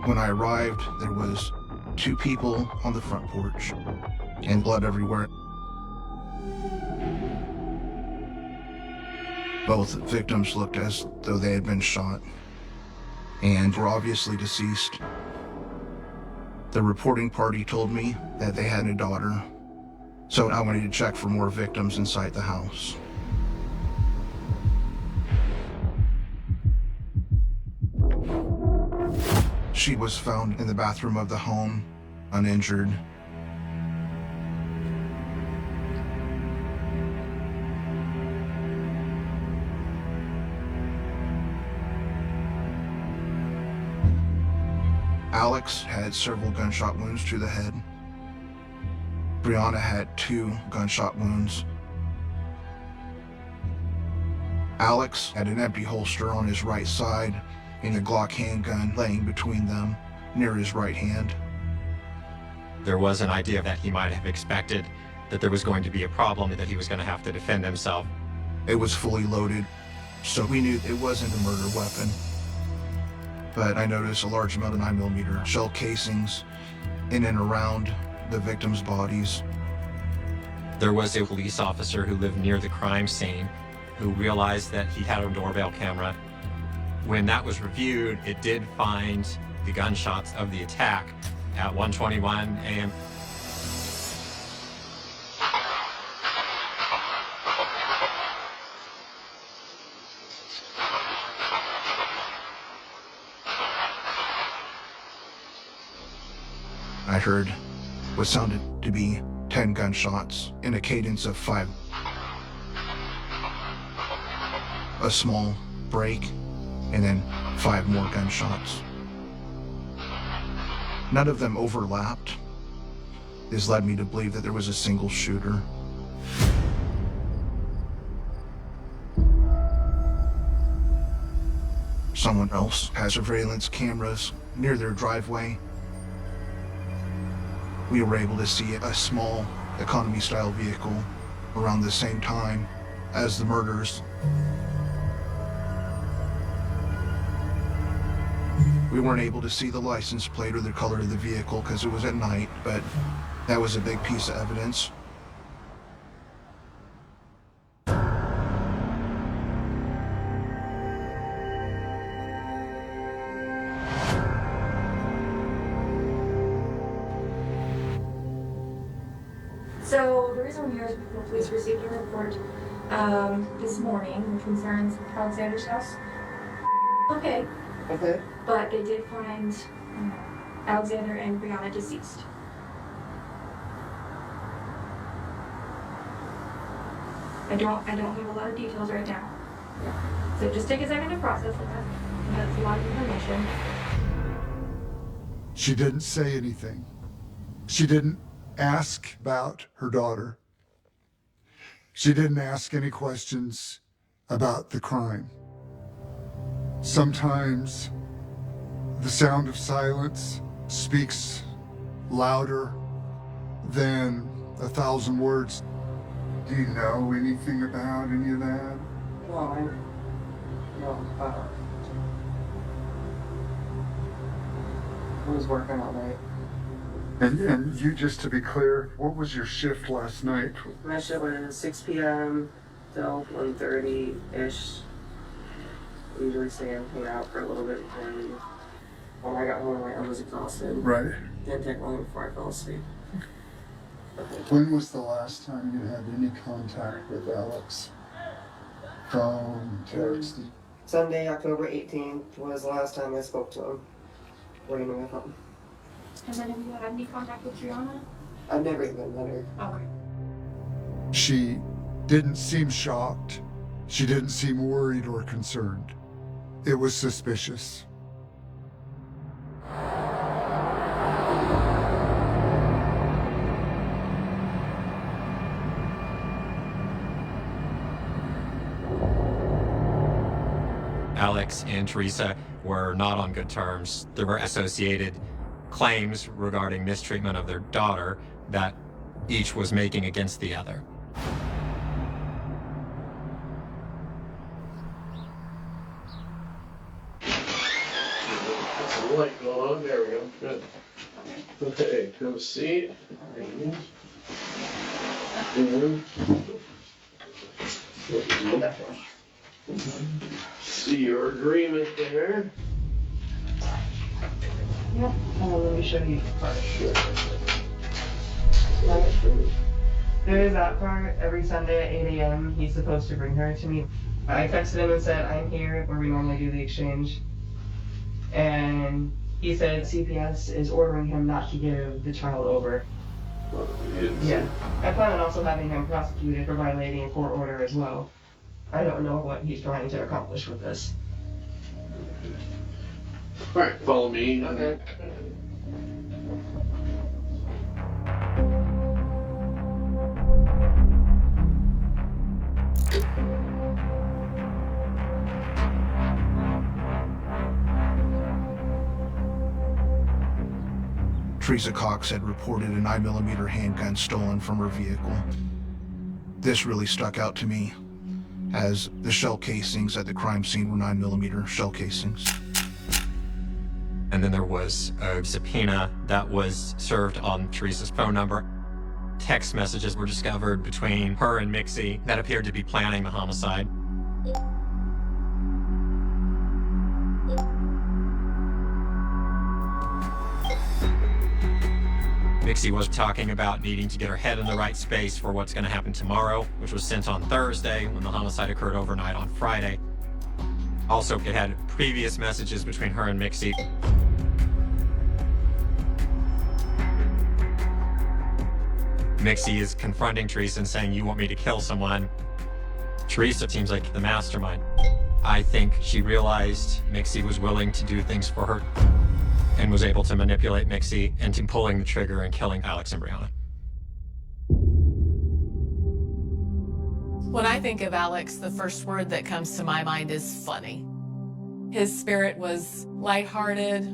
When I arrived, there was 2 people on the front porch and blood everywhere. Both victims looked as though they had been shot and were obviously deceased. The reporting party told me that they had a daughter, so I wanted to check for more victims inside the house. She was found in the bathroom of the home, uninjured. Alex had several gunshot wounds to the head. Brianna had 2 gunshot wounds. Alex had an empty holster on his right side and a Glock handgun laying between them near his right hand. There was an idea that he might have expected that there was going to be a problem, that he was going to have to defend himself. It was fully loaded, so we knew it wasn't a murder weapon. But I noticed a large amount of 9mm shell casings in and around the victims' bodies. There was a police officer who lived near the crime scene who realized that he had a doorbell camera. When that was reviewed, it did find the gunshots of the attack at 1:21 a.m. I heard what sounded to be 10 gunshots in a cadence of 5. A small break, and then 5 more gunshots. None of them overlapped. This led me to believe that there was a single shooter. Someone else has surveillance cameras near their driveway. We were able to see a small economy-style vehicle around the same time as the murders. We weren't able to see the license plate or the color of the vehicle because it was at night, but that was a big piece of evidence. So the reason we're here is because police received a report this morning which concerns Alexander's house. Okay. Okay. But they did find Alexander and Brianna deceased. I don't have a lot of details right now. So just take a second to process that. That's a lot of information. She didn't say anything. She didn't ask about her daughter. She didn't ask any questions about the crime. Sometimes the sound of silence speaks louder than 1,000 words. Do you know anything about any of that? I was working all night. And you, just to be clear, what was your shift last night? My shift was 6 p.m. till 1:30-ish. Usually stay and hang out for a little bit before I leave. When I got home, I was exhausted. Right. Didn't take long before I fell asleep. When was the last time you had any contact with Alex? Phone, text? Sunday, October 18th was the last time I spoke to him. Waiting with him. And then have you had any contact with Brianna? I've never even met her. Okay. She didn't seem shocked. She didn't seem worried or concerned. It was suspicious. Alex and Teresa were not on good terms. There were associated claims regarding mistreatment of their daughter that each was making against the other. light going on. There we go. Good. Okay, have a seat. See your agreement there. Yep. Let me show you the part. There is that part. Every Sunday at 8 a.m. he's supposed to bring her to me. I texted him and said, I'm here where we normally do the exchange. And he said CPS is ordering him not to give the child over. Well, Yeah. I plan on also having him prosecuted for violating a court order as well. I don't know what he's trying to accomplish with this. All right, follow me. Okay. Teresa Cox had reported a 9mm handgun stolen from her vehicle. This really stuck out to me, as the shell casings at the crime scene were 9mm shell casings. And then there was a subpoena that was served on Teresa's phone number. Text messages were discovered between her and Mixie that appeared to be planning the homicide. Mixie was talking about needing to get her head in the right space for what's going to happen tomorrow, which was sent on Thursday when the homicide occurred overnight on Friday. Also, it had previous messages between her and Mixie. Mixie is confronting Teresa and saying, "You want me to kill someone?" Teresa seems like the mastermind. I think she realized Mixie was willing to do things for her and was able to manipulate Mixie into pulling the trigger and killing Alex and Brianna. When I think of Alex, the first word that comes to my mind is funny. His spirit was lighthearted,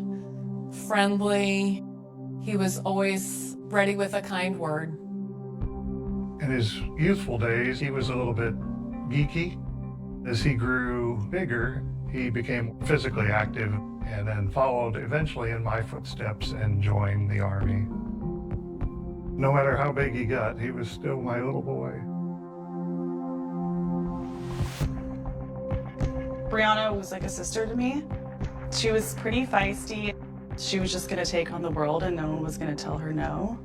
friendly. He was always ready with a kind word. In his youthful days, he was a little bit geeky. As he grew bigger, he became physically active and then followed eventually in my footsteps and joined the Army. No matter how big he got, he was still my little boy. Brianna was like a sister to me. She was pretty feisty. She was just gonna take on the world and no one was gonna tell her no.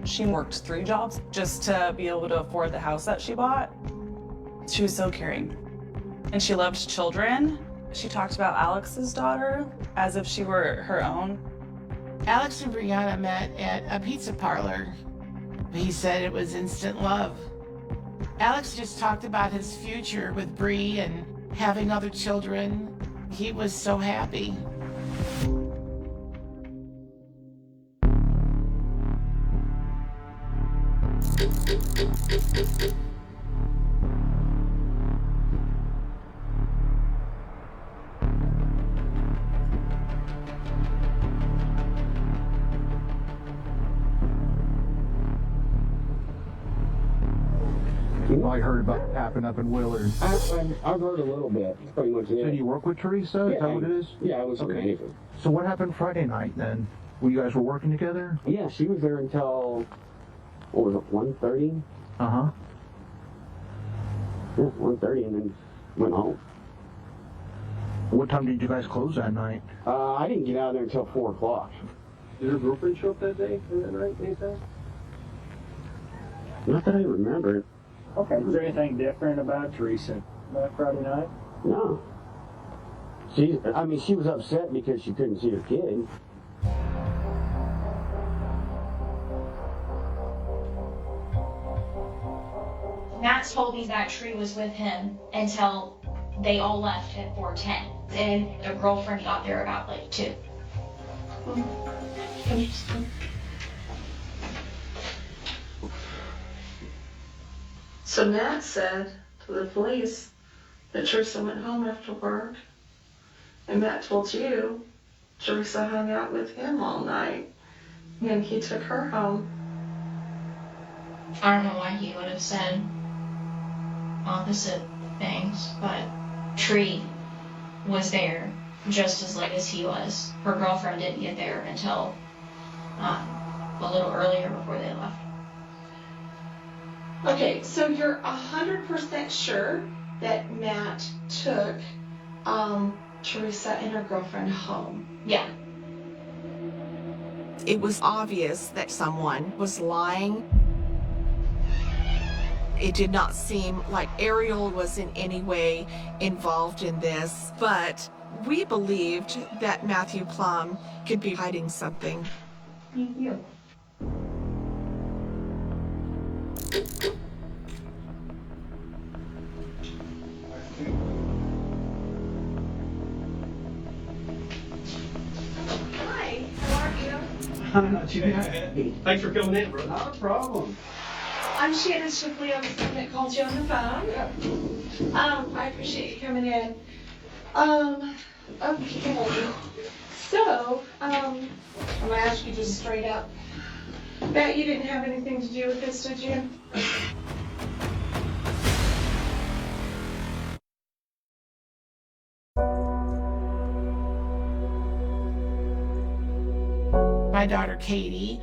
She worked 3 jobs just to be able to afford the house that she bought. She was so caring. And she loved children. She talked about Alex's daughter as if she were her own. Alex and Brianna met at a pizza parlor. He said it was instant love. Alex just talked about his future with Bree and having other children. He was so happy. I heard about what happened up in Willard. I've heard a little bit. Pretty much it. So you work with Teresa? Is that what it is? Yeah, I was her okay. manager. So what happened Friday night then? Well, you guys were working together? Yeah, she was there until, what was it, 1:30? Uh-huh. Yeah, 1:30 and then went home. What time did you guys close that night? I didn't get out of there until 4 o'clock. Did her girlfriend show up that day or that night, anything? Not that I remember. Okay. Was there anything different about Teresa that Friday night? No. She was upset because she couldn't see her kid. Matt told me that Tree was with him until they all left at 4:10. And the girlfriend got there about like 2. Can you just... So Matt said to the police that Teresa went home after work, and Matt told you Teresa hung out with him all night, and he took her home. I don't know why he would have said opposite things, but Tree was there just as late as he was. Her girlfriend didn't get there until a little earlier before they left. Okay, so you're 100% sure that Matt took Teresa and her girlfriend home? Yeah. It was obvious that someone was lying. It did not seem like Ariel was in any way involved in this, but we believed that Matthew Plum could be hiding something. Thank you. Hi, how are you? I'm not too bad. Thanks for coming in, bro. Not a problem. I'm Shannon Shipley. I was the one that called you on the phone. I appreciate you coming in. Okay. So, I'm gonna ask you just straight up. Matt, you didn't have anything to do with this, did you? My daughter Katie,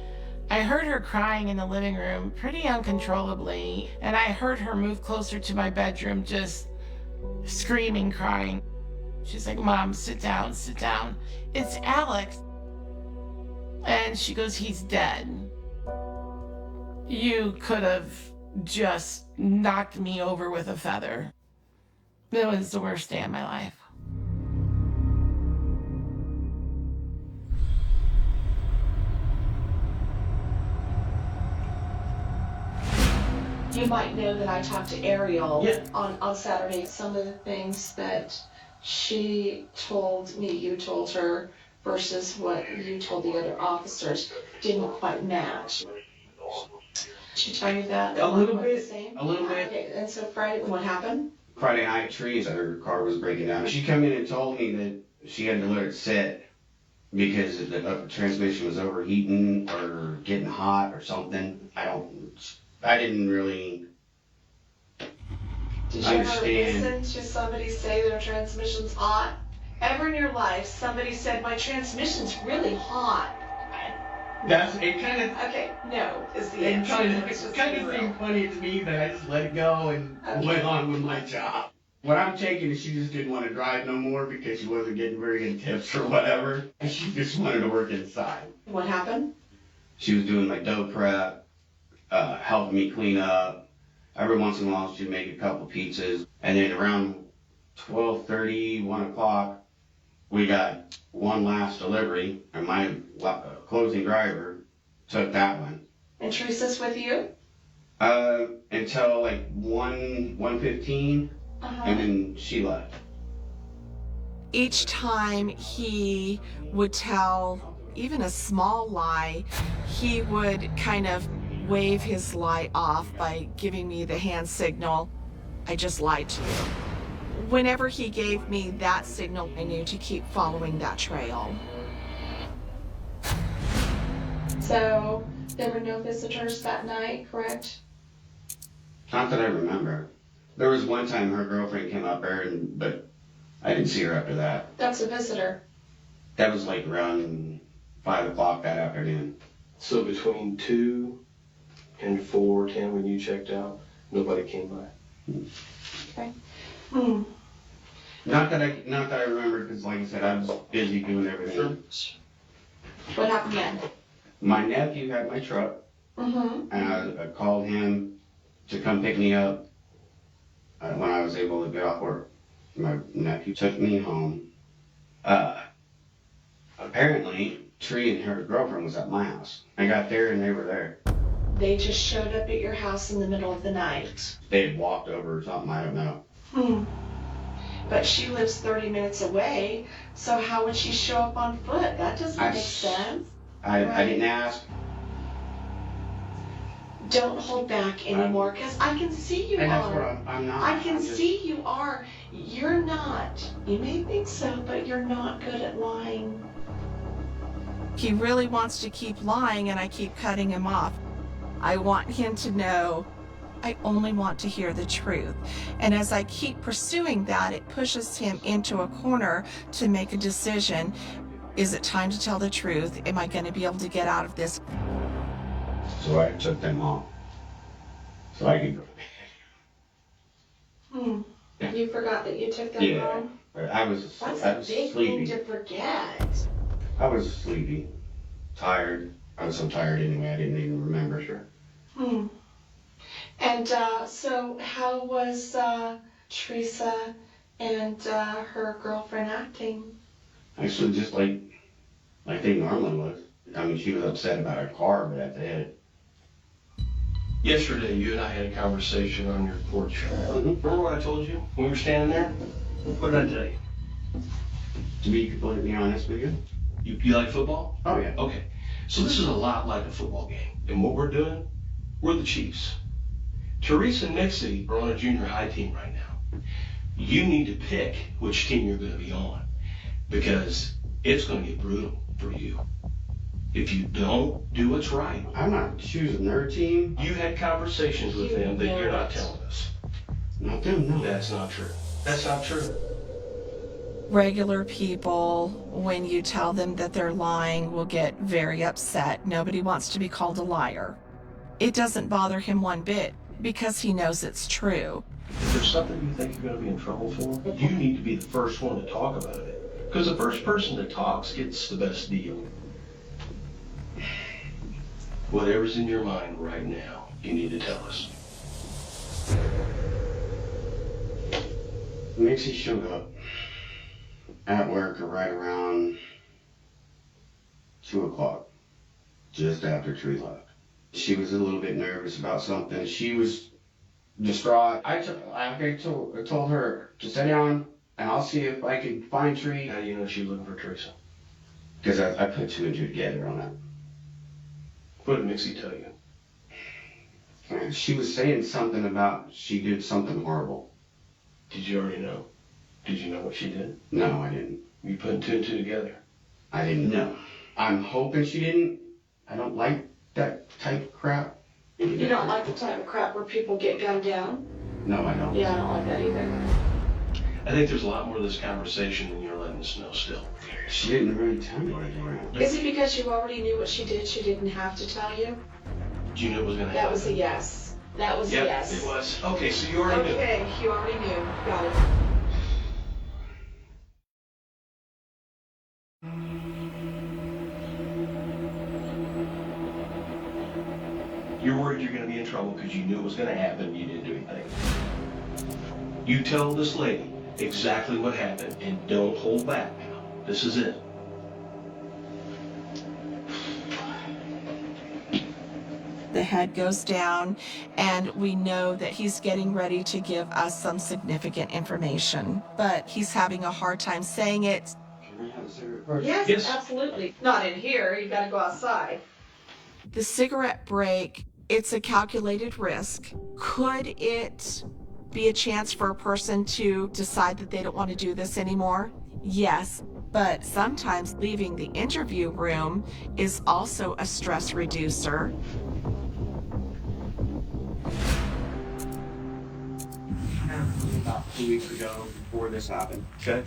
I heard her crying in the living room pretty uncontrollably, and I heard her move closer to my bedroom, just screaming, crying. She's like, "Mom, sit down, sit down. It's Alex." And she goes, "He's dead." You could have just knocked me over with a feather. It was the worst day of my life. You might know that I talked to Ariel on Saturday. Some of the things that she told me, you told her, versus what you told the other officers didn't quite match. Did she tell you that? A little bit. The same? A little bit. Okay, and so Friday, what happened? Friday night, Teresa, her car was breaking down. She come in and told me that she had to let it sit because the transmission was overheating or getting hot or something. I didn't really Did you understand. ever listen to somebody say their transmission's hot? Ever in your life, somebody said, "My transmission's really hot"? It kind of. Okay, no, is the It answer. kind of seemed funny to me that I just let it go and went on with my job. What I'm taking is she just didn't want to drive no more because she wasn't getting very good tips or whatever. And she just wanted to work inside. What happened? She was doing my dough prep, helping me clean up. Every once in a while she'd make a couple pizzas. And then around 12:30, 1 o'clock, we got one last delivery, and my closing driver took that one. And Teresa's with you? Until like 1:15, and then she left. Each time he would tell even a small lie, he would kind of wave his lie off by giving me the hand signal, "I just lied to you." Whenever he gave me that signal, I knew to keep following that trail. So there were no visitors that night, correct? Not that I remember. There was one time her girlfriend came up there, but I didn't see her after that. That's a visitor. That was like around 5 o'clock that afternoon. So between 2 and 4:10 when you checked out, nobody came by. Okay. Not that I remember, because like I said, I was busy doing everything. What happened then? My nephew had my truck, Mm-hmm. and I called him to come pick me up when I was able to get off work. My nephew took me home. Apparently, Tree and her girlfriend was at my house. I got there and they were there. They just showed up at your house in the middle of the night. They had walked over or something, I don't know. But she lives 30 minutes away, so how would she show up on foot? That doesn't make sense. I didn't ask. Don't hold back anymore, because I can see you And that's are. what I'm not. I can see you are. You're not. You may think so, but you're not good at lying. He really wants to keep lying, and I keep cutting him off. I want him to know I only want to hear the truth. And as I keep pursuing that, it pushes him into a corner to make a decision. Is it time to tell the truth? Am I going to be able to get out of this? So I took them off so I could go to bed. You forgot that you took them home? I was That's I a was big sleepy. thing to forget. I was sleepy, tired. I was so tired anyway, I didn't even remember. Sure. And so how was Teresa and her girlfriend acting? Actually, just like they normally was. I mean, she was upset about her car, but that's it. Yesterday, you and I had a conversation on your porch. Remember what I told you when we were standing there? What did I tell you? To be completely honest with you. You like football? Oh, yeah. Okay. So this is a lot like a football game. And what we're doing, we're the Chiefs. Teresa and Nixie are on a junior high team right now. You need to pick which team you're going to be on, because it's going to get brutal for you. If you don't do what's right. I'm not choosing their team. You had conversations with them that you're not telling us. Not them, no. That's not true. That's not true. Regular people, when you tell them that they're lying, will get very upset. Nobody wants to be called a liar. It doesn't bother him one bit because he knows it's true. If there's something you think you're going to be in trouble for, you need to be the first one to talk about it. Because the first person that talks gets the best deal. Whatever's in your mind right now, you need to tell us. Nixie showed up at work right around 2 o'clock, just after Tree left. She was a little bit nervous about something. She was distraught. I told her to sit down and I'll see if I can find Tree. How do you know she was looking for Teresa? Because I put two and two together on that. What did Nixie tell you? She was saying something about she did something horrible. Did you already know? Did you know what she did? No, I didn't. You put two and two together? I didn't know. I'm hoping she didn't. I don't like that type of crap. You don't like the type of crap where people get gunned down? No, I don't. Yeah, I don't like that either. I think there's a lot more to this conversation than you're letting us know still. She didn't really tell me anything. Is it because you already knew what she did, she didn't have to tell you? Did you know it was going to happen? That was a yes. That was a yes. It was. Okay, so you already knew. Okay, you already knew. Got it. You're worried you're going to be in trouble because you knew it was going to happen and you didn't do anything. You tell this lady exactly what happened and don't hold back now. This is it. The head goes down, and we know that he's getting ready to give us some significant information, but he's having a hard time saying it. Yes, absolutely. Not in here. You've got to go outside. The cigarette break, it's a calculated risk. Could it be a chance for a person to decide that they don't want to do this anymore? Yes, but sometimes leaving the interview room is also a stress reducer. About 2 weeks ago, before this happened. Okay.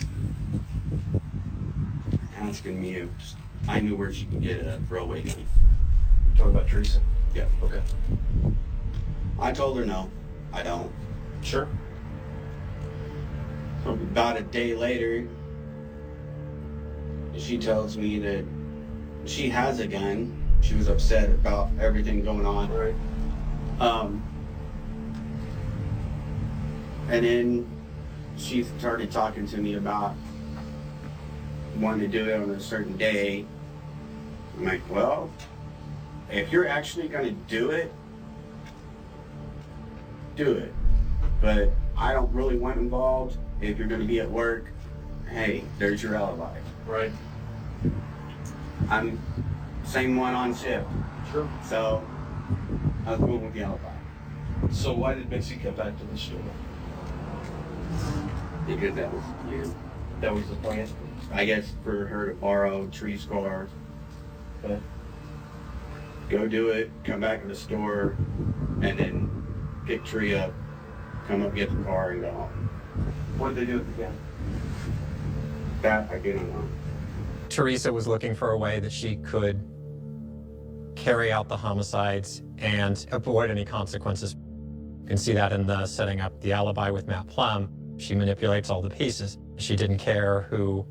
Asking me if I knew where she could get a throwaway gun. Talking about Teresa? Yeah. Okay. I told her no, I don't. Sure. About a day later, she tells me that she has a gun. She was upset about everything going on. Right. And then she started talking to me about wanting to do it on a certain day. I'm like, well, if you're actually going to do it, do it. But I don't really want involved. If you're going to be at work, hey, there's your alibi. Right. I'm same one on shift. Sure. So I was going with the alibi. So why did Mixie come back to the store? Because that was the plan. That was the plan? I guess for her to borrow Tree's car. Okay. Go do it, come back to the store, and then pick Tree up, come up, get the car, and go home. What did they do with the gun? That I didn't know. Teresa was looking for a way that she could carry out the homicides and avoid any consequences. You can see that in the setting up the alibi with Matt Plum. She manipulates all the pieces. She didn't care who,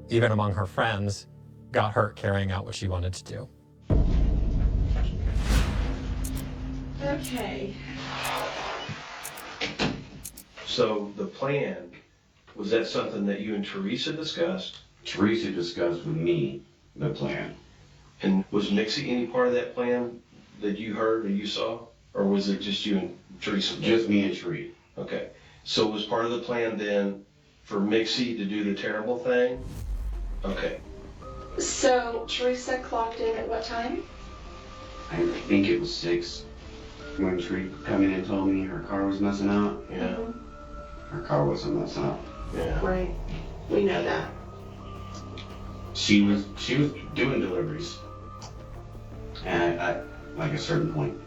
even among her friends, got hurt carrying out what she wanted to do. Okay. So the plan, was that something that you and Teresa discussed? Teresa discussed with me the plan. And was Mixie any part of that plan that you heard or you saw? Or was it just you and Teresa? Just me and Tree. Okay. So was part of the plan then for Mixie to do the terrible thing? Okay. So Teresa clocked in at what time? I think it was 6 when Tree come in and told me her car was messing up. Yeah. Her car wasn't messing up. Yeah. Right. We know that. She was doing deliveries. And at like a certain point,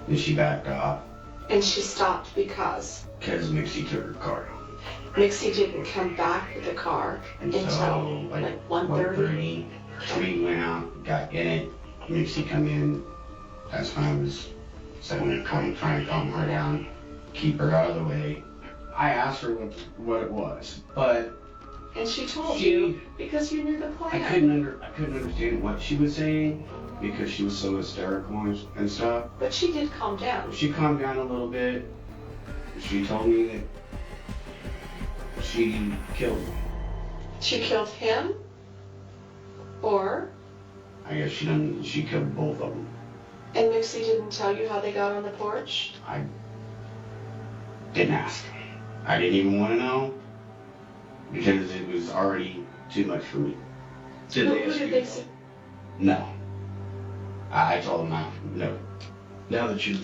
then she backed off And she stopped because because Mixie took her car. Mixie didn't come back with the car until like 1:30. Tree went out, got in it. Mixie come in. That's when I was sitting there trying to calm her down, keep her out of the way. I asked her what it was, but And she told you because you knew the plan. I couldn't understand what she was saying because she was so hysterical and stuff. But she did calm down. She calmed down a little bit. She told me that she killed him. She killed him? Or? I guess she killed both of them. And Mixie didn't tell you how they got on the porch? I didn't ask. I didn't even want to know because it was already too much for me. Did they ask you? No. I told them no. Now that you're,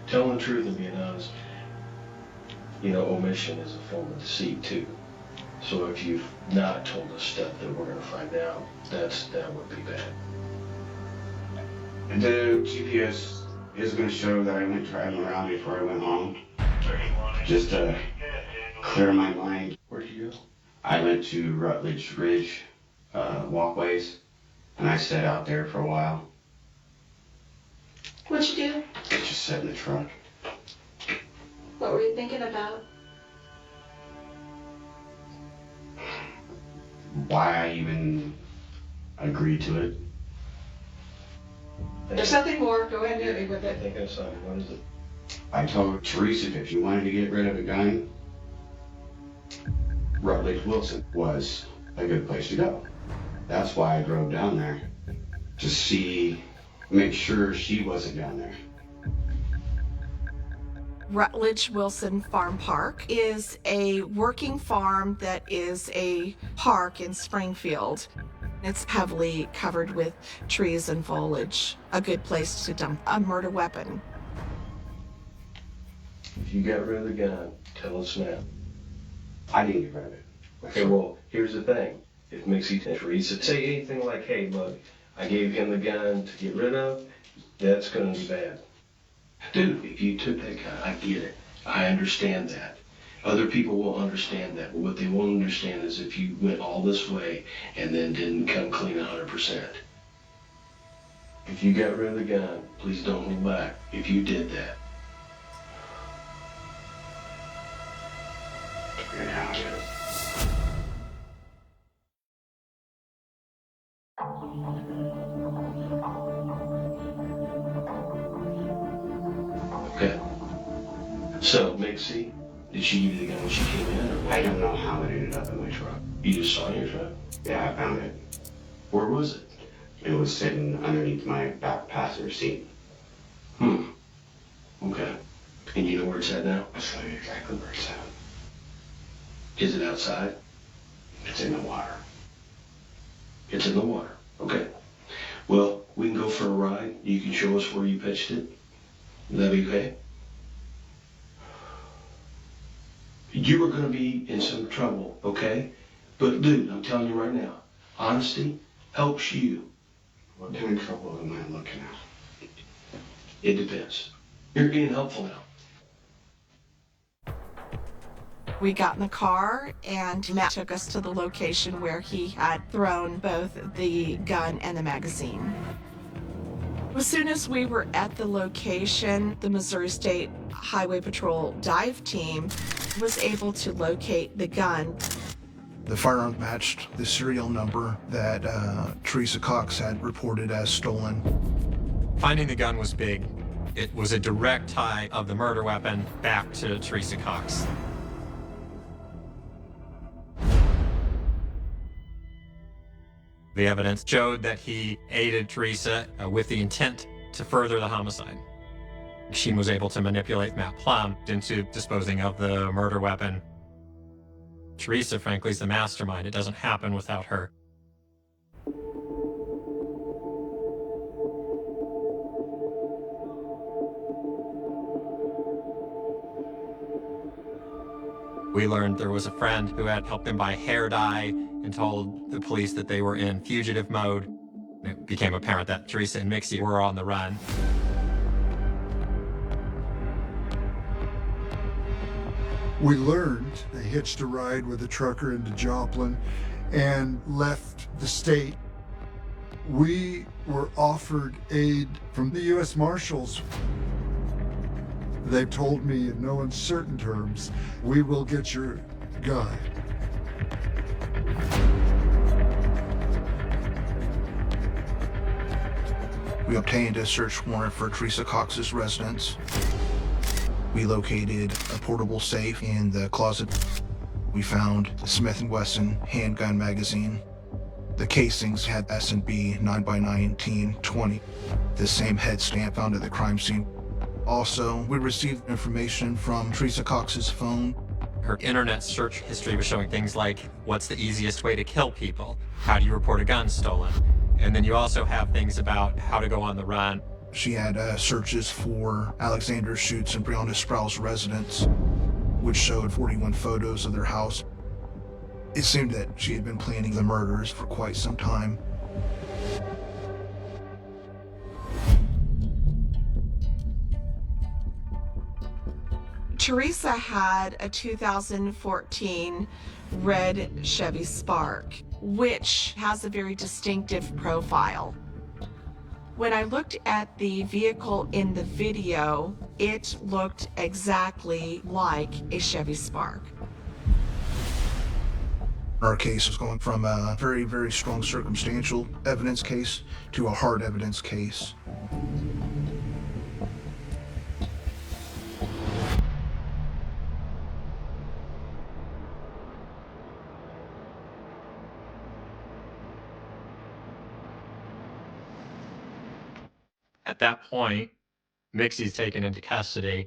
telling the truth and being honest, omission is a form of deceit too. So if you've not told us stuff that we're gonna find out, that would be bad. The GPS is going to show that I went driving around before I went home, just to clear my mind. Where'd you go? I went to Rutledge Ridge walkways, and I sat out there for a while. What'd you do? I just sat in the truck. What were you thinking about? Why I even agreed to it. There's nothing more. Go ahead and hit me with I it. think that's something. What is it? I told Teresa if she wanted to get rid of a gun, Rutledge Wilson was a good place to go. That's why I drove down there, to make sure she wasn't down there. Rutledge Wilson Farm Park is a working farm that is a park in Springfield. It's heavily covered with trees and foliage, a good place to dump a murder weapon. If you got rid of the gun, tell us now. I didn't get rid of it. Okay, well, here's the thing. If Mixie and Teresa say anything like, hey, look, I gave him the gun to get rid of, that's gonna be bad. Dude, if you took that gun, I get it. I understand that. Other people will understand that, but what they won't understand is if you went all this way and then didn't come clean 100%. If you got rid of the gun, please don't hold back. If you did that. Yeah, Okay. So, Mixie, did she give you the gun when she came in, or what? I don't know how it ended up in my truck. You just saw it in your truck? Yeah, I found it. Where was it? It was sitting underneath my back passenger seat. Okay. And you know where it's at now? I'll show you exactly where it's at. Is it outside? It's in the water. It's in the water. Okay. Well, we can go for a ride. You can show us where you pitched it. Would that be okay? You are going to be in some trouble, okay? But dude, I'm telling you right now, honesty helps you. What kind of trouble am I looking at? It depends. You're being helpful now. We got in the car and Matt took us to the location where he had thrown both the gun and the magazine. As soon as we were at the location, the Missouri State Highway Patrol dive team was able to locate the gun. The firearm matched the serial number that Teresa Cox had reported as stolen. Finding the gun was big. It was a direct tie of the murder weapon back to Teresa Cox. The evidence showed that he aided Teresa with the intent to further the homicide. She was able to manipulate Matt Plum into disposing of the murder weapon. Teresa, frankly, is the mastermind. It doesn't happen without her. We learned there was a friend who had helped him buy hair dye and told the police that they were in fugitive mode. It became apparent that Teresa and Mixie were on the run. We learned they hitched a ride with a trucker into Joplin and left the state. We were offered aid from the U.S. Marshals. They told me in no uncertain terms, we will get your guy. We obtained a search warrant for Teresa Cox's residence. We located a portable safe in the closet. We found a Smith & Wesson handgun magazine. The casings had S&B 9x1920, the same head stamp found at the crime scene. Also, we received information from Teresa Cox's phone. Her internet search history was showing things like, what's the easiest way to kill people? How do you report a gun stolen? And then you also have things about how to go on the run. She had searches for Alexander Schutz and Breonna Sproul's residence, which showed 41 photos of their house. It seemed that she had been planning the murders for quite some time. Teresa had a 2014 red Chevy Spark, which has a very distinctive profile. When I looked at the vehicle in the video, it looked exactly like a Chevy Spark. Our case was going from a very, very strong circumstantial evidence case to a hard evidence case. At that point, Mixie's taken into custody,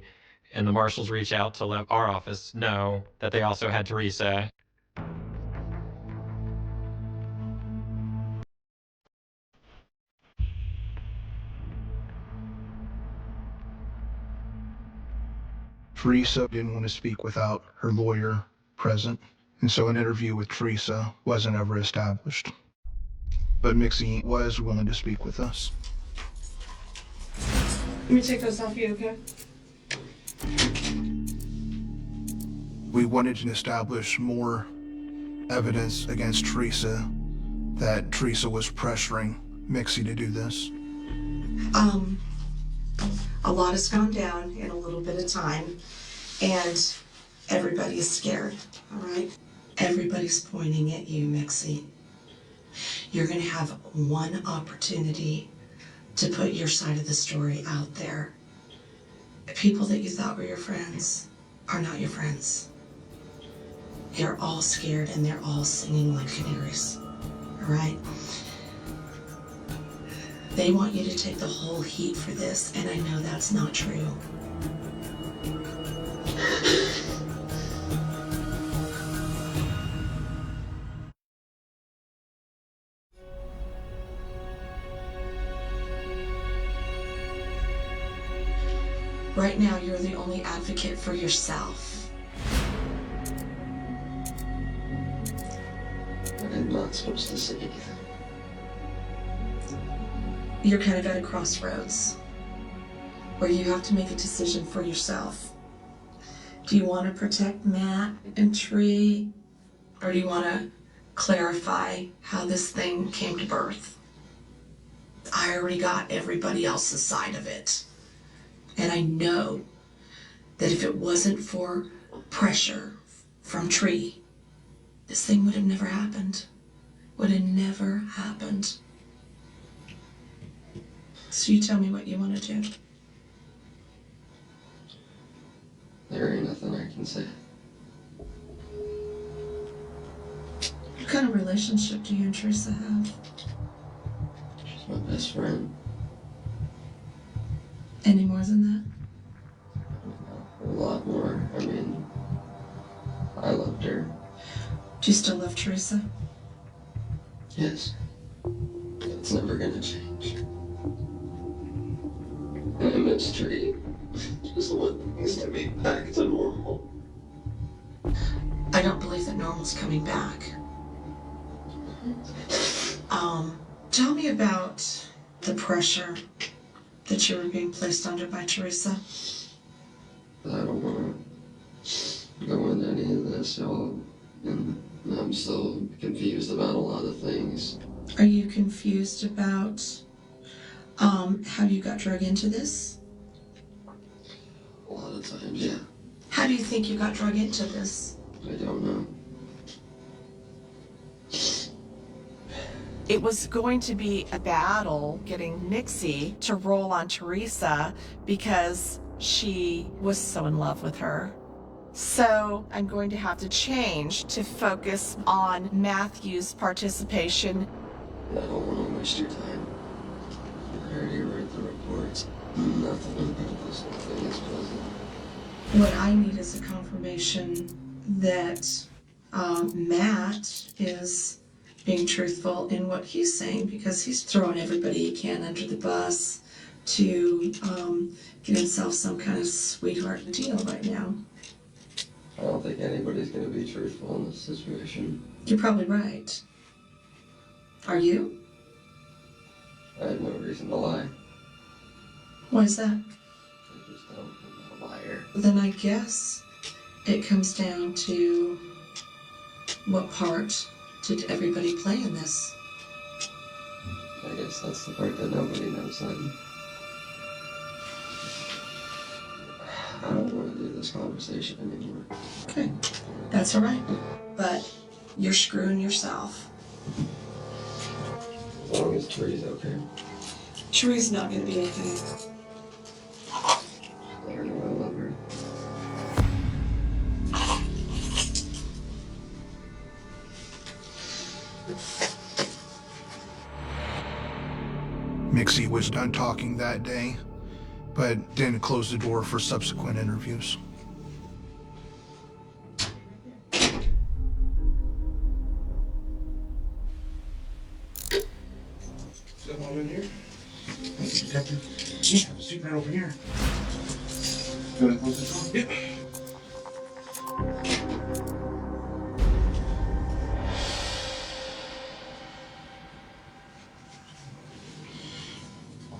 and the marshals reach out to let our office know that they also had Teresa. Teresa didn't want to speak without her lawyer present, and so an interview with Teresa wasn't ever established. But Mixie was willing to speak with us. Let me take those off you, okay? We wanted to establish more evidence against Teresa, that Teresa was pressuring Mixie to do this. A lot has gone down in a little bit of time, and everybody is scared, all right? Everybody's pointing at you, Mixie. You're gonna have one opportunity to put your side of the story out there. People that you thought were your friends are not your friends. They're all scared and they're all singing like canaries, all right? They want you to take the whole heat for this, and I know that's not true. Right now, you're the only advocate for yourself. I'm not supposed to say anything. You're kind of at a crossroads. where you have to make a decision for yourself. Do you want to protect Matt and Tree, or do you want to clarify how this thing came to birth? I already got everybody else's side of it. And I know that if it wasn't for pressure from Tree, this thing would have never happened. Would have never happened. So you tell me what you want to do. There ain't nothing I can say. What kind of relationship do you and Teresa have? She's my best friend. Any more than that? A lot more. I mean, I loved her. Do you still love Teresa? Yes. It's never gonna change. And I miss Tree. Just want things to be back to normal. I don't believe that normal's coming back. Tell me about the pressure that you were being placed under by Teresa. I don't want to go into any of this, y'all. And I'm still confused about a lot of things. Are you confused about how you got drug into this? A lot of times, yeah. How do you think you got drug into this? I don't know. It was going to be a battle getting Nixie to roll on Teresa because she was so in love with her. So I'm going to have to change to focus on Matthew's participation. I don't want to waste your time. I already read the reports. Nothing about this whole thing is pleasant. What I need is a confirmation that Matt is being truthful in what he's saying, because he's throwing everybody he can under the bus to get himself some kind of sweetheart deal right now. I don't think anybody's going to be truthful in this situation. You're probably right. Are you? I have no reason to lie. Why is that? I just don't. I'm not a liar. Then I guess it comes down to what part did everybody play in this? I guess that's the part that nobody knows then. I don't want to do this conversation anymore. Okay, that's all right. But you're screwing yourself. As long as Tree's okay. Tree's not gonna be okay. Let her know I love her. Mixie was done talking that day, but didn't close the door for subsequent interviews. Someone in here? Thank you, Detective. Yeah, have a seat right over here. You want to close the door? Yep.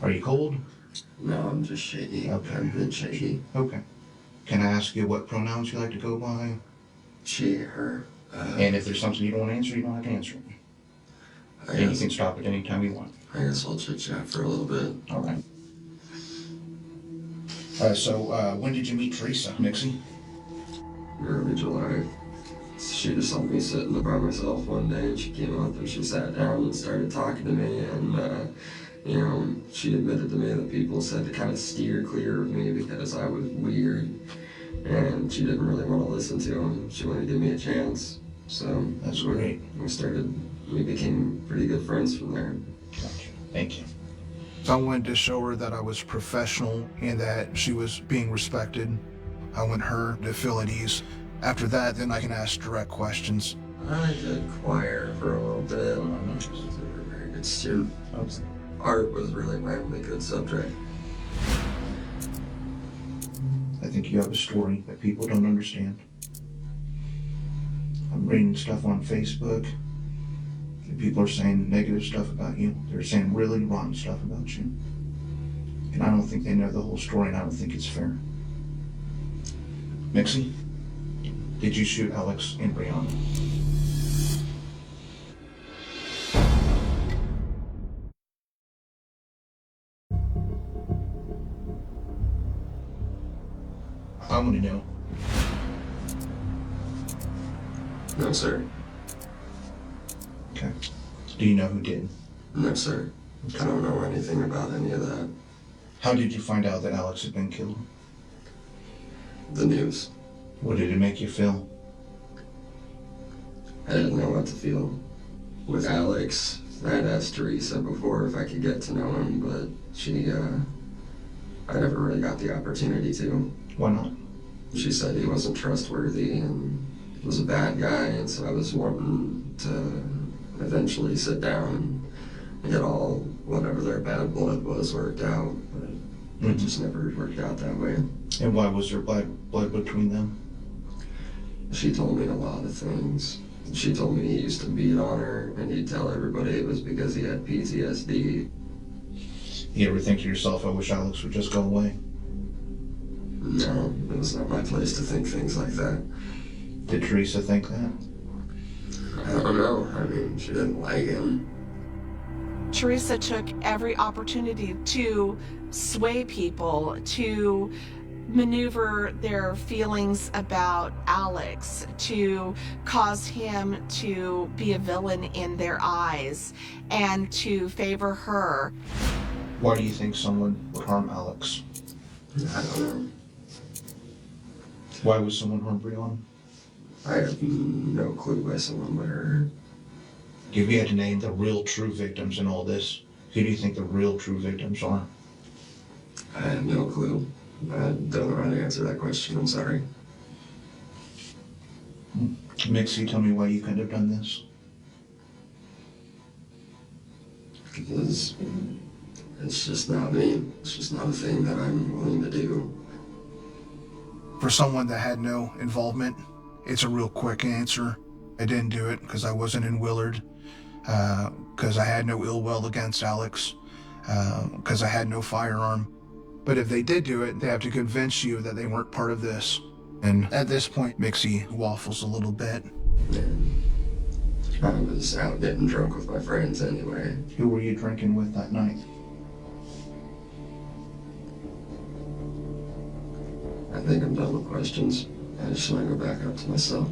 Are you cold? No, I'm just shaky. Okay. I've been shaky. Okay. Can I ask you what pronouns you like to go by? She, her. And if there's something you don't want to answer, you don't have to answer it. And you can stop at any time you want. I guess I'll chit chat for a little bit. All right. When did you meet Teresa, Mixie? Early July. She just saw me sitting by myself one day, and she came out and she sat down and started talking to me, and she admitted to me that people said to kind of steer clear of me because I was weird, and she didn't really want to listen to him. She wanted to give me a chance. So that's great. We became pretty good friends from there. Gotcha. Thank you. I wanted to show her that I was professional and that she was being respected. I want her to feel at ease. After that, then I can ask direct questions. I did choir for a little bit. I was a very good student. Art was really my only good subject. I think you have a story that people don't understand. I'm reading stuff on Facebook. And people are saying negative stuff about you. They're saying really wrong stuff about you. And I don't think they know the whole story, and I don't think it's fair. Mixie, did you shoot Alex and Brianna? I want to know. No, sir. Okay. Do you know who did? No, sir. I don't know anything about any of that. How did you find out that Alex had been killed? The news. What did it make you feel? I didn't know what to feel. With Alex, I had asked Teresa before if I could get to know him, but I never really got the opportunity to. Why not? She said he wasn't trustworthy and was a bad guy, and so I was wanting to eventually sit down and get all whatever their bad blood was worked out, but it just never worked out that way. And why was there blood between them? She told me a lot of things. She told me he used to beat on her, and he'd tell everybody it was because he had PTSD. You ever think to yourself, I wish Alex would just go away? No, it was not my place to think things like that. Did Teresa think that? I don't know. I mean, she didn't like him. Teresa took every opportunity to sway people, to maneuver their feelings about Alex, to cause him to be a villain in their eyes, and to favor her. Why do you think someone would harm Alex? I don't know. Why would someone harm Brianna? I have no clue why someone would hurt her. If you had to name the real true victims in all this, who do you think the real true victims are? I have no clue. I don't know how to answer that question. I'm sorry. Mixie, tell me why you couldn't have done this. Because it's just not me. It's just not a thing that I'm willing to do. For someone that had no involvement, it's a real quick answer. I didn't do it because I wasn't in Willard, because I had no ill will against Alex, because I had no firearm. But if they did do it, they have to convince you that they weren't part of this. And at this point, Mixie waffles a little bit. Yeah. I was out getting drunk with my friends anyway. Who were you drinking with that night? I think I'm done with questions. I just want to go back up to my cell.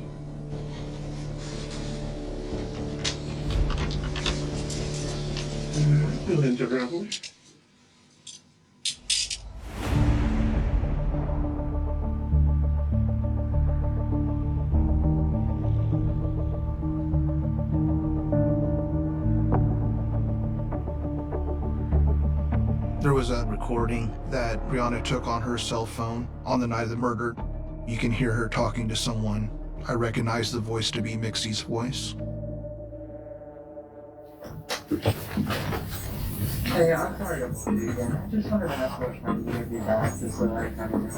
There was a recording that Brianna took on her cell phone on the night of the murder. You can hear her talking to someone. I recognize the voice to be Mixie's voice. Hey, I'm sorry to see you again. I just wanted to ask what time you would be back, just so I kind of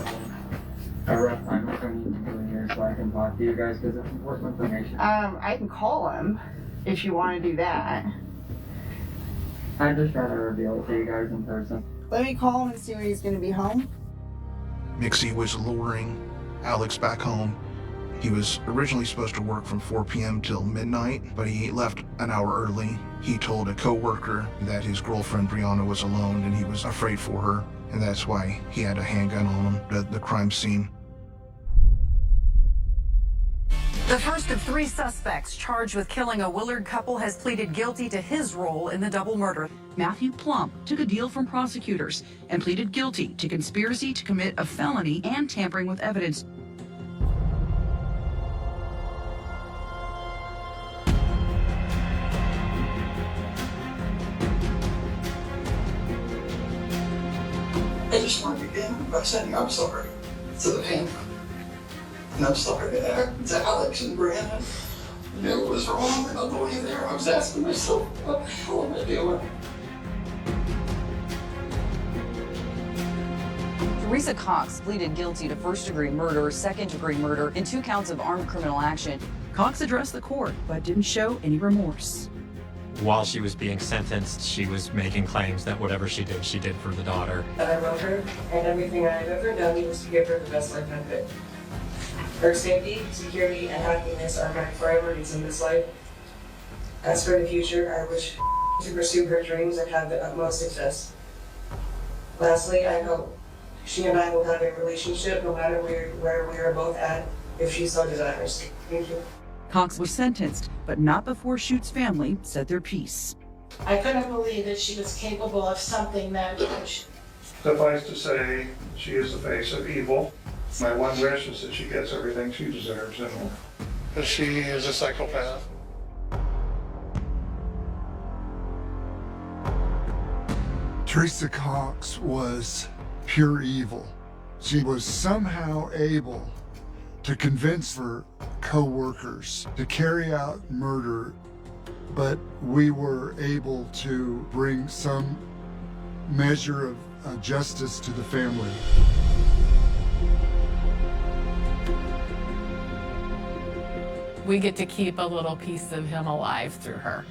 have a rough time if I need to do in here so I can talk to you guys, because it's important information. I can call him if you want to do that. I'd just rather reveal it to you guys in person. Let me call him and see when he's going to be home. Mixie was luring Alex back home. He was originally supposed to work from 4 p.m. till midnight, but he left an hour early. He told a co-worker that his girlfriend Brianna was alone and he was afraid for her, and that's why he had a handgun on him at the crime scene. The first of 3 suspects charged with killing a Willard couple has pleaded guilty to his role in the double murder. Matthew Plump took a deal from prosecutors and pleaded guilty to conspiracy to commit a felony and tampering with evidence. I just want to begin by saying I'm sorry to the family. And I'm sorry to Alex and Brianna. I knew it was wrong, and on the way there, I was asking myself, what the hell am I doing? Teresa Cox pleaded guilty to first-degree murder, second-degree murder, and 2 counts of armed criminal action. Cox addressed the court, but didn't show any remorse. While she was being sentenced, she was making claims that whatever she did for the daughter. I love her, and everything I've ever done was to give her the best life I could. Her safety, security, and happiness are my priorities in this life. As for the future, I wish to pursue her dreams and have the utmost success. Lastly, I hope she and I will have a relationship no matter where we are both at, if she so desires. Thank you. Cox was sentenced, but not before Schute's family said their piece. I couldn't believe that she was capable of something that huge. Suffice to say, she is the face of evil. My one wish is that she gets everything she deserves, and that she is a psychopath. Teresa Cox was pure evil. She was somehow able to convince her co-workers to carry out murder, but we were able to bring some measure of justice to the family. We get to keep a little piece of him alive through her.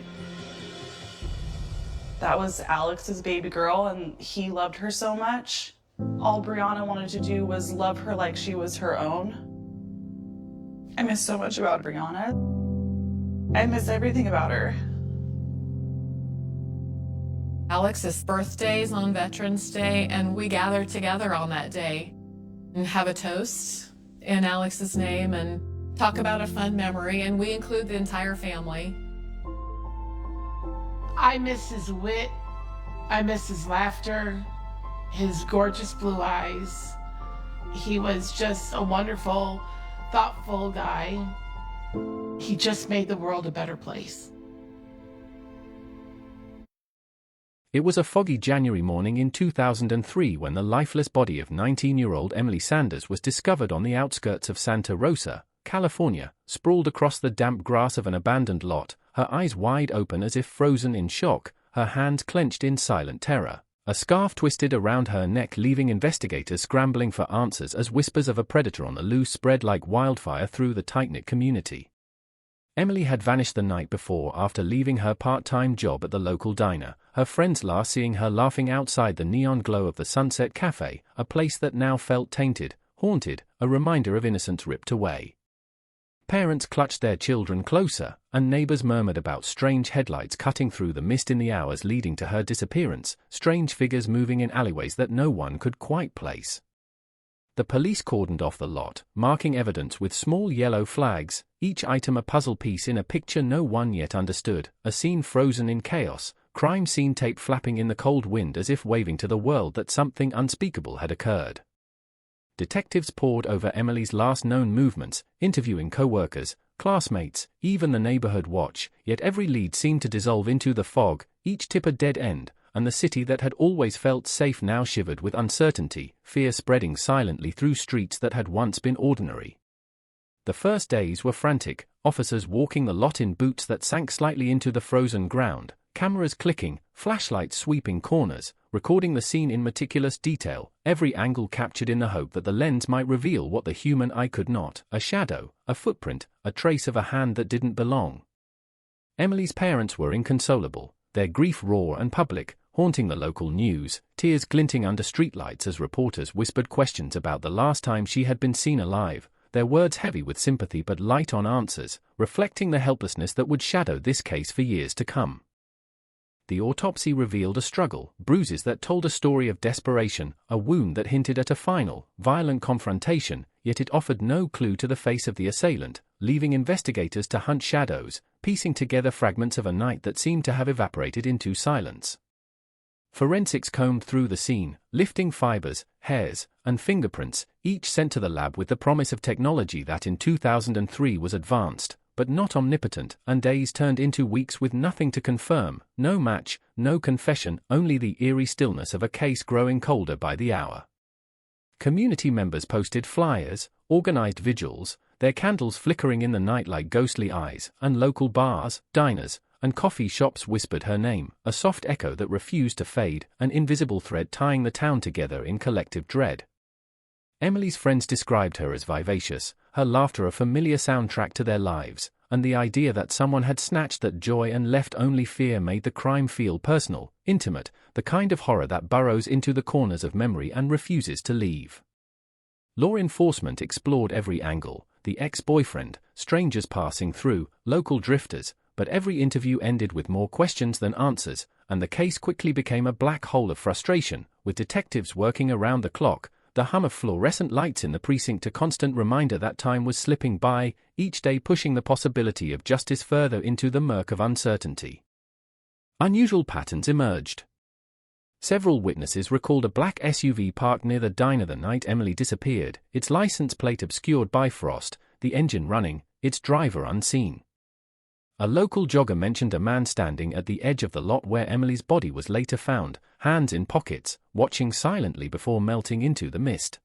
That was Alex's baby girl, and he loved her so much. All Brianna wanted to do was love her like she was her own. I miss so much about Brianna. I miss everything about her. Alex's birthday is on Veterans Day, and we gather together on that day and have a toast in Alex's name and talk about a fun memory, and we include the entire family. I miss his wit. I miss his laughter, his gorgeous blue eyes. He was just a wonderful, thoughtful guy. He just made the world a better place. It was a foggy January morning in 2003 when the lifeless body of 19-year-old Emily Sanders was discovered on the outskirts of Santa Rosa, California, sprawled across the damp grass of an abandoned lot, her eyes wide open as if frozen in shock, her hands clenched in silent terror. A scarf twisted around her neck, leaving investigators scrambling for answers as whispers of a predator on the loose spread like wildfire through the tight-knit community. Emily had vanished the night before after leaving her part-time job at the local diner, her friends last seeing her laughing outside the neon glow of the Sunset Cafe, a place that now felt tainted, haunted, a reminder of innocence ripped away. Parents clutched their children closer, and neighbors murmured about strange headlights cutting through the mist in the hours leading to her disappearance, strange figures moving in alleyways that no one could quite place. The police cordoned off the lot, marking evidence with small yellow flags, each item a puzzle piece in a picture no one yet understood, a scene frozen in chaos, crime scene tape flapping in the cold wind as if waving to the world that something unspeakable had occurred. Detectives pored over Emily's last known movements, interviewing co-workers, classmates, even the neighborhood watch, yet every lead seemed to dissolve into the fog, each tip a dead end, and the city that had always felt safe now shivered with uncertainty, fear spreading silently through streets that had once been ordinary. The first days were frantic, officers walking the lot in boots that sank slightly into the frozen ground, cameras clicking, flashlights sweeping corners, recording the scene in meticulous detail, every angle captured in the hope that the lens might reveal what the human eye could not, a shadow, a footprint, a trace of a hand that didn't belong. Emily's parents were inconsolable, their grief raw and public, haunting the local news, tears glinting under streetlights as reporters whispered questions about the last time she had been seen alive, their words heavy with sympathy but light on answers, reflecting the helplessness that would shadow this case for years to come. The autopsy revealed a struggle, bruises that told a story of desperation, a wound that hinted at a final, violent confrontation, yet it offered no clue to the face of the assailant, leaving investigators to hunt shadows, piecing together fragments of a night that seemed to have evaporated into silence. Forensics combed through the scene, lifting fibers, hairs, and fingerprints, each sent to the lab with the promise of technology that in 2003 was advanced, but not omnipotent, and days turned into weeks with nothing to confirm, no match, no confession, only the eerie stillness of a case growing colder by the hour. Community members posted flyers, organized vigils, their candles flickering in the night like ghostly eyes, and local bars, diners, and coffee shops whispered her name, a soft echo that refused to fade, an invisible thread tying the town together in collective dread. Emily's friends described her as vivacious, her laughter a familiar soundtrack to their lives, and the idea that someone had snatched that joy and left only fear made the crime feel personal, intimate, the kind of horror that burrows into the corners of memory and refuses to leave. Law enforcement explored every angle: the ex-boyfriend, strangers passing through, local drifters, but every interview ended with more questions than answers, and the case quickly became a black hole of frustration, with detectives working around the clock, the hum of fluorescent lights in the precinct a constant reminder that time was slipping by, each day pushing the possibility of justice further into the murk of uncertainty. Unusual patterns emerged. Several witnesses recalled a black SUV parked near the diner the night Emily disappeared, its license plate obscured by frost, the engine running, its driver unseen. A local jogger mentioned a man standing at the edge of the lot where Emily's body was later found, hands in pockets, watching silently before melting into the mist.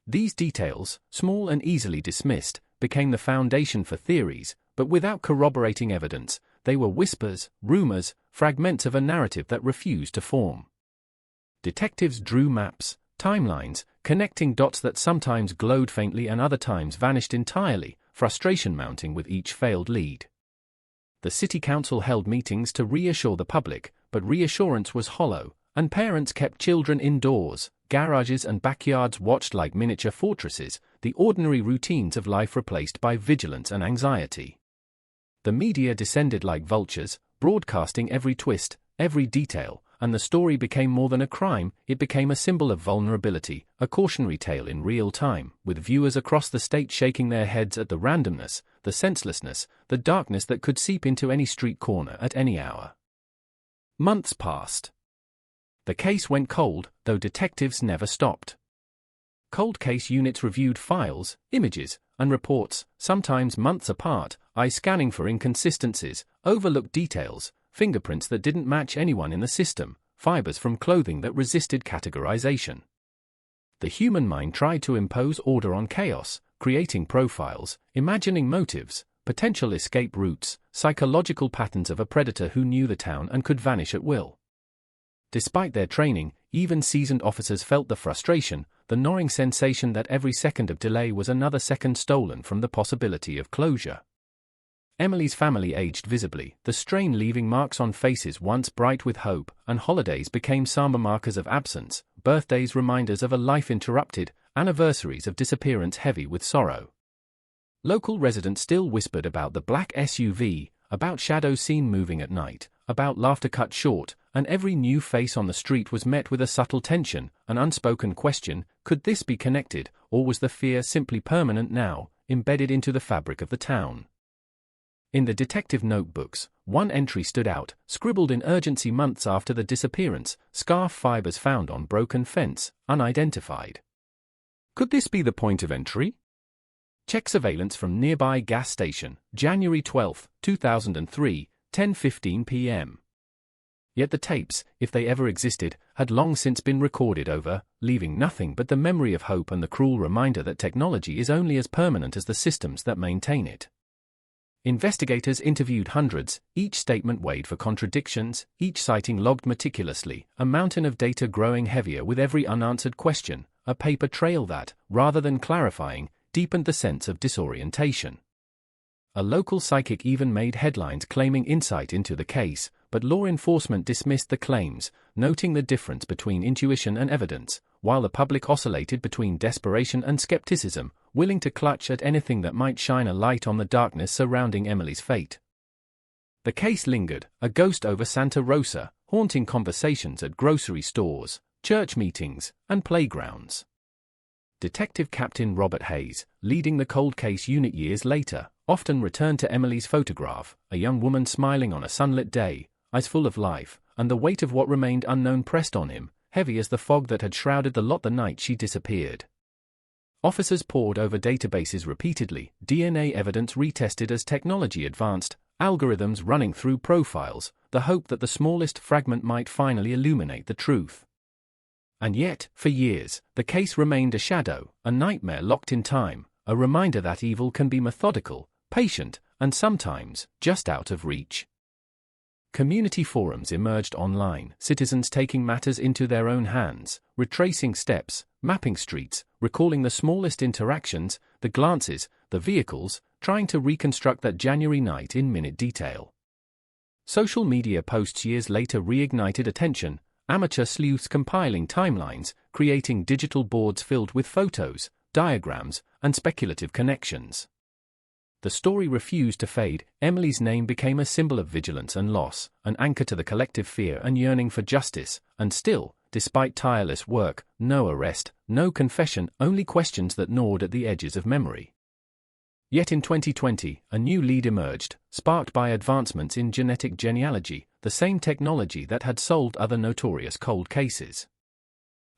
These details, small and easily dismissed, became the foundation for theories, but without corroborating evidence, they were whispers, rumors, fragments of a narrative that refused to form. Detectives drew maps, timelines, connecting dots that sometimes glowed faintly and other times vanished entirely, frustration mounting with each failed lead. The city council held meetings to reassure the public, but reassurance was hollow, and parents kept children indoors, garages and backyards watched like miniature fortresses, the ordinary routines of life replaced by vigilance and anxiety. The media descended like vultures, broadcasting every twist, every detail, and the story became more than a crime, it became a symbol of vulnerability, a cautionary tale in real time, with viewers across the state shaking their heads at the randomness, the senselessness, the darkness that could seep into any street corner at any hour. Months passed. The case went cold, though detectives never stopped. Cold case units reviewed files, images, and reports, sometimes months apart, eyes scanning for inconsistencies, overlooked details, fingerprints that didn't match anyone in the system, fibers from clothing that resisted categorization. The human mind tried to impose order on chaos, creating profiles, imagining motives, potential escape routes, psychological patterns of a predator who knew the town and could vanish at will. Despite their training, even seasoned officers felt the frustration, the gnawing sensation that every second of delay was another second stolen from the possibility of closure. Emily's family aged visibly, the strain leaving marks on faces once bright with hope, and holidays became somber markers of absence, birthdays reminders of a life interrupted, anniversaries of disappearance heavy with sorrow. Local residents still whispered about the black SUV, about shadows seen moving at night, about laughter cut short, and every new face on the street was met with a subtle tension, an unspoken question: could this be connected, or was the fear simply permanent now, embedded into the fabric of the town? In the detective notebooks, one entry stood out, scribbled in urgency months after the disappearance: scarf fibers found on broken fence, unidentified. Could this be the point of entry? Check surveillance from nearby gas station, January 12, 2003, 10:15 p.m. Yet the tapes, if they ever existed, had long since been recorded over, leaving nothing but the memory of hope and the cruel reminder that technology is only as permanent as the systems that maintain it. Investigators interviewed hundreds, each statement weighed for contradictions, each sighting logged meticulously, a mountain of data growing heavier with every unanswered question, a paper trail that, rather than clarifying, deepened the sense of disorientation. A local psychic even made headlines claiming insight into the case, but law enforcement dismissed the claims, noting the difference between intuition and evidence, while the public oscillated between desperation and skepticism, willing to clutch at anything that might shine a light on the darkness surrounding Emily's fate. The case lingered, a ghost over Santa Rosa, haunting conversations at grocery stores, church meetings, and playgrounds. Detective Captain Robert Hayes, leading the cold case unit years later, often returned to Emily's photograph, a young woman smiling on a sunlit day, eyes full of life, and the weight of what remained unknown pressed on him, heavy as the fog that had shrouded the lot the night she disappeared. Officers pored over databases repeatedly, DNA evidence retested as technology advanced, algorithms running through profiles, the hope that the smallest fragment might finally illuminate the truth. And yet, for years, the case remained a shadow, a nightmare locked in time, a reminder that evil can be methodical, patient, and sometimes just out of reach. Community forums emerged online, citizens taking matters into their own hands, retracing steps, mapping streets, recalling the smallest interactions, the glances, the vehicles, trying to reconstruct that January night in minute detail. Social media posts years later reignited attention, amateur sleuths compiling timelines, creating digital boards filled with photos, diagrams, and speculative connections. The story refused to fade. Emily's name became a symbol of vigilance and loss, an anchor to the collective fear and yearning for justice, and still, despite tireless work, no arrest, no confession, only questions that gnawed at the edges of memory. Yet in 2020, a new lead emerged, sparked by advancements in genetic genealogy, the same technology that had solved other notorious cold cases.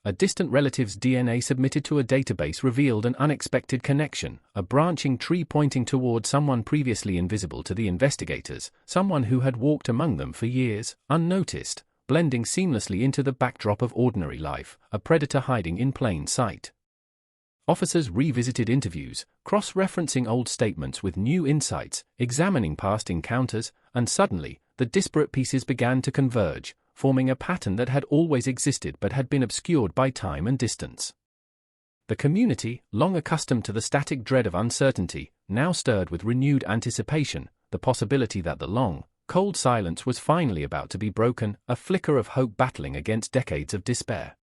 A distant relative's DNA submitted to a database revealed an unexpected connection, a branching tree pointing toward someone previously invisible to the investigators, someone who had walked among them for years, unnoticed, blending seamlessly into the backdrop of ordinary life, a predator hiding in plain sight. Officers revisited interviews, cross-referencing old statements with new insights, examining past encounters, and suddenly, the disparate pieces began to converge, forming a pattern that had always existed but had been obscured by time and distance. The community, long accustomed to the static dread of uncertainty, now stirred with renewed anticipation, the possibility that the long, cold silence was finally about to be broken, a flicker of hope battling against decades of despair.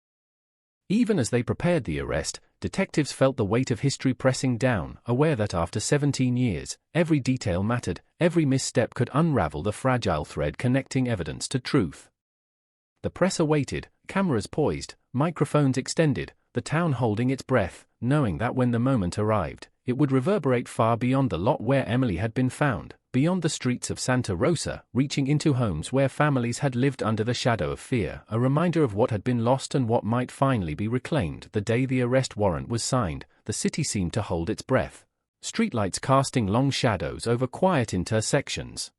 Even as they prepared the arrest, detectives felt the weight of history pressing down, aware that after 17 years, every detail mattered, every misstep could unravel the fragile thread connecting evidence to truth. The press awaited, cameras poised, microphones extended, the town holding its breath, knowing that when the moment arrived, it would reverberate far beyond the lot where Emily had been found, beyond the streets of Santa Rosa, reaching into homes where families had lived under the shadow of fear, a reminder of what had been lost and what might finally be reclaimed. The day the arrest warrant was signed, the city seemed to hold its breath, streetlights casting long shadows over quiet intersections.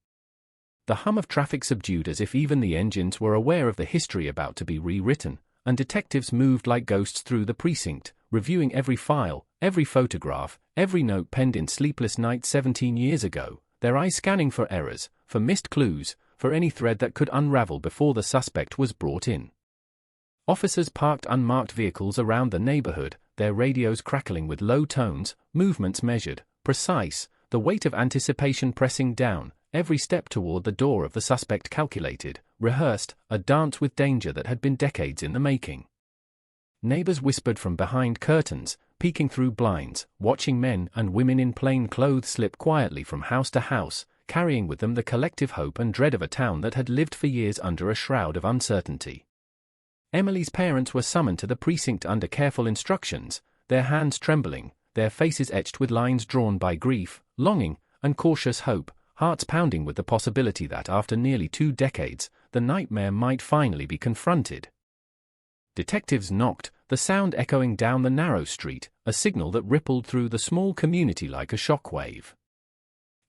The hum of traffic subdued as if even the engines were aware of the history about to be rewritten, and detectives moved like ghosts through the precinct, reviewing every file, every photograph, every note penned in sleepless nights 17 years ago, their eyes scanning for errors, for missed clues, for any thread that could unravel before the suspect was brought in. Officers parked unmarked vehicles around the neighborhood, their radios crackling with low tones, movements measured, precise, the weight of anticipation pressing down, every step toward the door of the suspect calculated, rehearsed, a dance with danger that had been decades in the making. Neighbors whispered from behind curtains, peeking through blinds, watching men and women in plain clothes slip quietly from house to house, carrying with them the collective hope and dread of a town that had lived for years under a shroud of uncertainty. Emily's parents were summoned to the precinct under careful instructions, their hands trembling, their faces etched with lines drawn by grief, longing, and cautious hope, hearts pounding with the possibility that after nearly 2 decades, the nightmare might finally be confronted. Detectives knocked, the sound echoing down the narrow street, a signal that rippled through the small community like a shockwave.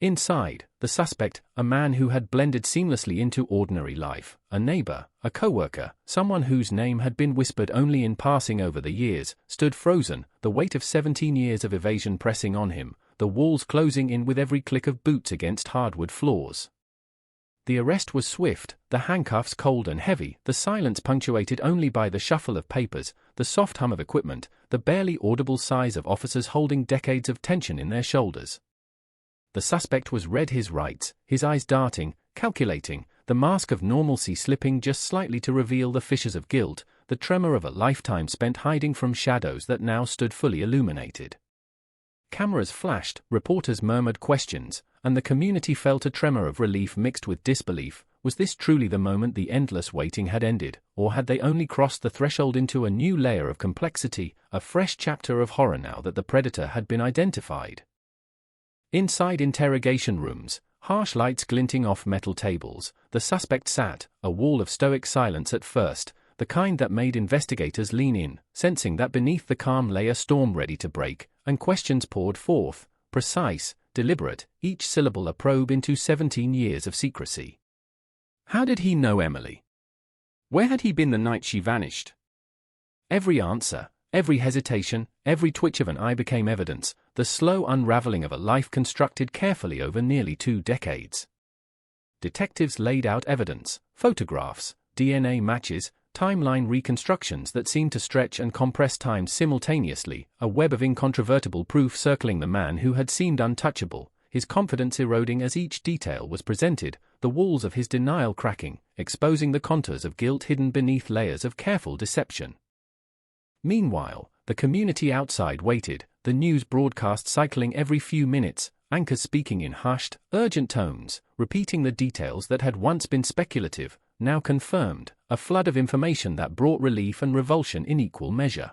Inside, the suspect, a man who had blended seamlessly into ordinary life, a neighbor, a coworker, someone whose name had been whispered only in passing over the years, stood frozen, the weight of 17 years of evasion pressing on him, the walls closing in with every click of boots against hardwood floors. The arrest was swift, the handcuffs cold and heavy, the silence punctuated only by the shuffle of papers, the soft hum of equipment, the barely audible sighs of officers holding decades of tension in their shoulders. The suspect was read his rights, his eyes darting, calculating, the mask of normalcy slipping just slightly to reveal the fissures of guilt, the tremor of a lifetime spent hiding from shadows that now stood fully illuminated. Cameras flashed, reporters murmured questions, and the community felt a tremor of relief mixed with disbelief. Was this truly the moment the endless waiting had ended, or had they only crossed the threshold into a new layer of complexity, a fresh chapter of horror now that the predator had been identified? Inside interrogation rooms, harsh lights glinting off metal tables, the suspect sat, a wall of stoic silence at first, the kind that made investigators lean in, sensing that beneath the calm lay a storm ready to break, and questions poured forth, precise, deliberate, each syllable a probe into 17 years of secrecy. How did he know Emily? Where had he been the night she vanished? Every answer, every hesitation, every twitch of an eye became evidence, the slow unraveling of a life constructed carefully over nearly 2 decades. Detectives laid out evidence, photographs, DNA matches, timeline reconstructions that seemed to stretch and compress time simultaneously, a web of incontrovertible proof circling the man who had seemed untouchable, his confidence eroding as each detail was presented, the walls of his denial cracking, exposing the contours of guilt hidden beneath layers of careful deception. Meanwhile, the community outside waited, the news broadcast cycling every few minutes, anchors speaking in hushed, urgent tones, repeating the details that had once been speculative, now confirmed, a flood of information that brought relief and revulsion in equal measure.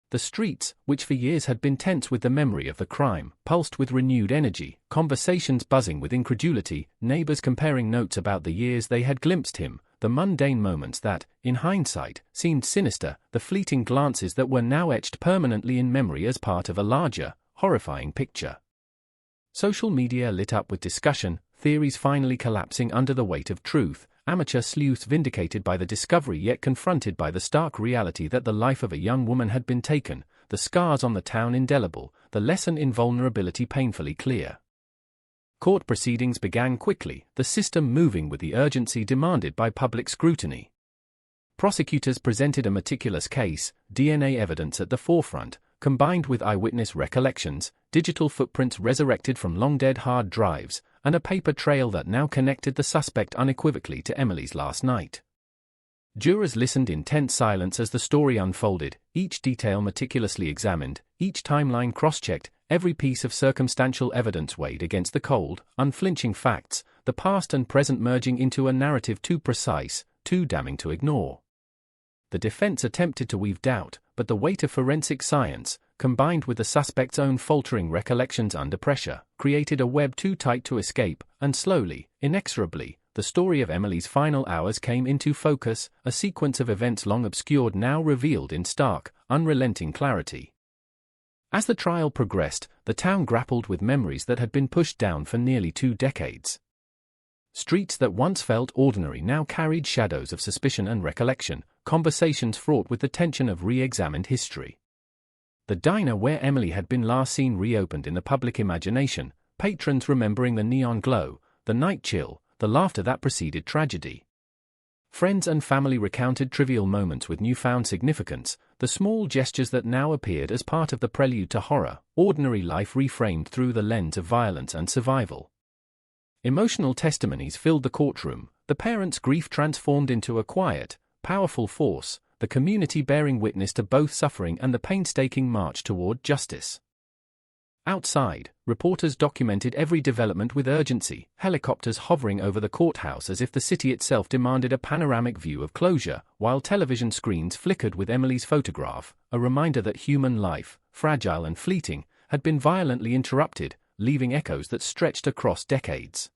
The streets, which for years had been tense with the memory of the crime, pulsed with renewed energy, conversations buzzing with incredulity, neighbors comparing notes about the years they had glimpsed him, the mundane moments that, in hindsight, seemed sinister, the fleeting glances that were now etched permanently in memory as part of a larger, horrifying picture. Social media lit up with discussion, theories finally collapsing under the weight of truth, amateur sleuths vindicated by the discovery yet confronted by the stark reality that the life of a young woman had been taken, the scars on the town indelible, the lesson in vulnerability painfully clear. Court proceedings began quickly, the system moving with the urgency demanded by public scrutiny. Prosecutors presented a meticulous case, DNA evidence at the forefront, combined with eyewitness recollections, digital footprints resurrected from long-dead hard drives, and a paper trail that now connected the suspect unequivocally to Emily's last night. Jurors listened in tense silence as the story unfolded, each detail meticulously examined, each timeline cross-checked, every piece of circumstantial evidence weighed against the cold, unflinching facts, the past and present merging into a narrative too precise, too damning to ignore. The defense attempted to weave doubt, but the weight of forensic science, combined with the suspect's own faltering recollections under pressure, created a web too tight to escape, and slowly, inexorably, the story of Emily's final hours came into focus, a sequence of events long obscured now revealed in stark, unrelenting clarity. As the trial progressed, the town grappled with memories that had been pushed down for nearly 2 decades. Streets that once felt ordinary now carried shadows of suspicion and recollection, conversations fraught with the tension of re-examined history. The diner where Emily had been last seen reopened in the public imagination, patrons remembering the neon glow, the night chill, the laughter that preceded tragedy. Friends and family recounted trivial moments with newfound significance, the small gestures that now appeared as part of the prelude to horror, ordinary life reframed through the lens of violence and survival. Emotional testimonies filled the courtroom, the parents' grief transformed into a quiet, powerful force, the community bearing witness to both suffering and the painstaking march toward justice. Outside, reporters documented every development with urgency, helicopters hovering over the courthouse as if the city itself demanded a panoramic view of closure, while television screens flickered with Emily's photograph, a reminder that human life, fragile and fleeting, had been violently interrupted, leaving echoes that stretched across decades.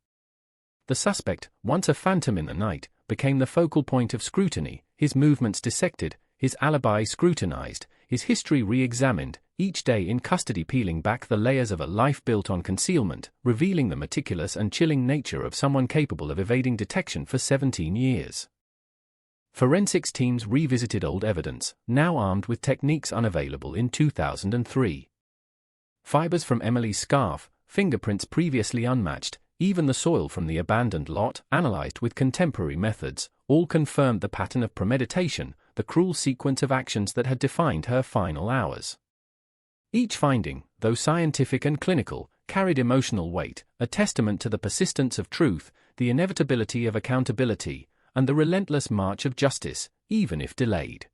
The suspect, once a phantom in the night, became the focal point of scrutiny, his movements dissected, his alibi scrutinized, his history re-examined, each day in custody peeling back the layers of a life built on concealment, revealing the meticulous and chilling nature of someone capable of evading detection for 17 years. Forensics teams revisited old evidence, now armed with techniques unavailable in 2003. Fibers from Emily's scarf, fingerprints previously unmatched, even the soil from the abandoned lot, analyzed with contemporary methods, all confirmed the pattern of premeditation, the cruel sequence of actions that had defined her final hours. Each finding, though scientific and clinical, carried emotional weight, a testament to the persistence of truth, the inevitability of accountability, and the relentless march of justice, even if delayed.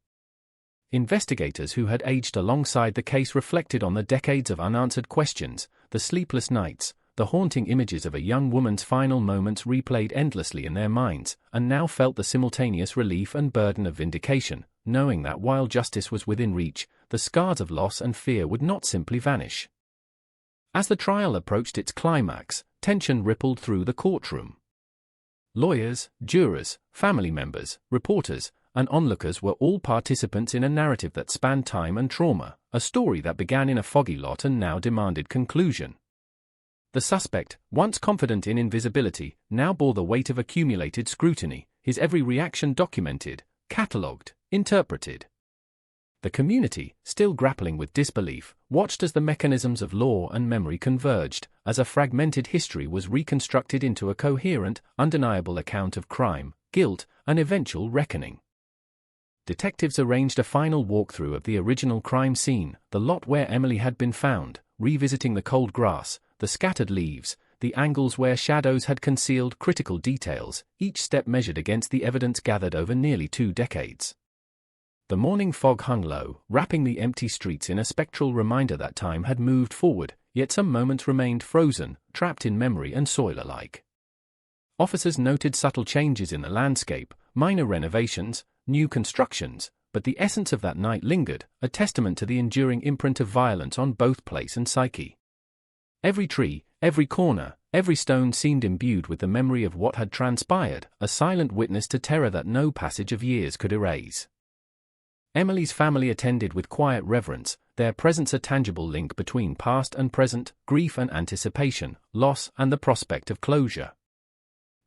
Investigators who had aged alongside the case reflected on the decades of unanswered questions, the sleepless nights, the haunting images of a young woman's final moments replayed endlessly in their minds, and now felt the simultaneous relief and burden of vindication, knowing that while justice was within reach, the scars of loss and fear would not simply vanish. As the trial approached its climax, tension rippled through the courtroom. Lawyers, jurors, family members, reporters, and onlookers were all participants in a narrative that spanned time and trauma, a story that began in a foggy lot and now demanded conclusion. The suspect, once confident in invisibility, now bore the weight of accumulated scrutiny, his every reaction documented, catalogued, interpreted. The community, still grappling with disbelief, watched as the mechanisms of law and memory converged, as a fragmented history was reconstructed into a coherent, undeniable account of crime, guilt, and eventual reckoning. Detectives arranged a final walkthrough of the original crime scene, the lot where Emily had been found, revisiting the cold grass, the scattered leaves, the angles where shadows had concealed critical details, each step measured against the evidence gathered over nearly 2 decades. The morning fog hung low, wrapping the empty streets in a spectral reminder that time had moved forward, yet some moments remained frozen, trapped in memory and soil alike. Officers noted subtle changes in the landscape, minor renovations, new constructions, but the essence of that night lingered, a testament to the enduring imprint of violence on both place and psyche. Every tree, every corner, every stone seemed imbued with the memory of what had transpired, a silent witness to terror that no passage of years could erase. Emily's family attended with quiet reverence, their presence a tangible link between past and present, grief and anticipation, loss and the prospect of closure.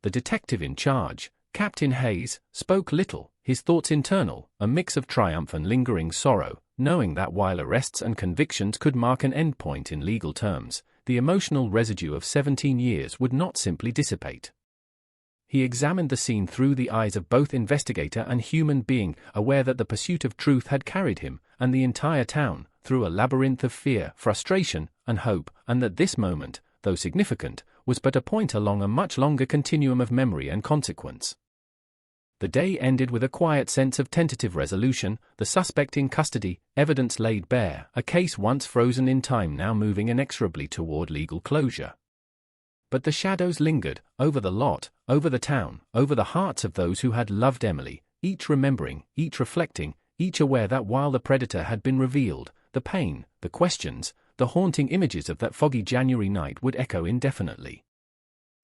The detective in charge, Captain Hayes, spoke little, his thoughts internal, a mix of triumph and lingering sorrow, knowing that while arrests and convictions could mark an endpoint in legal terms, the emotional residue of 17 years would not simply dissipate. He examined the scene through the eyes of both investigator and human being, aware that the pursuit of truth had carried him, and the entire town, through a labyrinth of fear, frustration, and hope, and that this moment, though significant, was but a point along a much longer continuum of memory and consequence. The day ended with a quiet sense of tentative resolution, the suspect in custody, evidence laid bare, a case once frozen in time now moving inexorably toward legal closure. But the shadows lingered, over the lot, over the town, over the hearts of those who had loved Emily, each remembering, each reflecting, each aware that while the predator had been revealed, the pain, the questions, the haunting images of that foggy January night would echo indefinitely.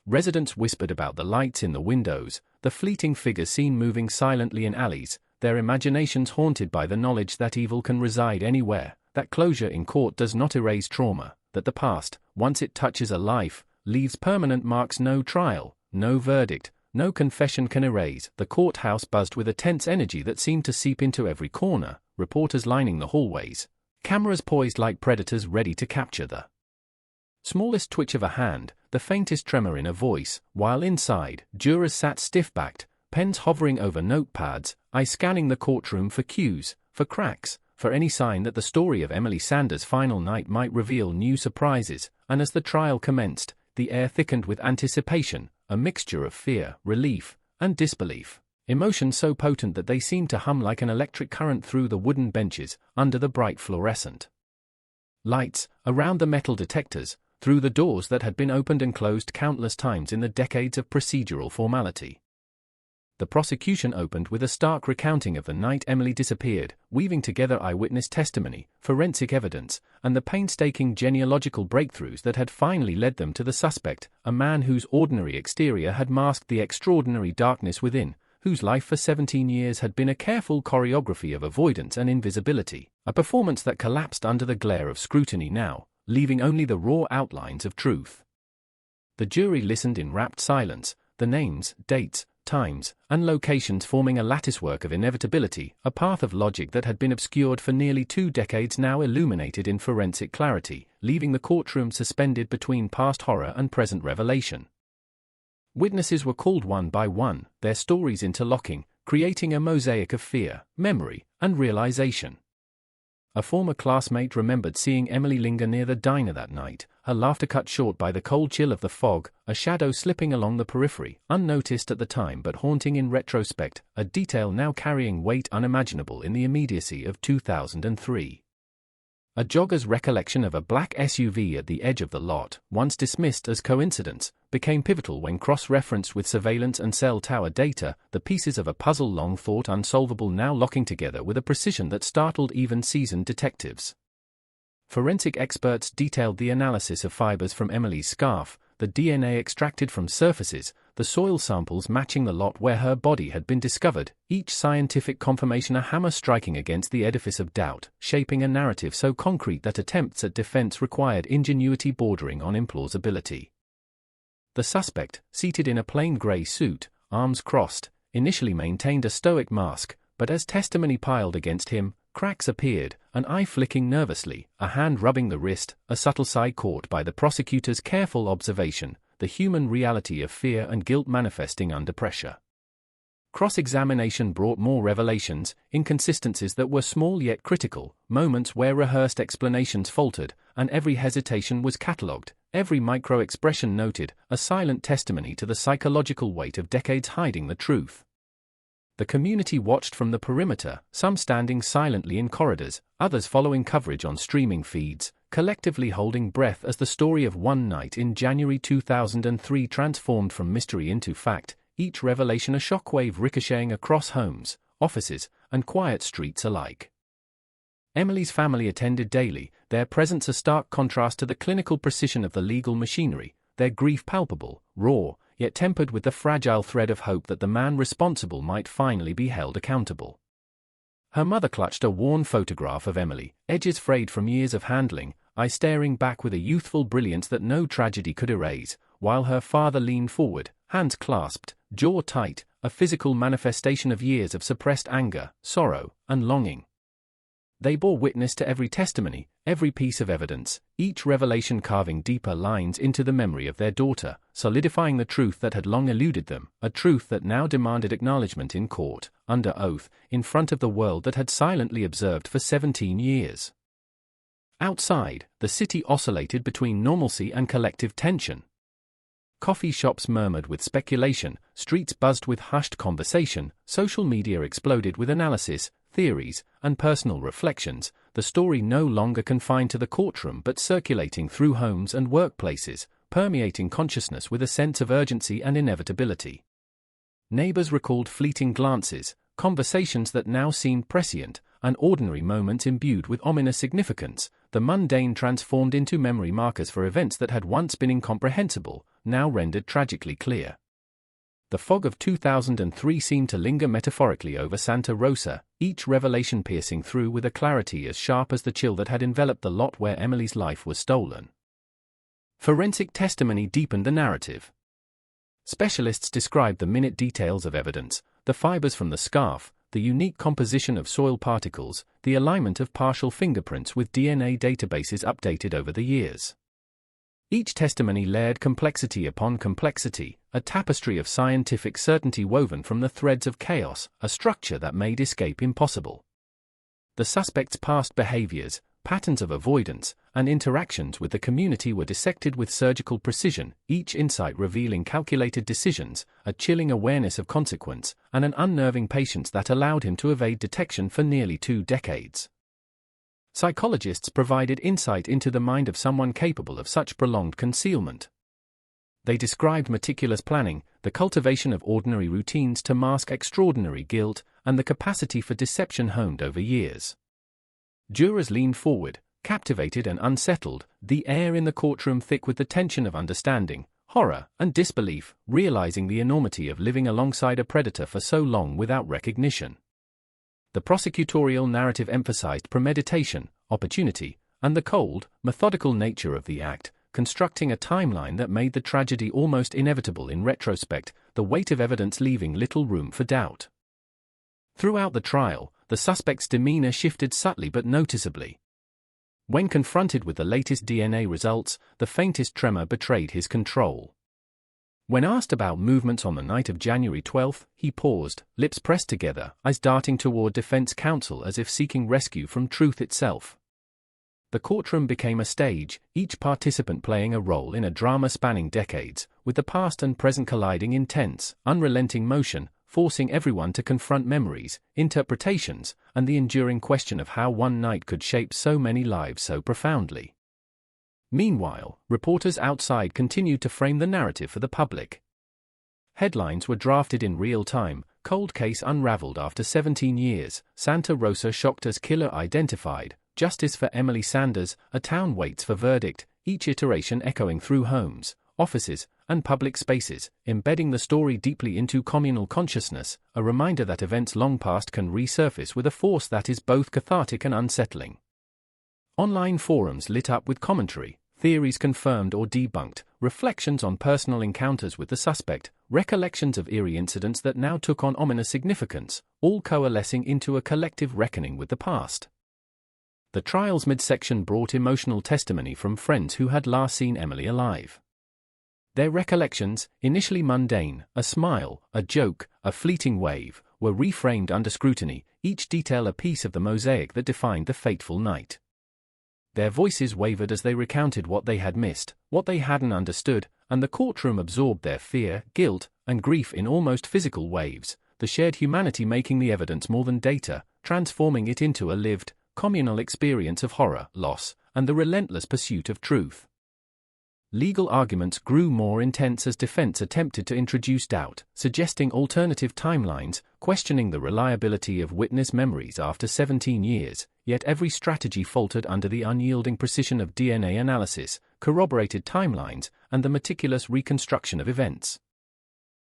Residents whispered about the lights in the windows, the fleeting figures seen moving silently in alleys, their imaginations haunted by the knowledge that evil can reside anywhere, that closure in court does not erase trauma, that the past, once it touches a life, leaves permanent marks no trial, no verdict, no confession can erase. The courthouse buzzed with a tense energy that seemed to seep into every corner, reporters lining the hallways, cameras poised like predators ready to capture the smallest twitch of a hand, the faintest tremor in a voice, while inside, jurors sat stiff-backed, pens hovering over notepads, eyes scanning the courtroom for cues, for cracks, for any sign that the story of Emily Sanders' final night might reveal new surprises, and as the trial commenced, the air thickened with anticipation, a mixture of fear, relief, and disbelief, emotions so potent that they seemed to hum like an electric current through the wooden benches, under the bright fluorescent lights, around the metal detectors, through the doors that had been opened and closed countless times in the decades of procedural formality. The prosecution opened with a stark recounting of the night Emily disappeared, weaving together eyewitness testimony, forensic evidence, and the painstaking genealogical breakthroughs that had finally led them to the suspect, a man whose ordinary exterior had masked the extraordinary darkness within, whose life for 17 years had been a careful choreography of avoidance and invisibility, a performance that collapsed under the glare of scrutiny now, leaving only the raw outlines of truth. The jury listened in rapt silence, the names, dates, times, and locations forming a latticework of inevitability, a path of logic that had been obscured for nearly 2 decades now illuminated in forensic clarity, leaving the courtroom suspended between past horror and present revelation. Witnesses were called one by one, their stories interlocking, creating a mosaic of fear, memory, and realization. A former classmate remembered seeing Emily linger near the diner that night, her laughter cut short by the cold chill of the fog, a shadow slipping along the periphery, unnoticed at the time but haunting in retrospect, a detail now carrying weight unimaginable in the immediacy of 2003. A jogger's recollection of a black SUV at the edge of the lot, once dismissed as coincidence, became pivotal when cross-referenced with surveillance and cell tower data, the pieces of a puzzle long thought unsolvable now locking together with a precision that startled even seasoned detectives. Forensic experts detailed the analysis of fibers from Emily's scarf, the DNA extracted from surfaces, the soil samples matching the lot where her body had been discovered, each scientific confirmation a hammer striking against the edifice of doubt, shaping a narrative so concrete that attempts at defense required ingenuity bordering on implausibility. The suspect, seated in a plain grey suit, arms crossed, initially maintained a stoic mask, but as testimony piled against him, cracks appeared, an eye flicking nervously, a hand rubbing the wrist, a subtle sigh caught by the prosecutor's careful observation, the human reality of fear and guilt manifesting under pressure. Cross-examination brought more revelations, inconsistencies that were small yet critical, moments where rehearsed explanations faltered, and every hesitation was catalogued, every micro-expression noted, a silent testimony to the psychological weight of decades hiding the truth. The community watched from the perimeter, some standing silently in corridors, others following coverage on streaming feeds, collectively holding breath as the story of one night in January 2003 transformed from mystery into fact, each revelation a shockwave ricocheting across homes, offices, and quiet streets alike. Emily's family attended daily, their presence a stark contrast to the clinical precision of the legal machinery, their grief palpable, raw, yet tempered with the fragile thread of hope that the man responsible might finally be held accountable. Her mother clutched a worn photograph of Emily, edges frayed from years of handling, eyes staring back with a youthful brilliance that no tragedy could erase, while her father leaned forward, hands clasped, jaw tight, a physical manifestation of years of suppressed anger, sorrow, and longing. They bore witness to every testimony, every piece of evidence, each revelation carving deeper lines into the memory of their daughter, solidifying the truth that had long eluded them, a truth that now demanded acknowledgement in court, under oath, in front of the world that had silently observed for 17 years. Outside, the city oscillated between normalcy and collective tension. Coffee shops murmured with speculation, streets buzzed with hushed conversation, social media exploded with analysis, theories, and personal reflections, the story no longer confined to the courtroom but circulating through homes and workplaces, permeating consciousness with a sense of urgency and inevitability. Neighbors recalled fleeting glances, conversations that now seemed prescient, and ordinary moments imbued with ominous significance, the mundane transformed into memory markers for events that had once been incomprehensible, now rendered tragically clear. The fog of 2003 seemed to linger metaphorically over Santa Rosa, each revelation piercing through with a clarity as sharp as the chill that had enveloped the lot where Emily's life was stolen. Forensic testimony deepened the narrative. Specialists described the minute details of evidence, the fibers from the scarf, the unique composition of soil particles, the alignment of partial fingerprints with DNA databases updated over the years. Each testimony layered complexity upon complexity, a tapestry of scientific certainty woven from the threads of chaos, a structure that made escape impossible. The suspects' past behaviors, patterns of avoidance, and interactions with the community were dissected with surgical precision, each insight revealing calculated decisions, a chilling awareness of consequence, and an unnerving patience that allowed him to evade detection for nearly 2 decades. Psychologists provided insight into the mind of someone capable of such prolonged concealment. They described meticulous planning, the cultivation of ordinary routines to mask extraordinary guilt, and the capacity for deception honed over years. Jurors leaned forward, captivated and unsettled, the air in the courtroom thick with the tension of understanding, horror, and disbelief, realizing the enormity of living alongside a predator for so long without recognition. The prosecutorial narrative emphasized premeditation, opportunity, and the cold, methodical nature of the act, constructing a timeline that made the tragedy almost inevitable in retrospect, the weight of evidence leaving little room for doubt. Throughout the trial, the suspect's demeanor shifted subtly but noticeably. When confronted with the latest DNA results, the faintest tremor betrayed his control. When asked about movements on the night of January 12, he paused, lips pressed together, eyes darting toward defense counsel as if seeking rescue from truth itself. The courtroom became a stage, each participant playing a role in a drama spanning decades, with the past and present colliding in tense, unrelenting motion, forcing everyone to confront memories, interpretations, and the enduring question of how one night could shape so many lives so profoundly. Meanwhile, reporters outside continued to frame the narrative for the public. Headlines were drafted in real time, cold case unraveled after 17 years, Santa Rosa shocked as killer identified, justice for Emily Sanders, a town waits for verdict, each iteration echoing through homes, offices, and public spaces, embedding the story deeply into communal consciousness, a reminder that events long past can resurface with a force that is both cathartic and unsettling. Online forums lit up with commentary, theories confirmed or debunked, reflections on personal encounters with the suspect, recollections of eerie incidents that now took on ominous significance, all coalescing into a collective reckoning with the past. The trial's midsection brought emotional testimony from friends who had last seen Emily alive. Their recollections, initially mundane, a smile, a joke, a fleeting wave, were reframed under scrutiny, each detail a piece of the mosaic that defined the fateful night. Their voices wavered as they recounted what they had missed, what they hadn't understood, and the courtroom absorbed their fear, guilt, and grief in almost physical waves, the shared humanity making the evidence more than data, transforming it into a lived, communal experience of horror, loss, and the relentless pursuit of truth. Legal arguments grew more intense as defense attempted to introduce doubt, suggesting alternative timelines, questioning the reliability of witness memories after 17 years, yet every strategy faltered under the unyielding precision of DNA analysis, corroborated timelines, and the meticulous reconstruction of events.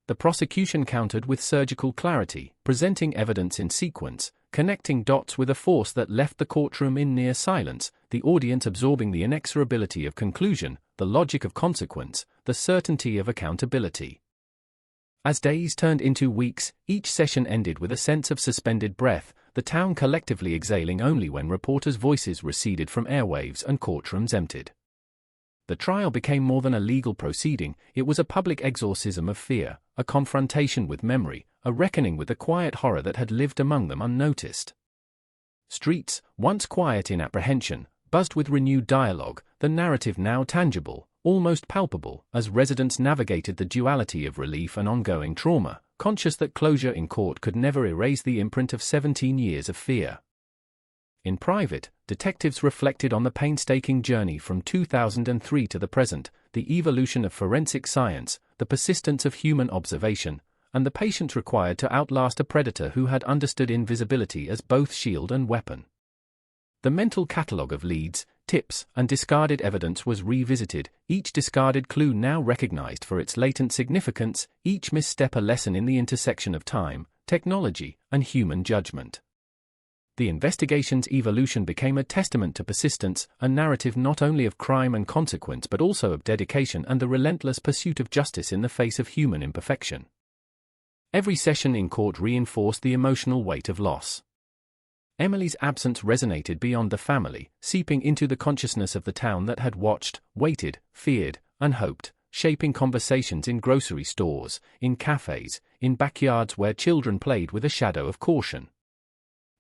The prosecution countered with surgical clarity, presenting evidence in sequence, connecting dots with a force that left the courtroom in near silence, the audience absorbing the inexorability of conclusion, the logic of consequence, the certainty of accountability. As days turned into weeks, each session ended with a sense of suspended breath, the town collectively exhaling only when reporters' voices receded from airwaves and courtrooms emptied. The trial became more than a legal proceeding, it was a public exorcism of fear, a confrontation with memory, a reckoning with the quiet horror that had lived among them unnoticed. Streets, once quiet in apprehension, buzzed with renewed dialogue, the narrative now tangible, almost palpable, as residents navigated the duality of relief and ongoing trauma, conscious that closure in court could never erase the imprint of 17 years of fear. In private, detectives reflected on the painstaking journey from 2003 to the present, the evolution of forensic science, the persistence of human observation, and the patience required to outlast a predator who had understood invisibility as both shield and weapon. The mental catalogue of leads, tips, and discarded evidence was revisited, each discarded clue now recognized for its latent significance, each misstep a lesson in the intersection of time, technology, and human judgment. The investigation's evolution became a testament to persistence, a narrative not only of crime and consequence but also of dedication and the relentless pursuit of justice in the face of human imperfection. Every session in court reinforced the emotional weight of loss. Emily's absence resonated beyond the family, seeping into the consciousness of the town that had watched, waited, feared, and hoped, shaping conversations in grocery stores, in cafes, in backyards where children played with a shadow of caution.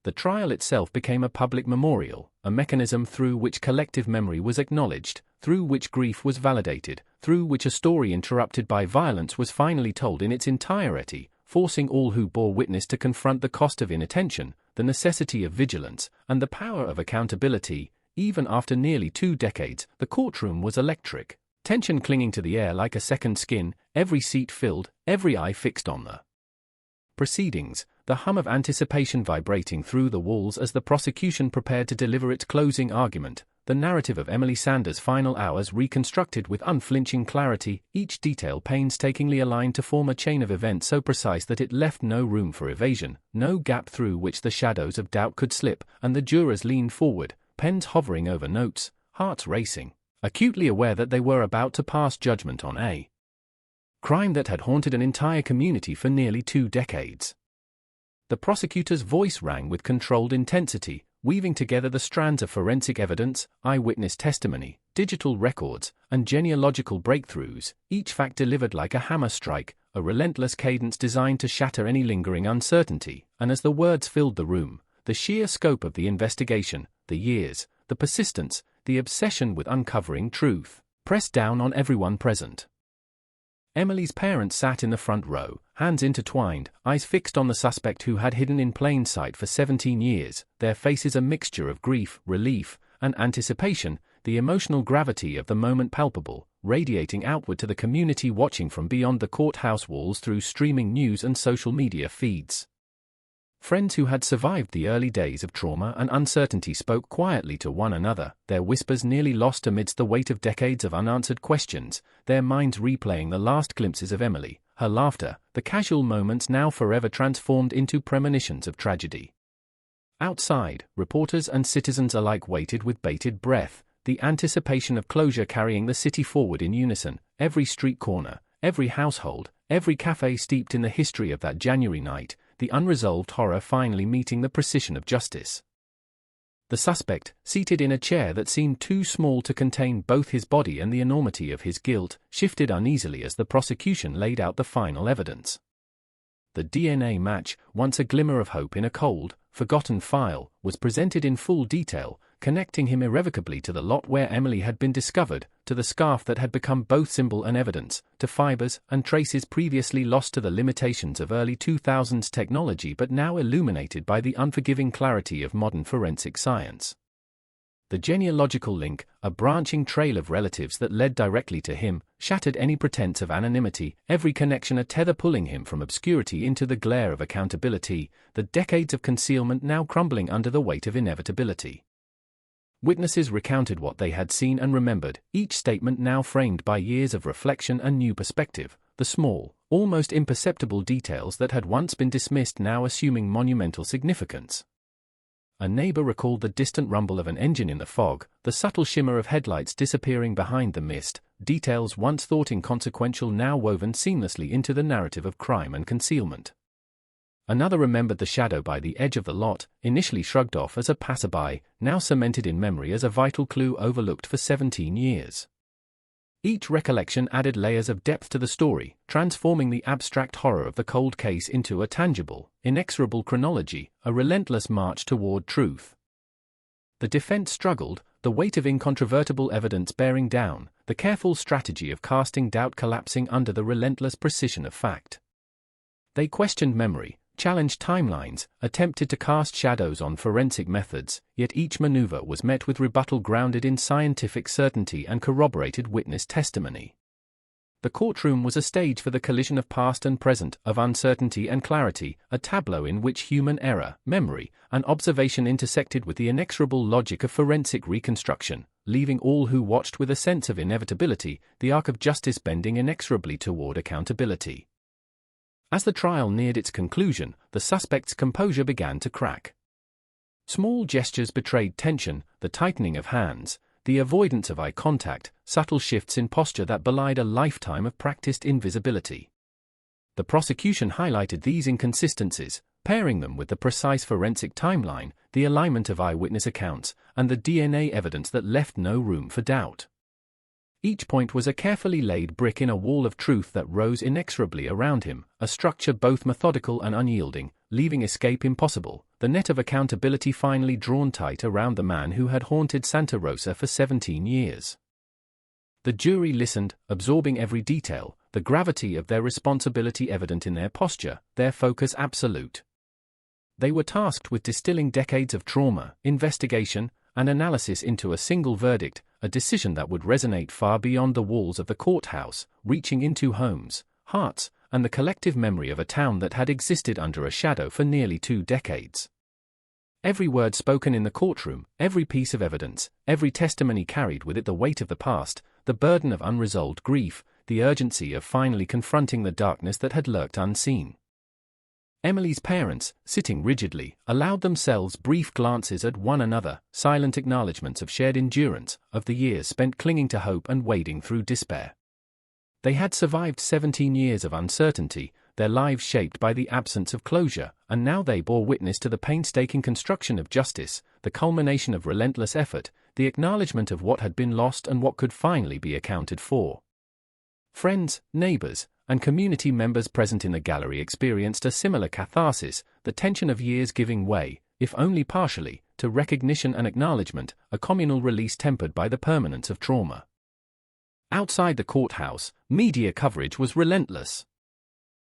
The trial itself became a public memorial, a mechanism through which collective memory was acknowledged, through which grief was validated, through which a story interrupted by violence was finally told in its entirety, forcing all who bore witness to confront the cost of inattention, the necessity of vigilance, and the power of accountability. Even after nearly 2 decades, the courtroom was electric, tension clinging to the air like a second skin, every seat filled, every eye fixed on the proceedings, the hum of anticipation vibrating through the walls as the prosecution prepared to deliver its closing argument, the narrative of Emily Sanders' final hours reconstructed with unflinching clarity, each detail painstakingly aligned to form a chain of events so precise that it left no room for evasion, no gap through which the shadows of doubt could slip, and the jurors leaned forward, pens hovering over notes, hearts racing, acutely aware that they were about to pass judgment on a crime that had haunted an entire community for nearly 2 decades. The prosecutor's voice rang with controlled intensity, weaving together the strands of forensic evidence, eyewitness testimony, digital records, and genealogical breakthroughs, each fact delivered like a hammer strike, a relentless cadence designed to shatter any lingering uncertainty. And as the words filled the room, the sheer scope of the investigation, the years, the persistence, the obsession with uncovering truth, pressed down on everyone present. Emily's parents sat in the front row, hands intertwined, eyes fixed on the suspect who had hidden in plain sight for 17 years, their faces a mixture of grief, relief, and anticipation, the emotional gravity of the moment palpable, radiating outward to the community watching from beyond the courthouse walls through streaming news and social media feeds. Friends who had survived the early days of trauma and uncertainty spoke quietly to one another, their whispers nearly lost amidst the weight of decades of unanswered questions, their minds replaying the last glimpses of Emily, her laughter, the casual moments now forever transformed into premonitions of tragedy. Outside, reporters and citizens alike waited with bated breath, the anticipation of closure carrying the city forward in unison, every street corner, every household, every cafe steeped in the history of that January night, the unresolved horror finally meeting the precision of justice. The suspect, seated in a chair that seemed too small to contain both his body and the enormity of his guilt, shifted uneasily as the prosecution laid out the final evidence. The DNA match, once a glimmer of hope in a cold, forgotten file, was presented in full detail, connecting him irrevocably to the lot where Emily had been discovered, to the scarf that had become both symbol and evidence, to fibers and traces previously lost to the limitations of early 2000s technology but now illuminated by the unforgiving clarity of modern forensic science. The genealogical link, a branching trail of relatives that led directly to him, shattered any pretense of anonymity, every connection a tether pulling him from obscurity into the glare of accountability, the decades of concealment now crumbling under the weight of inevitability. Witnesses recounted what they had seen and remembered, each statement now framed by years of reflection and new perspective, the small, almost imperceptible details that had once been dismissed now assuming monumental significance. A neighbor recalled the distant rumble of an engine in the fog, the subtle shimmer of headlights disappearing behind the mist, details once thought inconsequential now woven seamlessly into the narrative of crime and concealment. Another remembered the shadow by the edge of the lot, initially shrugged off as a passerby, now cemented in memory as a vital clue overlooked for 17 years. Each recollection added layers of depth to the story, transforming the abstract horror of the cold case into a tangible, inexorable chronology, a relentless march toward truth. The defense struggled, the weight of incontrovertible evidence bearing down, the careful strategy of casting doubt collapsing under the relentless precision of fact. They questioned memory, challenged timelines, attempted to cast shadows on forensic methods, yet each maneuver was met with rebuttal grounded in scientific certainty and corroborated witness testimony. The courtroom was a stage for the collision of past and present, of uncertainty and clarity, a tableau in which human error, memory, and observation intersected with the inexorable logic of forensic reconstruction, leaving all who watched with a sense of inevitability, the arc of justice bending inexorably toward accountability. As the trial neared its conclusion, the suspect's composure began to crack. Small gestures betrayed tension, the tightening of hands, the avoidance of eye contact, subtle shifts in posture that belied a lifetime of practiced invisibility. The prosecution highlighted these inconsistencies, pairing them with the precise forensic timeline, the alignment of eyewitness accounts, and the DNA evidence that left no room for doubt. Each point was a carefully laid brick in a wall of truth that rose inexorably around him, a structure both methodical and unyielding, leaving escape impossible, the net of accountability finally drawn tight around the man who had haunted Santa Rosa for 17 years. The jury listened, absorbing every detail, the gravity of their responsibility evident in their posture, their focus absolute. They were tasked with distilling decades of trauma, investigation, and analysis into a single verdict, a decision that would resonate far beyond the walls of the courthouse, reaching into homes, hearts, and the collective memory of a town that had existed under a shadow for nearly 2 decades. Every word spoken in the courtroom, every piece of evidence, every testimony carried with it the weight of the past, the burden of unresolved grief, the urgency of finally confronting the darkness that had lurked unseen. Emily's parents, sitting rigidly, allowed themselves brief glances at one another, silent acknowledgments of shared endurance, of the years spent clinging to hope and wading through despair. They had survived 17 years of uncertainty, their lives shaped by the absence of closure, and now they bore witness to the painstaking construction of justice, the culmination of relentless effort, the acknowledgement of what had been lost and what could finally be accounted for. Friends, neighbors, and community members present in the gallery experienced a similar catharsis, the tension of years giving way, if only partially, to recognition and acknowledgement, a communal release tempered by the permanence of trauma. Outside the courthouse, media coverage was relentless.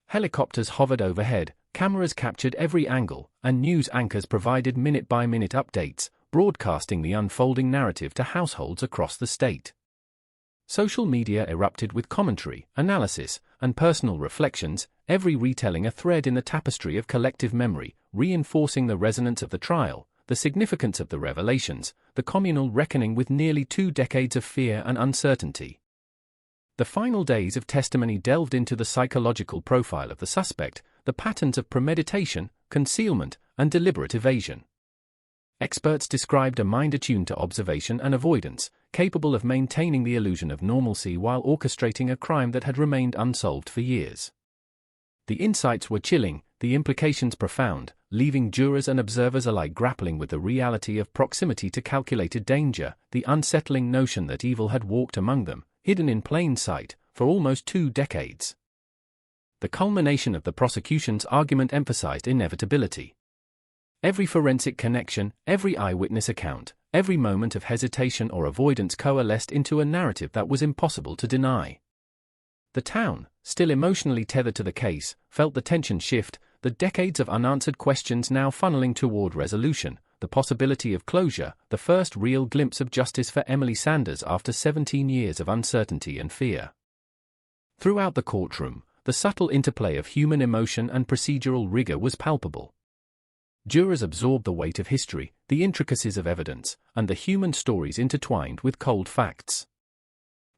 Helicopters hovered overhead, cameras captured every angle, and news anchors provided minute-by-minute updates, broadcasting the unfolding narrative to households across the state. Social media erupted with commentary, analysis, and personal reflections, every retelling a thread in the tapestry of collective memory, reinforcing the resonance of the trial, the significance of the revelations, the communal reckoning with nearly 2 decades of fear and uncertainty. The final days of testimony delved into the psychological profile of the suspect, the patterns of premeditation, concealment, and deliberate evasion. Experts described a mind attuned to observation and avoidance, capable of maintaining the illusion of normalcy while orchestrating a crime that had remained unsolved for years. The insights were chilling, the implications profound, leaving jurors and observers alike grappling with the reality of proximity to calculated danger, the unsettling notion that evil had walked among them, hidden in plain sight, for almost 2 decades. The culmination of the prosecution's argument emphasized inevitability. Every forensic connection, every eyewitness account, every moment of hesitation or avoidance coalesced into a narrative that was impossible to deny. The town, still emotionally tethered to the case, felt the tension shift, the decades of unanswered questions now funneling toward resolution, the possibility of closure, the first real glimpse of justice for Emily Sanders after 17 years of uncertainty and fear. Throughout the courtroom, the subtle interplay of human emotion and procedural rigor was palpable. Jurors absorbed the weight of history, the intricacies of evidence, and the human stories intertwined with cold facts.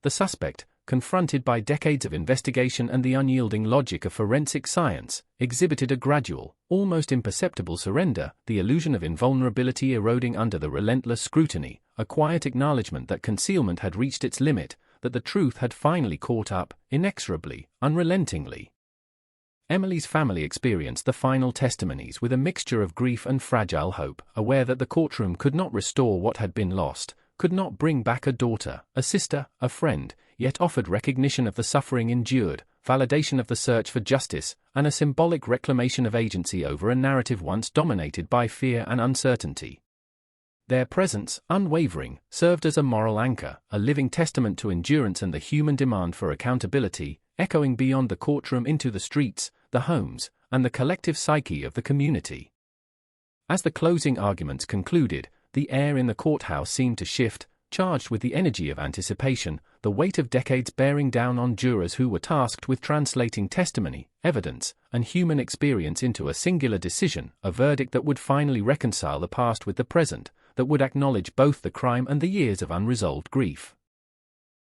The suspect, confronted by decades of investigation and the unyielding logic of forensic science, exhibited a gradual, almost imperceptible surrender, the illusion of invulnerability eroding under the relentless scrutiny, a quiet acknowledgement that concealment had reached its limit, that the truth had finally caught up, inexorably, unrelentingly. Emily's family experienced the final testimonies with a mixture of grief and fragile hope, aware that the courtroom could not restore what had been lost, could not bring back a daughter, a sister, a friend, yet offered recognition of the suffering endured, validation of the search for justice, and a symbolic reclamation of agency over a narrative once dominated by fear and uncertainty. Their presence, unwavering, served as a moral anchor, a living testament to endurance and the human demand for accountability, echoing beyond the courtroom into the streets, the homes, and the collective psyche of the community. As the closing arguments concluded, the air in the courthouse seemed to shift, charged with the energy of anticipation, the weight of decades bearing down on jurors who were tasked with translating testimony, evidence, and human experience into a singular decision, a verdict that would finally reconcile the past with the present, that would acknowledge both the crime and the years of unresolved grief.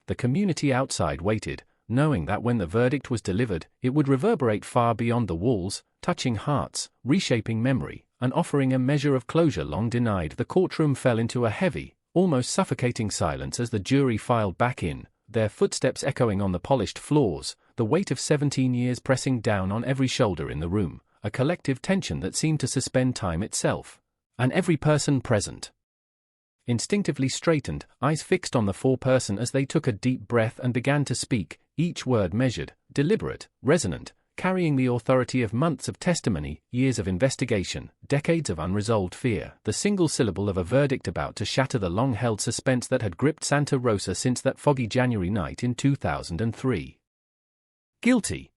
The community outside waited, knowing that when the verdict was delivered, it would reverberate far beyond the walls, touching hearts, reshaping memory, and offering a measure of closure long denied. The courtroom fell into a heavy, almost suffocating silence as the jury filed back in, their footsteps echoing on the polished floors, the weight of 17 years pressing down on every shoulder in the room, a collective tension that seemed to suspend time itself. And every person present instinctively straightened, eyes fixed on the foreperson as they took a deep breath and began to speak, each word measured, deliberate, resonant, carrying the authority of months of testimony, years of investigation, decades of unresolved fear, the single syllable of a verdict about to shatter the long-held suspense that had gripped Santa Rosa since that foggy January night in 2003. Guilty.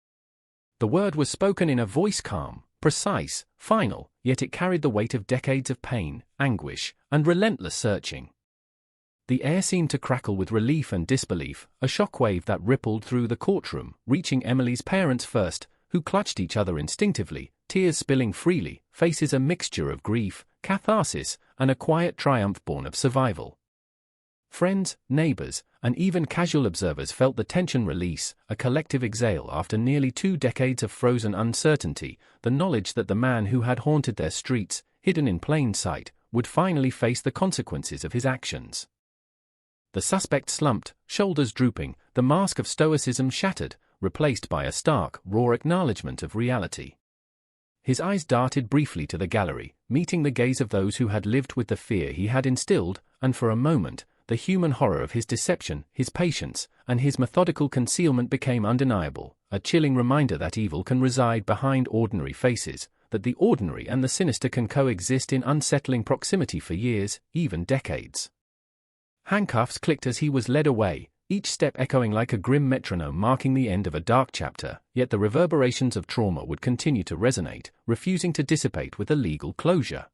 The word was spoken in a voice calm, precise, final, yet it carried the weight of decades of pain, anguish, and relentless searching. The air seemed to crackle with relief and disbelief, a shockwave that rippled through the courtroom, reaching Emily's parents first, who clutched each other instinctively, tears spilling freely, faces a mixture of grief, catharsis, and a quiet triumph born of survival. Friends, neighbors, and even casual observers felt the tension release, a collective exhale after nearly 2 decades of frozen uncertainty, the knowledge that the man who had haunted their streets, hidden in plain sight, would finally face the consequences of his actions. The suspect slumped, shoulders drooping, the mask of stoicism shattered, replaced by a stark, raw acknowledgement of reality. His eyes darted briefly to the gallery, meeting the gaze of those who had lived with the fear he had instilled, and for a moment, the human horror of his deception, his patience, and his methodical concealment became undeniable, a chilling reminder that evil can reside behind ordinary faces, that the ordinary and the sinister can coexist in unsettling proximity for years, even decades. Handcuffs clicked as he was led away, each step echoing like a grim metronome marking the end of a dark chapter, yet the reverberations of trauma would continue to resonate, refusing to dissipate with a legal closure.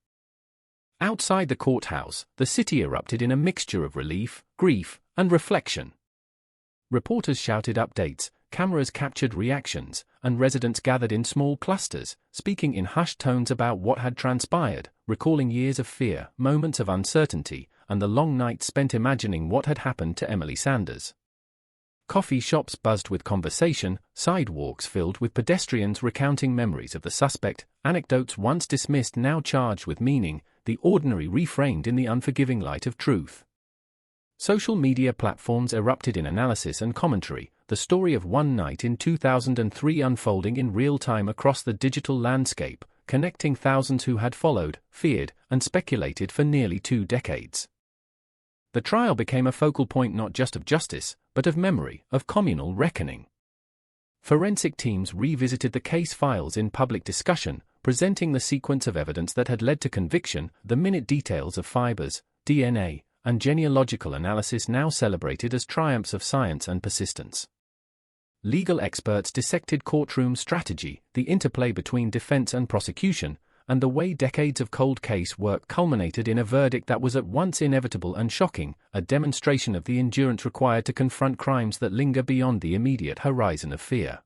Outside the courthouse, the city erupted in a mixture of relief, grief, and reflection. Reporters shouted updates, cameras captured reactions, and residents gathered in small clusters, speaking in hushed tones about what had transpired, recalling years of fear, moments of uncertainty, and the long nights spent imagining what had happened to Emily Sanders. Coffee shops buzzed with conversation, sidewalks filled with pedestrians recounting memories of the suspect, anecdotes once dismissed now charged with meaning, the ordinary reframed in the unforgiving light of truth. Social media platforms erupted in analysis and commentary, the story of one night in 2003 unfolding in real time across the digital landscape, connecting thousands who had followed, feared, and speculated for nearly 2 decades. The trial became a focal point not just of justice, but of memory, of communal reckoning. Forensic teams revisited the case files in public discussion, presenting the sequence of evidence that had led to conviction, the minute details of fibers, DNA, and genealogical analysis now celebrated as triumphs of science and persistence. Legal experts dissected courtroom strategy, the interplay between defense and prosecution, and the way decades of cold case work culminated in a verdict that was at once inevitable and shocking, a demonstration of the endurance required to confront crimes that linger beyond the immediate horizon of fear.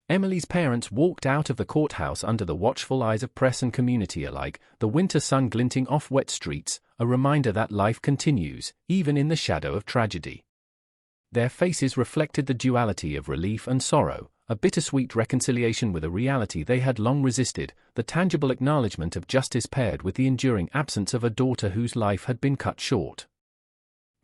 Emily's parents walked out of the courthouse under the watchful eyes of press and community alike, the winter sun glinting off wet streets, a reminder that life continues, even in the shadow of tragedy. Their faces reflected the duality of relief and sorrow, a bittersweet reconciliation with a reality they had long resisted, the tangible acknowledgement of justice paired with the enduring absence of a daughter whose life had been cut short.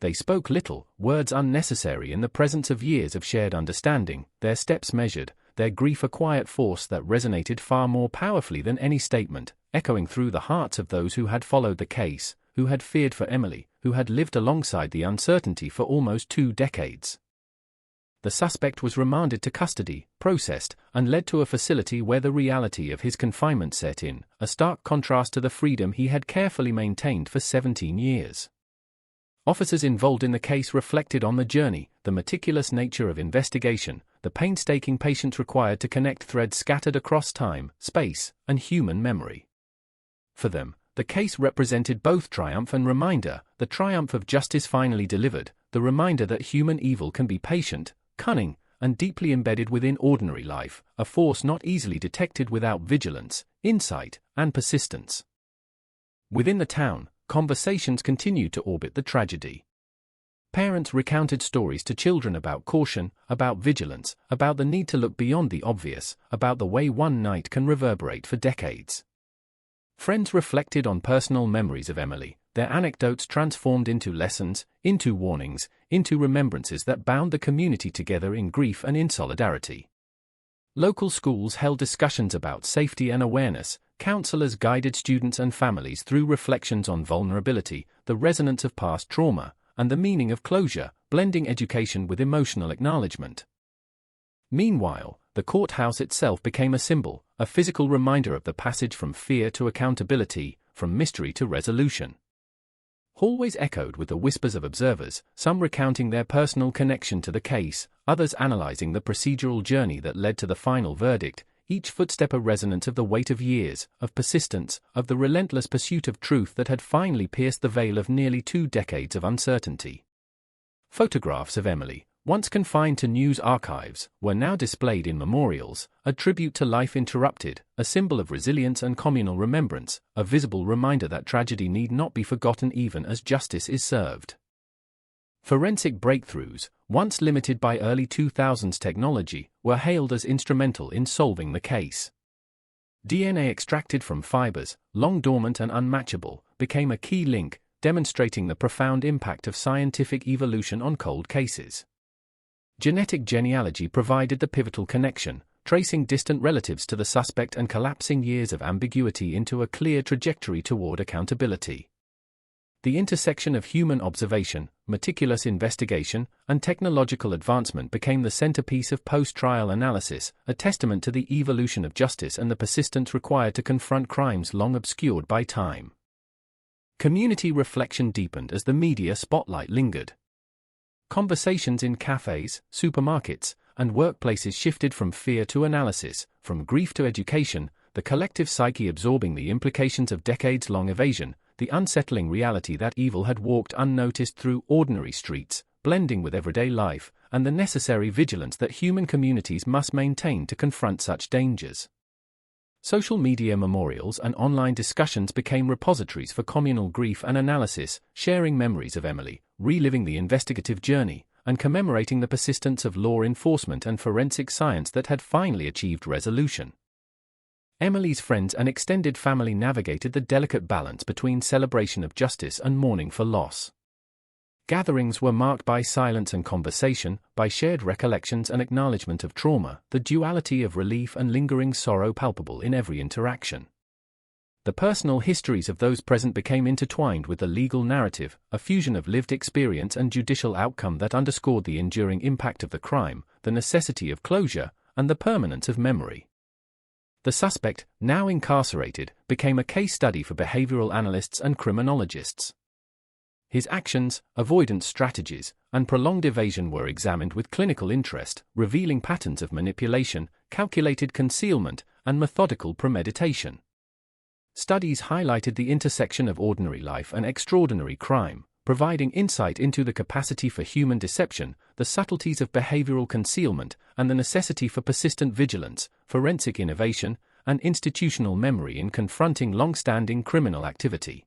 They spoke little, words unnecessary in the presence of years of shared understanding, their steps measured, their grief a quiet force that resonated far more powerfully than any statement, echoing through the hearts of those who had followed the case, who had feared for Emily, who had lived alongside the uncertainty for almost 2 decades. The suspect was remanded to custody, processed, and led to a facility where the reality of his confinement set in, a stark contrast to the freedom he had carefully maintained for 17 years. Officers involved in the case reflected on the journey, the meticulous nature of investigation, the painstaking patience required to connect threads scattered across time, space, and human memory. For them, the case represented both triumph and reminder, the triumph of justice finally delivered, the reminder that human evil can be patient, cunning, and deeply embedded within ordinary life, a force not easily detected without vigilance, insight, and persistence. Within the town, conversations continued to orbit the tragedy. Parents recounted stories to children about caution, about vigilance, about the need to look beyond the obvious, about the way one night can reverberate for decades. Friends reflected on personal memories of Emily, their anecdotes transformed into lessons, into warnings, into remembrances that bound the community together in grief and in solidarity. Local schools held discussions about safety and awareness, counselors guided students and families through reflections on vulnerability, the resonance of past trauma, and the meaning of closure, blending education with emotional acknowledgement. Meanwhile, the courthouse itself became a symbol, a physical reminder of the passage from fear to accountability, from mystery to resolution. Hallways echoed with the whispers of observers, some recounting their personal connection to the case, others analyzing the procedural journey that led to the final verdict, each footstep a resonance of the weight of years, of persistence, of the relentless pursuit of truth that had finally pierced the veil of nearly 2 decades of uncertainty. Photographs of Emily, once confined to news archives, were now displayed in memorials, a tribute to life interrupted, a symbol of resilience and communal remembrance, a visible reminder that tragedy need not be forgotten even as justice is served. Forensic breakthroughs, once limited by early 2000s technology, were hailed as instrumental in solving the case. DNA extracted from fibers, long dormant and unmatchable, became a key link, demonstrating the profound impact of scientific evolution on cold cases. Genetic genealogy provided the pivotal connection, tracing distant relatives to the suspect and collapsing years of ambiguity into a clear trajectory toward accountability. The intersection of human observation, meticulous investigation, and technological advancement became the centerpiece of post-trial analysis, a testament to the evolution of justice and the persistence required to confront crimes long obscured by time. Community reflection deepened as the media spotlight lingered. Conversations in cafes, supermarkets, and workplaces shifted from fear to analysis, from grief to education, the collective psyche absorbing the implications of decades-long evasion, the unsettling reality that evil had walked unnoticed through ordinary streets, blending with everyday life, and the necessary vigilance that human communities must maintain to confront such dangers. Social media memorials and online discussions became repositories for communal grief and analysis, sharing memories of Emily, reliving the investigative journey, and commemorating the persistence of law enforcement and forensic science that had finally achieved resolution. Emily's friends and extended family navigated the delicate balance between celebration of justice and mourning for loss. Gatherings were marked by silence and conversation, by shared recollections and acknowledgement of trauma, the duality of relief and lingering sorrow palpable in every interaction. The personal histories of those present became intertwined with the legal narrative, a fusion of lived experience and judicial outcome that underscored the enduring impact of the crime, the necessity of closure, and the permanence of memory. The suspect, now incarcerated, became a case study for behavioral analysts and criminologists. His actions, avoidance strategies, and prolonged evasion were examined with clinical interest, revealing patterns of manipulation, calculated concealment, and methodical premeditation. Studies highlighted the intersection of ordinary life and extraordinary crime, providing insight into the capacity for human deception, the subtleties of behavioral concealment, and the necessity for persistent vigilance, forensic innovation, and institutional memory in confronting long-standing criminal activity.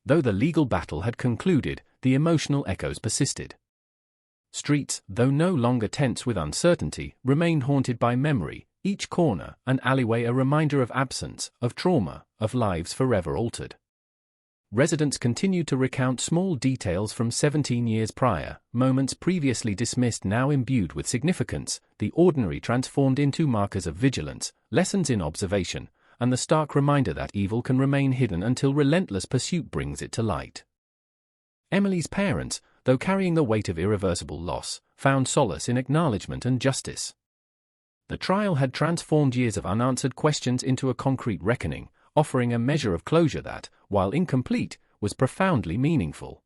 Though the legal battle had concluded, the emotional echoes persisted. Streets, though no longer tense with uncertainty, remained haunted by memory, each corner and alleyway a reminder of absence, of trauma, of lives forever altered. Residents continued to recount small details from 17 years prior, moments previously dismissed now imbued with significance, the ordinary transformed into markers of vigilance, lessons in observation, and the stark reminder that evil can remain hidden until relentless pursuit brings it to light. Emily's parents, though carrying the weight of irreversible loss, found solace in acknowledgement and justice. The trial had transformed years of unanswered questions into a concrete reckoning, offering a measure of closure that, while incomplete, was profoundly meaningful.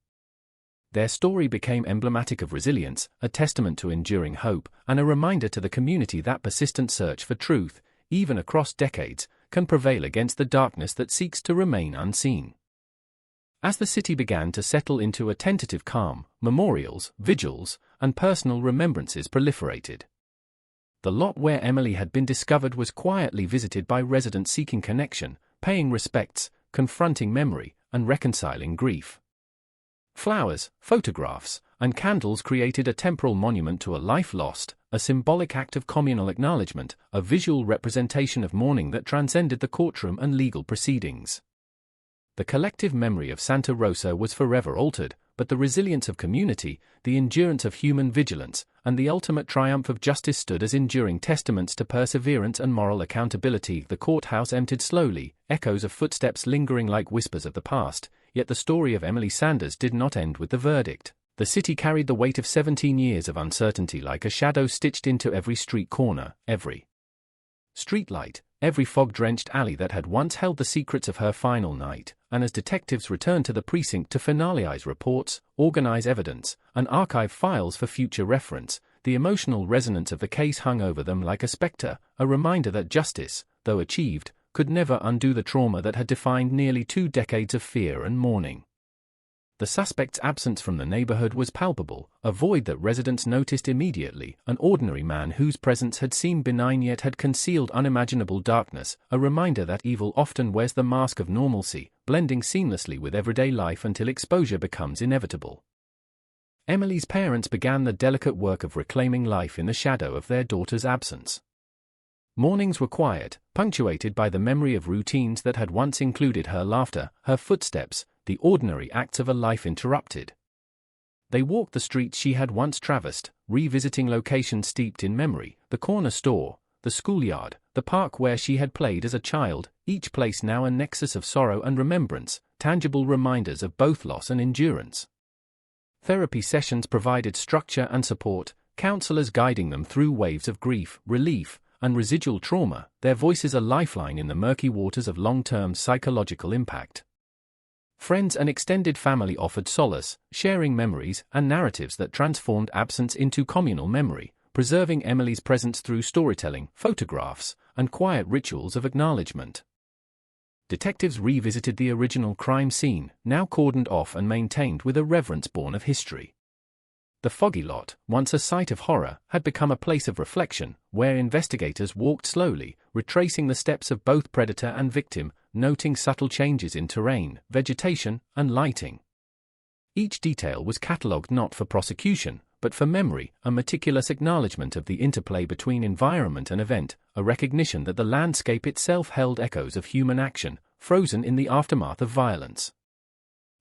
Their story became emblematic of resilience, a testament to enduring hope, and a reminder to the community that persistent search for truth, even across decades, can prevail against the darkness that seeks to remain unseen. As the city began to settle into a tentative calm, memorials, vigils, and personal remembrances proliferated. The lot where Emily had been discovered was quietly visited by residents seeking connection, paying respects, confronting memory, and reconciling grief. Flowers, photographs, and candles created a temporal monument to a life lost, a symbolic act of communal acknowledgement, a visual representation of mourning that transcended the courtroom and legal proceedings. The collective memory of Santa Rosa was forever altered, but the resilience of community, the endurance of human vigilance, and the ultimate triumph of justice stood as enduring testaments to perseverance and moral accountability. The courthouse emptied slowly, echoes of footsteps lingering like whispers of the past, yet the story of Emily Sanders did not end with the verdict. The city carried the weight of 17 years of uncertainty like a shadow stitched into every street corner, every streetlight, every fog-drenched alley that had once held the secrets of her final night, and as detectives returned to the precinct to finalize reports, organize evidence, and archive files for future reference, the emotional resonance of the case hung over them like a specter, a reminder that justice, though achieved, could never undo the trauma that had defined nearly 2 decades of fear and mourning. The suspect's absence from the neighborhood was palpable, a void that residents noticed immediately, an ordinary man whose presence had seemed benign yet had concealed unimaginable darkness, a reminder that evil often wears the mask of normalcy, blending seamlessly with everyday life until exposure becomes inevitable. Emily's parents began the delicate work of reclaiming life in the shadow of their daughter's absence. Mornings were quiet, punctuated by the memory of routines that had once included her laughter, her footsteps, the ordinary acts of a life interrupted. They walked the streets she had once traversed, revisiting locations steeped in memory, the corner store, the schoolyard, the park where she had played as a child, each place now a nexus of sorrow and remembrance, tangible reminders of both loss and endurance. Therapy sessions provided structure and support, counselors guiding them through waves of grief, relief, and residual trauma, their voices a lifeline in the murky waters of long-term psychological impact. Friends and extended family offered solace, sharing memories and narratives that transformed absence into communal memory, preserving Emily's presence through storytelling, photographs, and quiet rituals of acknowledgement. Detectives revisited the original crime scene, now cordoned off and maintained with a reverence born of history. The foggy lot, once a site of horror, had become a place of reflection, where investigators walked slowly, retracing the steps of both predator and victim, noting subtle changes in terrain, vegetation, and lighting. Each detail was catalogued not for prosecution, but for memory, a meticulous acknowledgement of the interplay between environment and event, a recognition that the landscape itself held echoes of human action, frozen in the aftermath of violence.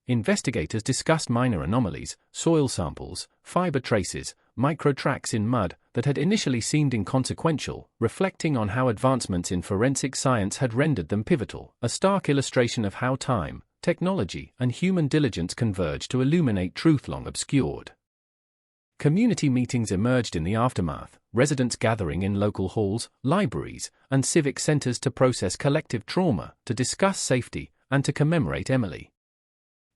Investigators discussed minor anomalies, soil samples, fiber traces, micro-tracks in mud that had initially seemed inconsequential, reflecting on how advancements in forensic science had rendered them pivotal, a stark illustration of how time, technology, and human diligence converge to illuminate truth long obscured. Community meetings emerged in the aftermath, residents gathering in local halls, libraries, and civic centers to process collective trauma, to discuss safety, and to commemorate Emily.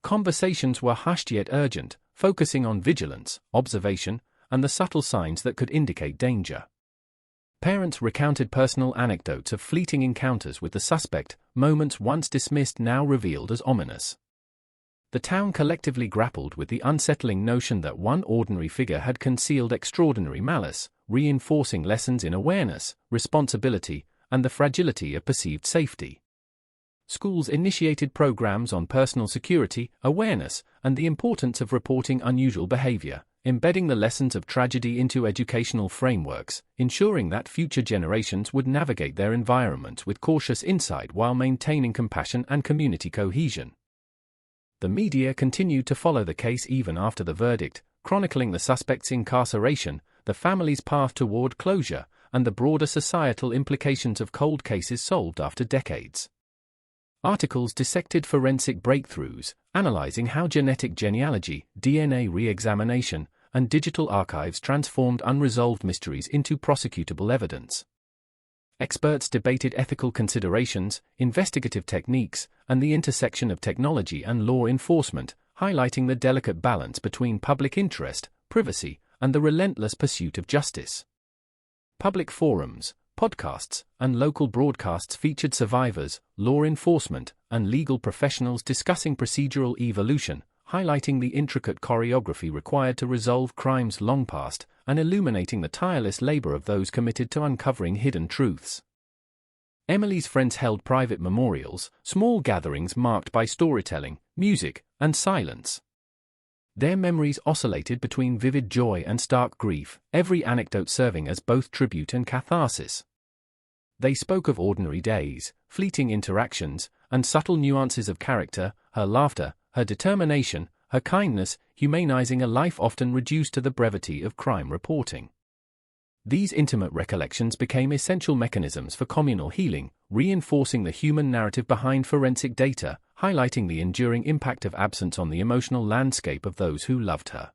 Conversations were hushed yet urgent, focusing on vigilance, observation, and the subtle signs that could indicate danger. Parents recounted personal anecdotes of fleeting encounters with the suspect, moments once dismissed now revealed as ominous. The town collectively grappled with the unsettling notion that one ordinary figure had concealed extraordinary malice, reinforcing lessons in awareness, responsibility, and the fragility of perceived safety. Schools initiated programs on personal security, awareness, and the importance of reporting unusual behavior, embedding the lessons of tragedy into educational frameworks, ensuring that future generations would navigate their environments with cautious insight while maintaining compassion and community cohesion. The media continued to follow the case even after the verdict, chronicling the suspect's incarceration, the family's path toward closure, and the broader societal implications of cold cases solved after decades. Articles dissected forensic breakthroughs, analyzing how genetic genealogy, DNA re-examination, and digital archives transformed unresolved mysteries into prosecutable evidence. Experts debated ethical considerations, investigative techniques, and the intersection of technology and law enforcement, highlighting the delicate balance between public interest, privacy, and the relentless pursuit of justice. Public forums, podcasts, and local broadcasts featured survivors, law enforcement, and legal professionals discussing procedural evolution, highlighting the intricate choreography required to resolve crimes long past, and illuminating the tireless labor of those committed to uncovering hidden truths. Emily's friends held private memorials, small gatherings marked by storytelling, music, and silence. Their memories oscillated between vivid joy and stark grief, every anecdote serving as both tribute and catharsis. They spoke of ordinary days, fleeting interactions, and subtle nuances of character, her laughter, her determination, her kindness, humanizing a life often reduced to the brevity of crime reporting. These intimate recollections became essential mechanisms for communal healing, reinforcing the human narrative behind forensic data, highlighting the enduring impact of absence on the emotional landscape of those who loved her.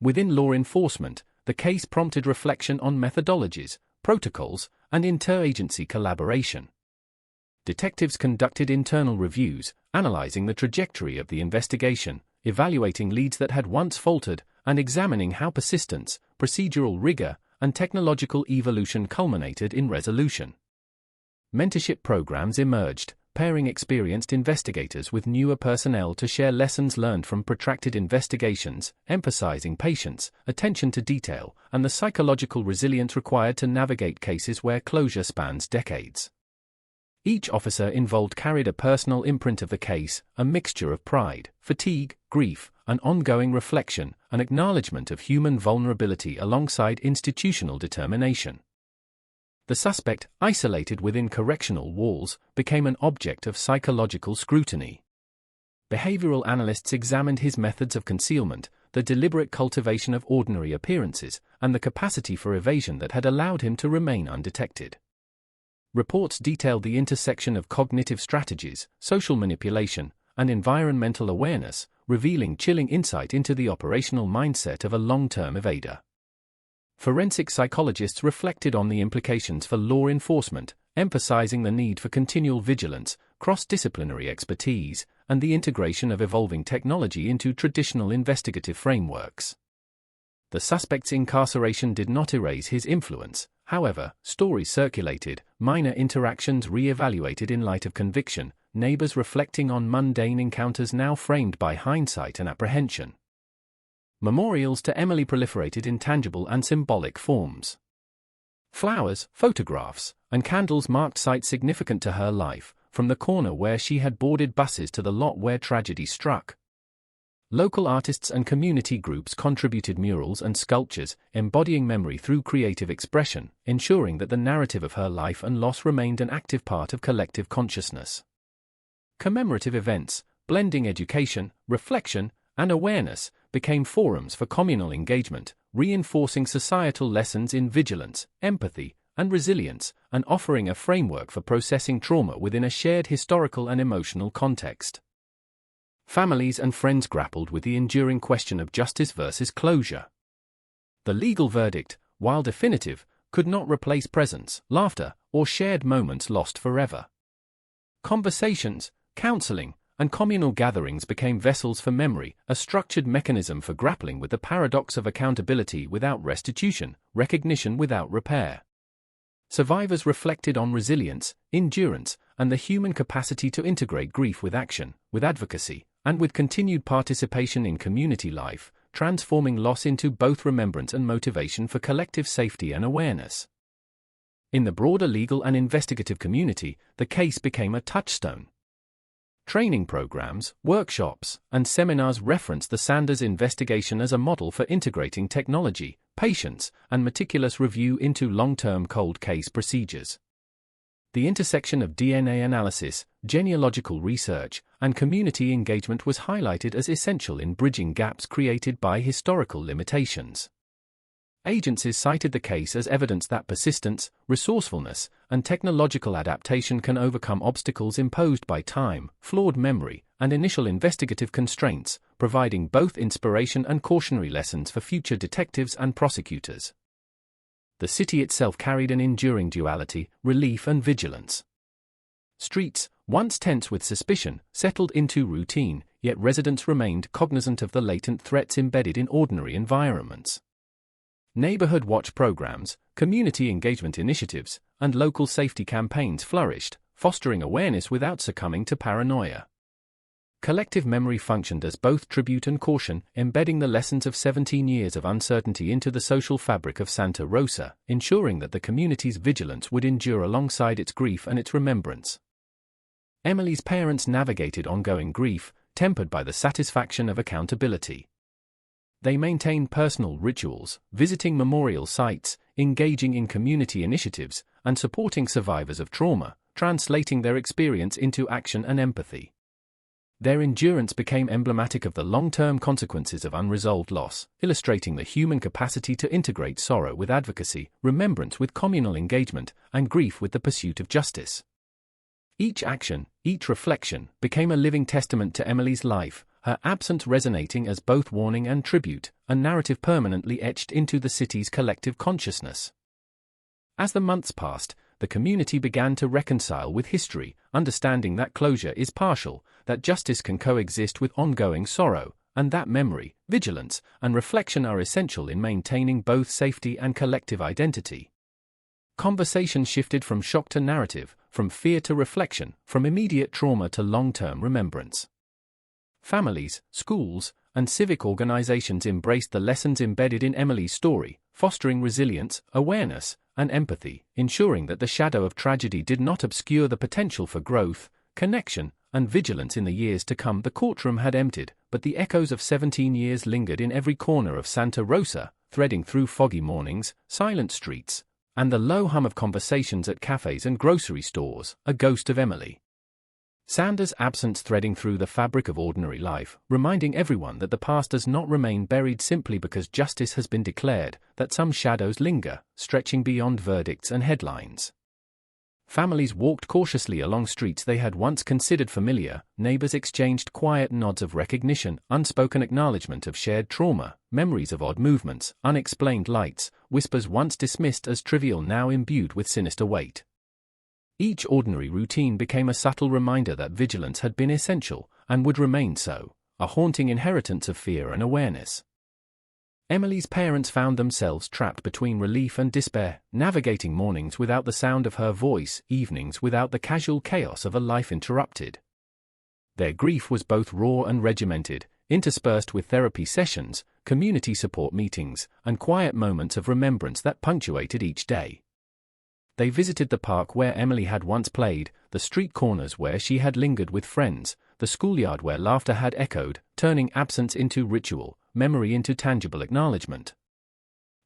Within law enforcement, the case prompted reflection on methodologies, protocols, and interagency collaboration. Detectives conducted internal reviews, analyzing the trajectory of the investigation, evaluating leads that had once faltered, and examining how persistence, procedural rigor, and technological evolution culminated in resolution. Mentorship programs emerged, pairing experienced investigators with newer personnel to share lessons learned from protracted investigations, emphasizing patience, attention to detail, and the psychological resilience required to navigate cases where closure spans decades. Each officer involved carried a personal imprint of the case, a mixture of pride, fatigue, grief, and ongoing reflection, an acknowledgement of human vulnerability alongside institutional determination. The suspect, isolated within correctional walls, became an object of psychological scrutiny. Behavioral analysts examined his methods of concealment, the deliberate cultivation of ordinary appearances, and the capacity for evasion that had allowed him to remain undetected. Reports detailed the intersection of cognitive strategies, social manipulation, and environmental awareness, revealing chilling insight into the operational mindset of a long-term evader. Forensic psychologists reflected on the implications for law enforcement, emphasizing the need for continual vigilance, cross-disciplinary expertise, and the integration of evolving technology into traditional investigative frameworks. The suspect's incarceration did not erase his influence. However, stories circulated, minor interactions re-evaluated in light of conviction, neighbors reflecting on mundane encounters now framed by hindsight and apprehension. Memorials to Emily proliferated in tangible and symbolic forms. Flowers, photographs, and candles marked sites significant to her life, from the corner where she had boarded buses to the lot where tragedy struck. Local artists and community groups contributed murals and sculptures, embodying memory through creative expression, ensuring that the narrative of her life and loss remained an active part of collective consciousness. Commemorative events, blending education, reflection, and awareness, became forums for communal engagement, reinforcing societal lessons in vigilance, empathy, and resilience, and offering a framework for processing trauma within a shared historical and emotional context. Families and friends grappled with the enduring question of justice versus closure. The legal verdict, while definitive, could not replace presence, laughter, or shared moments lost forever. Conversations, counseling, and communal gatherings became vessels for memory, a structured mechanism for grappling with the paradox of accountability without restitution, recognition without repair. Survivors reflected on resilience, endurance, and the human capacity to integrate grief with action, with advocacy, and with continued participation in community life, transforming loss into both remembrance and motivation for collective safety and awareness. In the broader legal and investigative community, the case became a touchstone. Training programs, workshops, and seminars reference the Sanders investigation as a model for integrating technology, patience, and meticulous review into long-term cold case procedures. The intersection of DNA analysis, genealogical research, and community engagement was highlighted as essential in bridging gaps created by historical limitations. Agencies cited the case as evidence that persistence, resourcefulness, and technological adaptation can overcome obstacles imposed by time, flawed memory, and initial investigative constraints, providing both inspiration and cautionary lessons for future detectives and prosecutors. The city itself carried an enduring duality, relief and vigilance. Streets, once tense with suspicion, settled into routine, yet residents remained cognizant of the latent threats embedded in ordinary environments. Neighborhood watch programs, community engagement initiatives, and local safety campaigns flourished, fostering awareness without succumbing to paranoia. Collective memory functioned as both tribute and caution, embedding the lessons of 17 years of uncertainty into the social fabric of Santa Rosa, ensuring that the community's vigilance would endure alongside its grief and its remembrance. Emily's parents navigated ongoing grief, tempered by the satisfaction of accountability. They maintained personal rituals, visiting memorial sites, engaging in community initiatives, and supporting survivors of trauma, translating their experience into action and empathy. Their endurance became emblematic of the long-term consequences of unresolved loss, illustrating the human capacity to integrate sorrow with advocacy, remembrance with communal engagement, and grief with the pursuit of justice. Each action, each reflection, became a living testament to Emily's life, her absence resonating as both warning and tribute, a narrative permanently etched into the city's collective consciousness. As the months passed, the community began to reconcile with history, understanding that closure is partial, that justice can coexist with ongoing sorrow, and that memory, vigilance, and reflection are essential in maintaining both safety and collective identity. Conversation shifted from shock to narrative, from fear to reflection, from immediate trauma to long-term remembrance. Families, schools, and civic organizations embraced the lessons embedded in Emily's story, fostering resilience, awareness, and empathy, ensuring that the shadow of tragedy did not obscure the potential for growth, connection, and vigilance in the years to come. The courtroom had emptied, but the echoes of 17 years lingered in every corner of Santa Rosa, threading through foggy mornings, silent streets, and the low hum of conversations at cafes and grocery stores, a ghost of Emily. Sanders' absence threading through the fabric of ordinary life, reminding everyone that the past does not remain buried simply because justice has been declared, that some shadows linger, stretching beyond verdicts and headlines. Families walked cautiously along streets they had once considered familiar, neighbors exchanged quiet nods of recognition, unspoken acknowledgement of shared trauma, memories of odd movements, unexplained lights, whispers once dismissed as trivial now imbued with sinister weight. Each ordinary routine became a subtle reminder that vigilance had been essential, and would remain so, a haunting inheritance of fear and awareness. Emily's parents found themselves trapped between relief and despair, navigating mornings without the sound of her voice, evenings without the casual chaos of a life interrupted. Their grief was both raw and regimented, interspersed with therapy sessions, community support meetings, and quiet moments of remembrance that punctuated each day. They visited the park where Emily had once played, the street corners where she had lingered with friends, the schoolyard where laughter had echoed, turning absence into ritual, memory into tangible acknowledgement.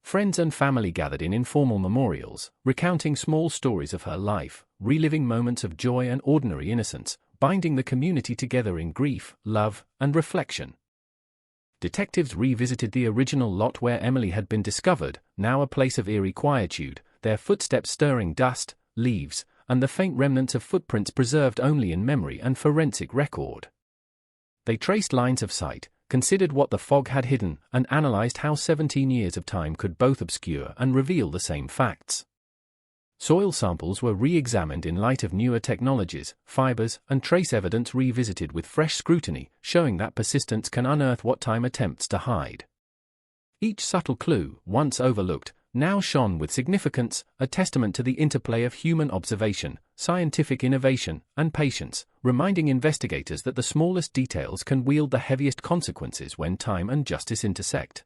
Friends and family gathered in informal memorials, recounting small stories of her life, reliving moments of joy and ordinary innocence, binding the community together in grief, love, and reflection. Detectives revisited the original lot where Emily had been discovered, now a place of eerie quietude, their footsteps stirring dust, leaves, and the faint remnants of footprints preserved only in memory and forensic record. They traced lines of sight, considered what the fog had hidden, and analyzed how 17 years of time could both obscure and reveal the same facts. Soil samples were re-examined in light of newer technologies, fibers, and trace evidence revisited with fresh scrutiny, showing that persistence can unearth what time attempts to hide. Each subtle clue, once overlooked, now shone with significance, a testament to the interplay of human observation, scientific innovation, and patience, reminding investigators that the smallest details can wield the heaviest consequences when time and justice intersect.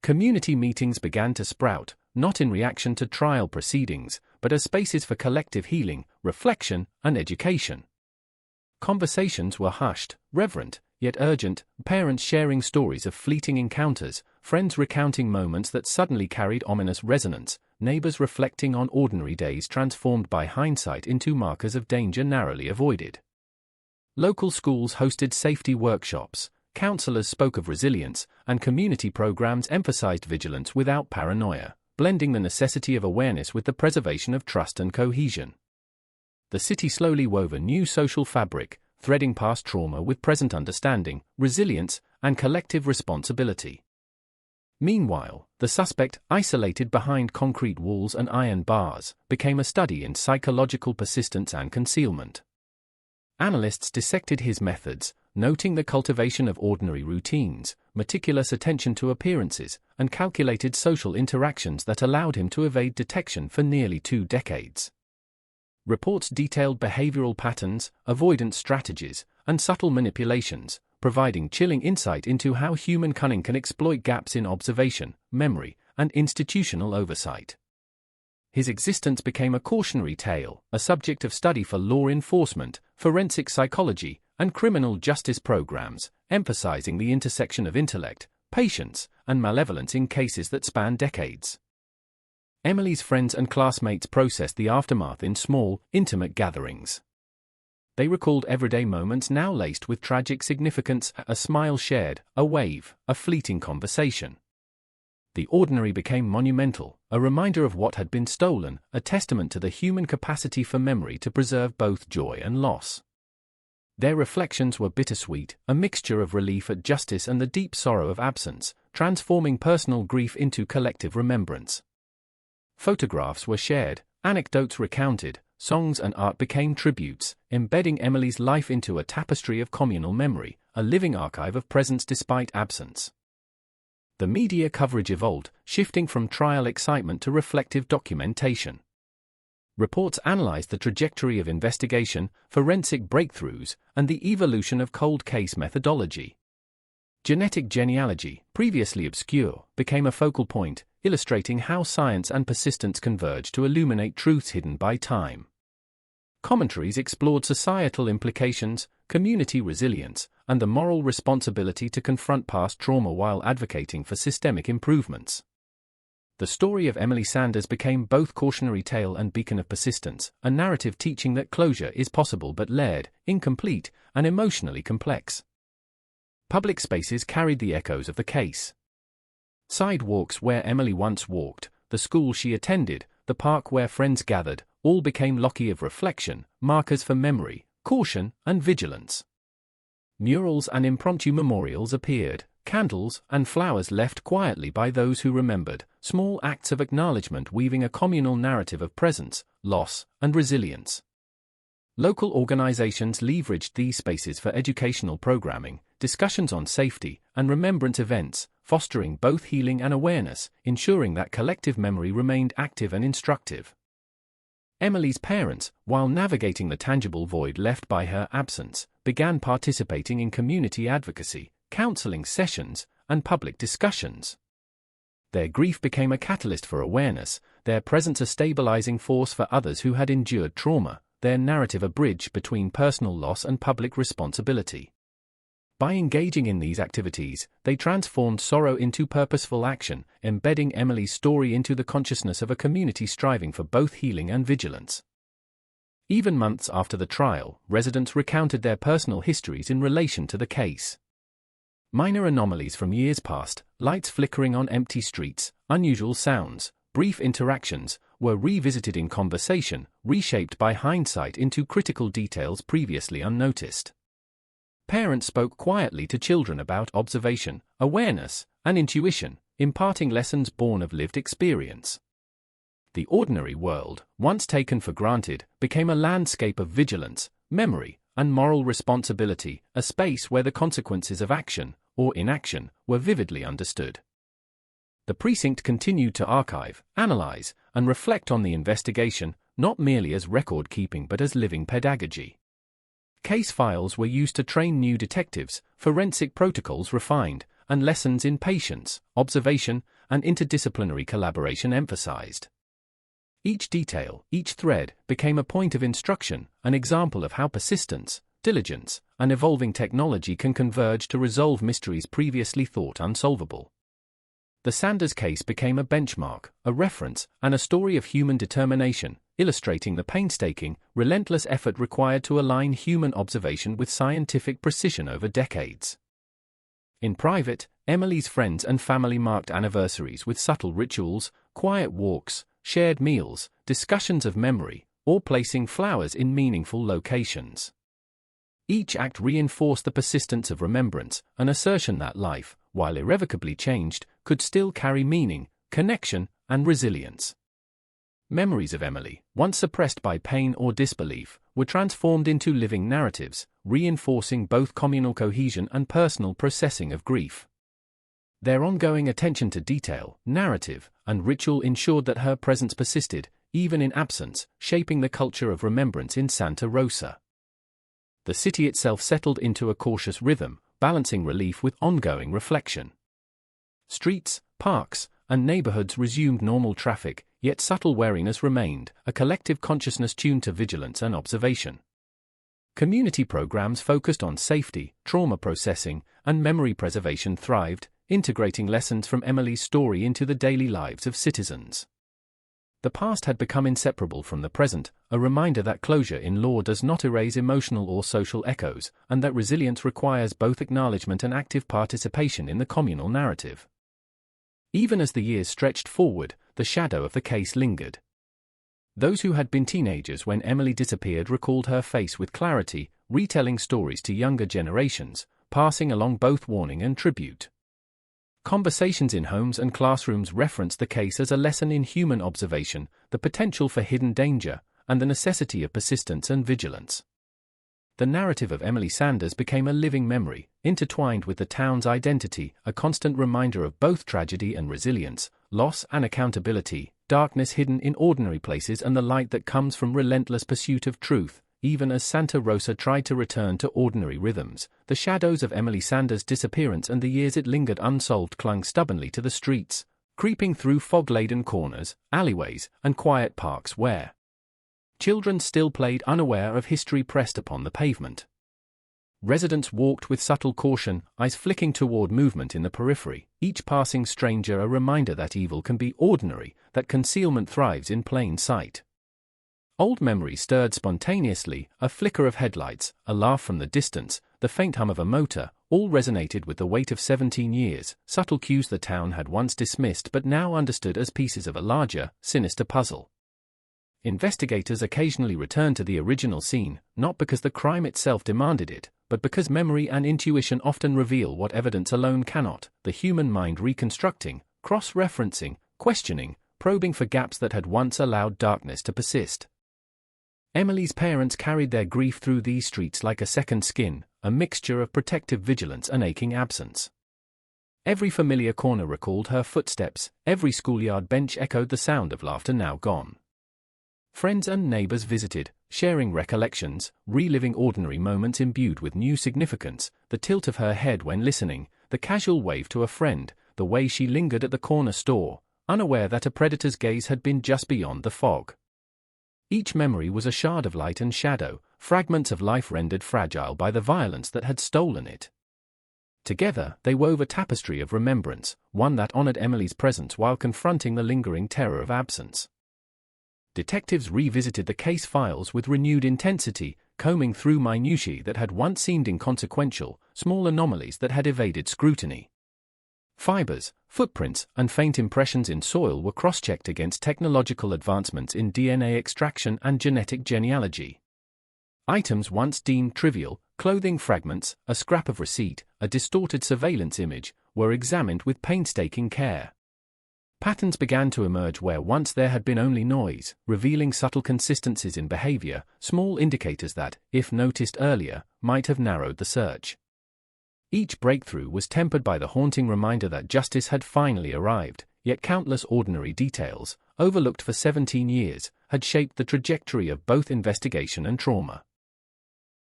Community meetings began to sprout, not in reaction to trial proceedings, but as spaces for collective healing, reflection, and education. Conversations were hushed, reverent, yet urgent, parents sharing stories of fleeting encounters, friends recounting moments that suddenly carried ominous resonance, neighbors reflecting on ordinary days transformed by hindsight into markers of danger narrowly avoided. Local schools hosted safety workshops, counselors spoke of resilience, and community programs emphasized vigilance without paranoia, blending the necessity of awareness with the preservation of trust and cohesion. The city slowly wove a new social fabric, threading past trauma with present understanding, resilience, and collective responsibility. Meanwhile, the suspect, isolated behind concrete walls and iron bars, became a study in psychological persistence and concealment. Analysts dissected his methods, noting the cultivation of ordinary routines, meticulous attention to appearances, and calculated social interactions that allowed him to evade detection for nearly 2 decades. Reports detailed behavioral patterns, avoidance strategies, and subtle manipulations, providing chilling insight into how human cunning can exploit gaps in observation, memory, and institutional oversight. His existence became a cautionary tale, a subject of study for law enforcement, forensic psychology, and criminal justice programs, emphasizing the intersection of intellect, patience, and malevolence in cases that span decades. Emily's friends and classmates processed the aftermath in small, intimate gatherings. They recalled everyday moments now laced with tragic significance, a smile shared, a wave, a fleeting conversation. The ordinary became monumental, a reminder of what had been stolen, a testament to the human capacity for memory to preserve both joy and loss. Their reflections were bittersweet, a mixture of relief at justice and the deep sorrow of absence, transforming personal grief into collective remembrance. Photographs were shared, anecdotes recounted, songs and art became tributes, embedding Emily's life into a tapestry of communal memory, a living archive of presence despite absence. The media coverage evolved, shifting from trial excitement to reflective documentation. Reports analyzed the trajectory of investigation, forensic breakthroughs, and the evolution of cold case methodology. Genetic genealogy, previously obscure, became a focal point, illustrating how science and persistence converge to illuminate truths hidden by time. Commentaries explored societal implications, community resilience, and the moral responsibility to confront past trauma while advocating for systemic improvements. The story of Emily Sanders became both cautionary tale and beacon of persistence, a narrative teaching that closure is possible but layered, incomplete, and emotionally complex. Public spaces carried the echoes of the case. Sidewalks where Emily once walked, the school she attended, the park where friends gathered, all became loci of reflection, markers for memory, caution, and vigilance. Murals and impromptu memorials appeared, candles and flowers left quietly by those who remembered, small acts of acknowledgement weaving a communal narrative of presence, loss, and resilience. Local organizations leveraged these spaces for educational programming, discussions on safety, and remembrance events, fostering both healing and awareness, ensuring that collective memory remained active and instructive. Emily's parents, while navigating the tangible void left by her absence, began participating in community advocacy, counseling sessions, and public discussions. Their grief became a catalyst for awareness, their presence a stabilizing force for others who had endured trauma, their narrative a bridge between personal loss and public responsibility. By engaging in these activities, they transformed sorrow into purposeful action, embedding Emily's story into the consciousness of a community striving for both healing and vigilance. Even months after the trial, residents recounted their personal histories in relation to the case. Minor anomalies from years past, lights flickering on empty streets, unusual sounds, brief interactions, were revisited in conversation, reshaped by hindsight into critical details previously unnoticed. Parents spoke quietly to children about observation, awareness, and intuition, imparting lessons born of lived experience. The ordinary world, once taken for granted, became a landscape of vigilance, memory, and moral responsibility, a space where the consequences of action, or inaction, were vividly understood. The precinct continued to archive, analyze, and reflect on the investigation, not merely as record-keeping but as living pedagogy. Case files were used to train new detectives, forensic protocols refined, and lessons in patience, observation, and interdisciplinary collaboration emphasized. Each detail, each thread, became a point of instruction, an example of how persistence, diligence, and evolving technology can converge to resolve mysteries previously thought unsolvable. The Sanders case became a benchmark, a reference, and a story of human determination, illustrating the painstaking, relentless effort required to align human observation with scientific precision over decades. In private, Emily's friends and family marked anniversaries with subtle rituals, quiet walks, shared meals, discussions of memory, or placing flowers in meaningful locations. Each act reinforced the persistence of remembrance, an assertion that life, while irrevocably changed, could still carry meaning, connection, and resilience. Memories of Emily, once suppressed by pain or disbelief, were transformed into living narratives, reinforcing both communal cohesion and personal processing of grief. Their ongoing attention to detail, narrative, and ritual ensured that her presence persisted, even in absence, shaping the culture of remembrance in Santa Rosa. The city itself settled into a cautious rhythm, balancing relief with ongoing reflection. Streets, parks, and neighborhoods resumed normal traffic, yet subtle wariness remained, a collective consciousness tuned to vigilance and observation. Community programs focused on safety, trauma processing, and memory preservation thrived, integrating lessons from Emily's story into the daily lives of citizens. The past had become inseparable from the present, a reminder that closure in law does not erase emotional or social echoes, and that resilience requires both acknowledgement and active participation in the communal narrative. Even as the years stretched forward, the shadow of the case lingered. Those who had been teenagers when Emily disappeared recalled her face with clarity, retelling stories to younger generations, passing along both warning and tribute. Conversations in homes and classrooms referenced the case as a lesson in human observation, the potential for hidden danger, and the necessity of persistence and vigilance. The narrative of Emily Sanders became a living memory, intertwined with the town's identity, a constant reminder of both tragedy and resilience, loss and accountability, darkness hidden in ordinary places and the light that comes from relentless pursuit of truth. Even as Santa Rosa tried to return to ordinary rhythms, the shadows of Emily Sanders' disappearance and the years it lingered unsolved clung stubbornly to the streets, creeping through fog-laden corners, alleyways, and quiet parks where children still played unaware of history pressed upon the pavement. Residents walked with subtle caution, eyes flicking toward movement in the periphery, each passing stranger a reminder that evil can be ordinary, that concealment thrives in plain sight. Old memories stirred spontaneously, a flicker of headlights, a laugh from the distance, the faint hum of a motor, all resonated with the weight of 17 years, subtle cues the town had once dismissed but now understood as pieces of a larger, sinister puzzle. Investigators occasionally returned to the original scene, not because the crime itself demanded it, but because memory and intuition often reveal what evidence alone cannot, the human mind reconstructing, cross-referencing, questioning, probing for gaps that had once allowed darkness to persist. Emily's parents carried their grief through these streets like a second skin, a mixture of protective vigilance and aching absence. Every familiar corner recalled her footsteps, every schoolyard bench echoed the sound of laughter now gone. Friends and neighbors visited, sharing recollections, reliving ordinary moments imbued with new significance, the tilt of her head when listening, the casual wave to a friend, the way she lingered at the corner store, unaware that a predator's gaze had been just beyond the fog. Each memory was a shard of light and shadow, fragments of life rendered fragile by the violence that had stolen it. Together, they wove a tapestry of remembrance, one that honored Emily's presence while confronting the lingering terror of absence. Detectives revisited the case files with renewed intensity, combing through minutiae that had once seemed inconsequential, small anomalies that had evaded scrutiny. Fibers, footprints, and faint impressions in soil were cross-checked against technological advancements in DNA extraction and genetic genealogy. Items once deemed trivial, clothing fragments, a scrap of receipt, a distorted surveillance image, were examined with painstaking care. Patterns began to emerge where once there had been only noise, revealing subtle consistencies in behavior, small indicators that, if noticed earlier, might have narrowed the search. Each breakthrough was tempered by the haunting reminder that justice had finally arrived, yet countless ordinary details, overlooked for 17 years, had shaped the trajectory of both investigation and trauma.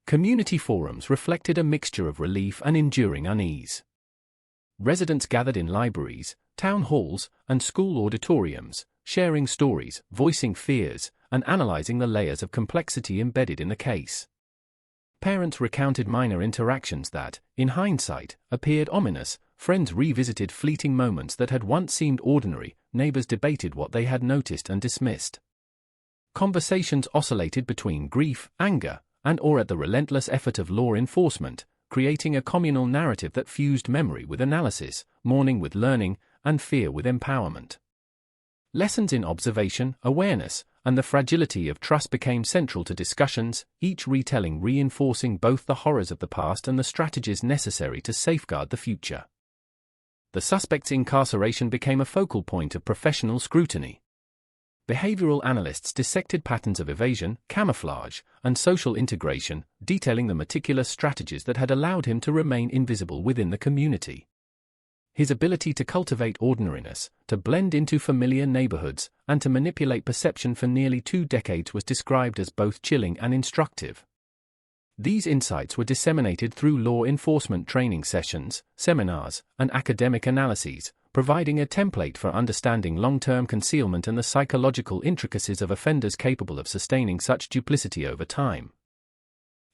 Community forums reflected a mixture of relief and enduring unease. Residents gathered in libraries, town halls, and school auditoriums, sharing stories, voicing fears, and analyzing the layers of complexity embedded in the case. Parents recounted minor interactions that, in hindsight, appeared ominous. Friends revisited fleeting moments that had once seemed ordinary. Neighbors debated what they had noticed and dismissed. Conversations oscillated between grief, anger, and awe at the relentless effort of law enforcement, creating a communal narrative that fused memory with analysis, mourning with learning, and fear with empowerment. Lessons in observation, awareness, and the fragility of trust became central to discussions, each retelling reinforcing both the horrors of the past and the strategies necessary to safeguard the future. The suspect's incarceration became a focal point of professional scrutiny. Behavioral analysts dissected patterns of evasion, camouflage, and social integration, detailing the meticulous strategies that had allowed him to remain invisible within the community. His ability to cultivate ordinariness, to blend into familiar neighborhoods, and to manipulate perception for nearly 2 decades was described as both chilling and instructive. These insights were disseminated through law enforcement training sessions, seminars, and academic analyses, providing a template for understanding long-term concealment and the psychological intricacies of offenders capable of sustaining such duplicity over time.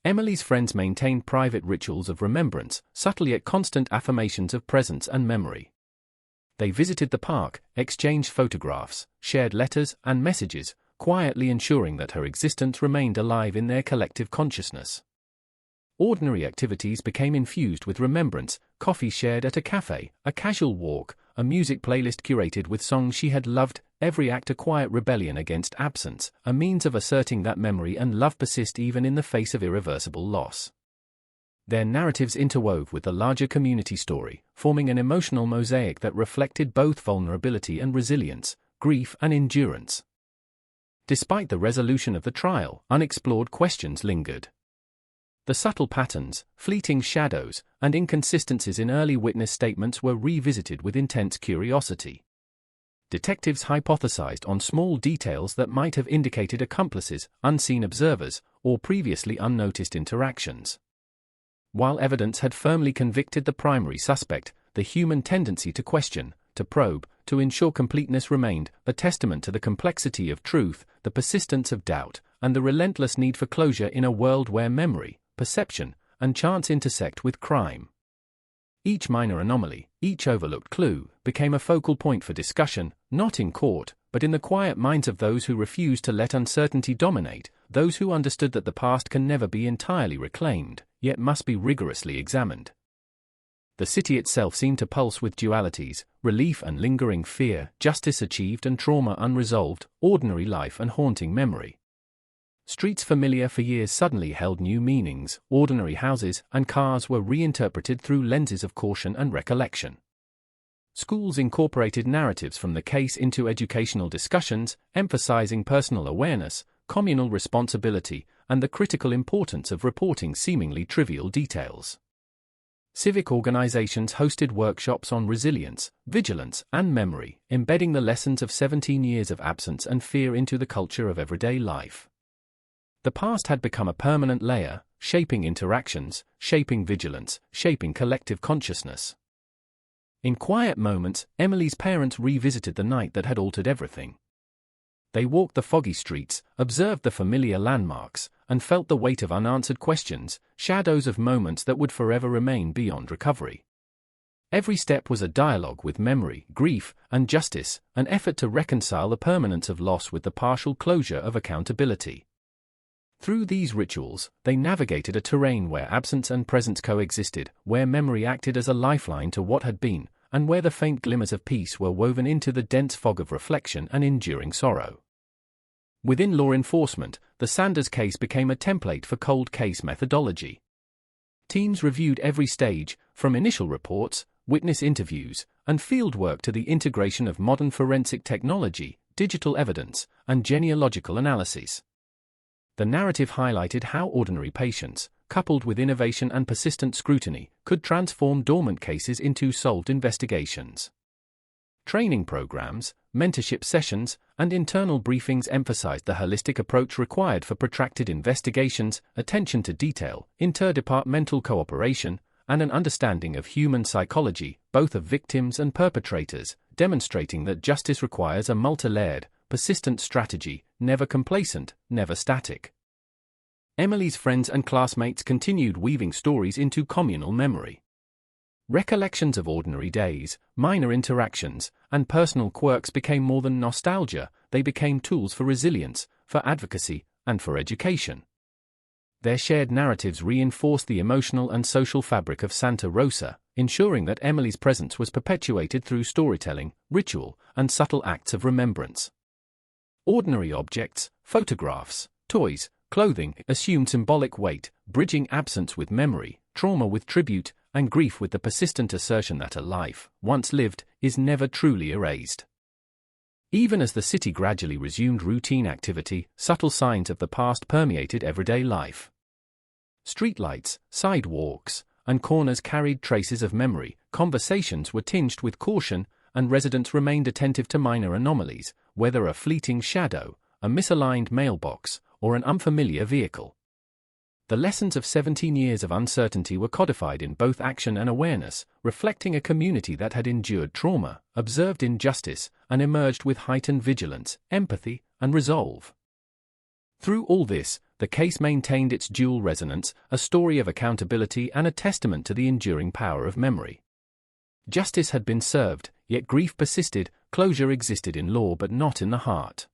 Emily's friends maintained private rituals of remembrance, subtle yet constant affirmations of presence and memory. They visited the park, exchanged photographs, shared letters and messages, quietly ensuring that her existence remained alive in their collective consciousness. Ordinary activities became infused with remembrance, coffee shared at a cafe, a casual walk, a music playlist curated with songs she had loved, every act a quiet rebellion against absence, a means of asserting that memory and love persist even in the face of irreversible loss. Their narratives interwove with the larger community story, forming an emotional mosaic that reflected both vulnerability and resilience, grief and endurance. Despite the resolution of the trial, unexplored questions lingered. The subtle patterns, fleeting shadows, and inconsistencies in early witness statements were revisited with intense curiosity. Detectives hypothesized on small details that might have indicated accomplices, unseen observers, or previously unnoticed interactions. While evidence had firmly convicted the primary suspect, the human tendency to question, to probe, to ensure completeness remained, a testament to the complexity of truth, the persistence of doubt, and the relentless need for closure in a world where memory, perception, and chance intersect with crime. Each minor anomaly, each overlooked clue, became a focal point for discussion, not in court, but in the quiet minds of those who refused to let uncertainty dominate, those who understood that the past can never be entirely reclaimed, yet must be rigorously examined. The city itself seemed to pulse with dualities, relief and lingering fear, justice achieved and trauma unresolved, ordinary life and haunting memory. Streets familiar for years suddenly held new meanings, ordinary houses and cars were reinterpreted through lenses of caution and recollection. Schools incorporated narratives from the case into educational discussions, emphasizing personal awareness, communal responsibility, and the critical importance of reporting seemingly trivial details. Civic organizations hosted workshops on resilience, vigilance, and memory, embedding the lessons of 17 years of absence and fear into the culture of everyday life. The past had become a permanent layer, shaping interactions, shaping vigilance, shaping collective consciousness. In quiet moments, Emily's parents revisited the night that had altered everything. They walked the foggy streets, observed the familiar landmarks, and felt the weight of unanswered questions, shadows of moments that would forever remain beyond recovery. Every step was a dialogue with memory, grief, and justice, an effort to reconcile the permanence of loss with the partial closure of accountability. Through these rituals, they navigated a terrain where absence and presence coexisted, where memory acted as a lifeline to what had been, and where the faint glimmers of peace were woven into the dense fog of reflection and enduring sorrow. Within law enforcement, the Sanders case became a template for cold case methodology. Teams reviewed every stage, from initial reports, witness interviews, and fieldwork to the integration of modern forensic technology, digital evidence, and genealogical analyses. The narrative highlighted how ordinary patience, coupled with innovation and persistent scrutiny, could transform dormant cases into solved investigations. Training programs, mentorship sessions, and internal briefings emphasized the holistic approach required for protracted investigations, attention to detail, interdepartmental cooperation, and an understanding of human psychology, both of victims and perpetrators, demonstrating that justice requires a multi-layered, persistent strategy, never complacent, never static. Emily's friends and classmates continued weaving stories into communal memory. Recollections of ordinary days, minor interactions, and personal quirks became more than nostalgia, they became tools for resilience, for advocacy, and for education. Their shared narratives reinforced the emotional and social fabric of Santa Rosa, ensuring that Emily's presence was perpetuated through storytelling, ritual, and subtle acts of remembrance. Ordinary objects, photographs, toys, clothing assumed symbolic weight, bridging absence with memory, trauma with tribute, and grief with the persistent assertion that a life, once lived, is never truly erased. Even as the city gradually resumed routine activity, subtle signs of the past permeated everyday life. Streetlights, sidewalks, and corners carried traces of memory, conversations were tinged with caution, and residents remained attentive to minor anomalies, whether a fleeting shadow, a misaligned mailbox, or an unfamiliar vehicle. The lessons of 17 years of uncertainty were codified in both action and awareness, reflecting a community that had endured trauma, observed injustice, and emerged with heightened vigilance, empathy, and resolve. Through all this, the case maintained its dual resonance, a story of accountability and a testament to the enduring power of memory. Justice had been served, yet grief persisted, closure existed in law but not in the heart.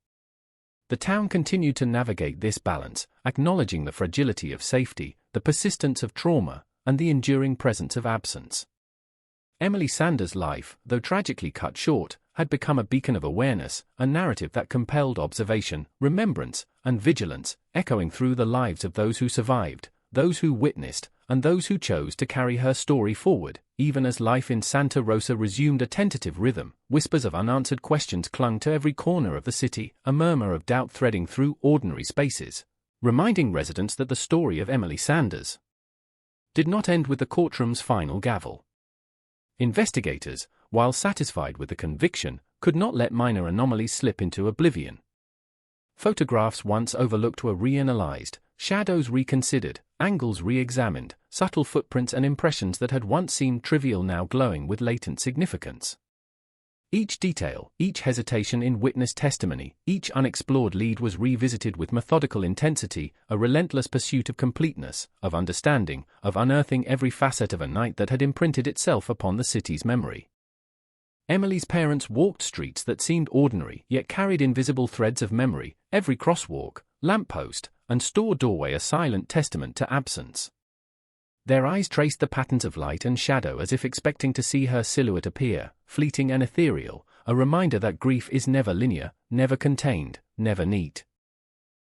The town continued to navigate this balance, acknowledging the fragility of safety, the persistence of trauma, and the enduring presence of absence. Emily Sanders' life, though tragically cut short, had become a beacon of awareness, a narrative that compelled observation, remembrance, and vigilance, echoing through the lives of those who survived, those who witnessed, and those who chose to carry her story forward. Even as life in Santa Rosa resumed a tentative rhythm, whispers of unanswered questions clung to every corner of the city, a murmur of doubt threading through ordinary spaces, reminding residents that the story of Emily Sanders did not end with the courtroom's final gavel. Investigators, while satisfied with the conviction, could not let minor anomalies slip into oblivion. Photographs once overlooked were reanalyzed, shadows reconsidered, angles re-examined, subtle footprints and impressions that had once seemed trivial now glowing with latent significance. Each detail, each hesitation in witness testimony, each unexplored lead was revisited with methodical intensity, a relentless pursuit of completeness, of understanding, of unearthing every facet of a night that had imprinted itself upon the city's memory. Emily's parents walked streets that seemed ordinary yet carried invisible threads of memory, every crosswalk, lamppost, and store doorway a silent testament to absence. Their eyes traced the patterns of light and shadow as if expecting to see her silhouette appear, fleeting and ethereal, a reminder that grief is never linear, never contained, never neat.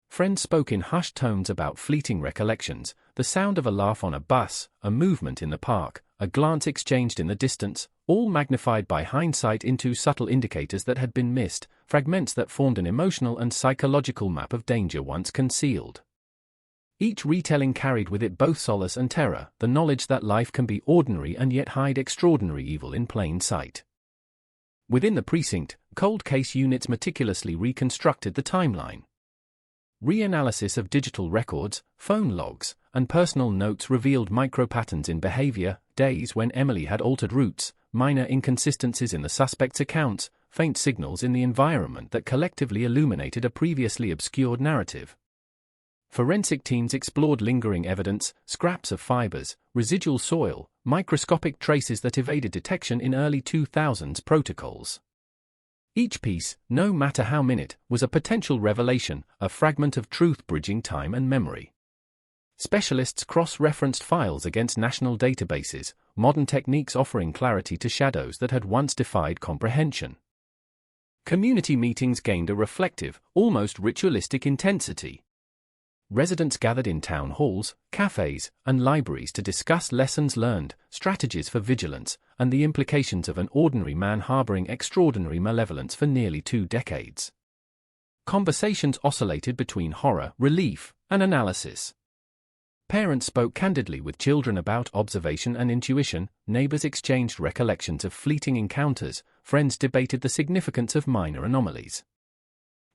Friends spoke in hushed tones about fleeting recollections, the sound of a laugh on a bus, a movement in the park, a glance exchanged in the distance, all magnified by hindsight into subtle indicators that had been missed, fragments that formed an emotional and psychological map of danger once concealed. Each retelling carried with it both solace and terror, the knowledge that life can be ordinary and yet hide extraordinary evil in plain sight. Within the precinct, cold case units meticulously reconstructed the timeline. Reanalysis of digital records, phone logs, and personal notes revealed micro-patterns in behavior, days when Emily had altered routes, minor inconsistencies in the suspect's accounts, faint signals in the environment that collectively illuminated a previously obscured narrative. Forensic teams explored lingering evidence, scraps of fibers, residual soil, microscopic traces that evaded detection in early 2000s protocols. Each piece, no matter how minute, was a potential revelation, a fragment of truth bridging time and memory. Specialists cross-referenced files against national databases, modern techniques offering clarity to shadows that had once defied comprehension. Community meetings gained a reflective, almost ritualistic intensity. Residents gathered in town halls, cafes, and libraries to discuss lessons learned, strategies for vigilance, and the implications of an ordinary man harboring extraordinary malevolence for nearly 2 decades. Conversations oscillated between horror, relief, and analysis. Parents spoke candidly with children about observation and intuition, neighbors exchanged recollections of fleeting encounters, friends debated the significance of minor anomalies.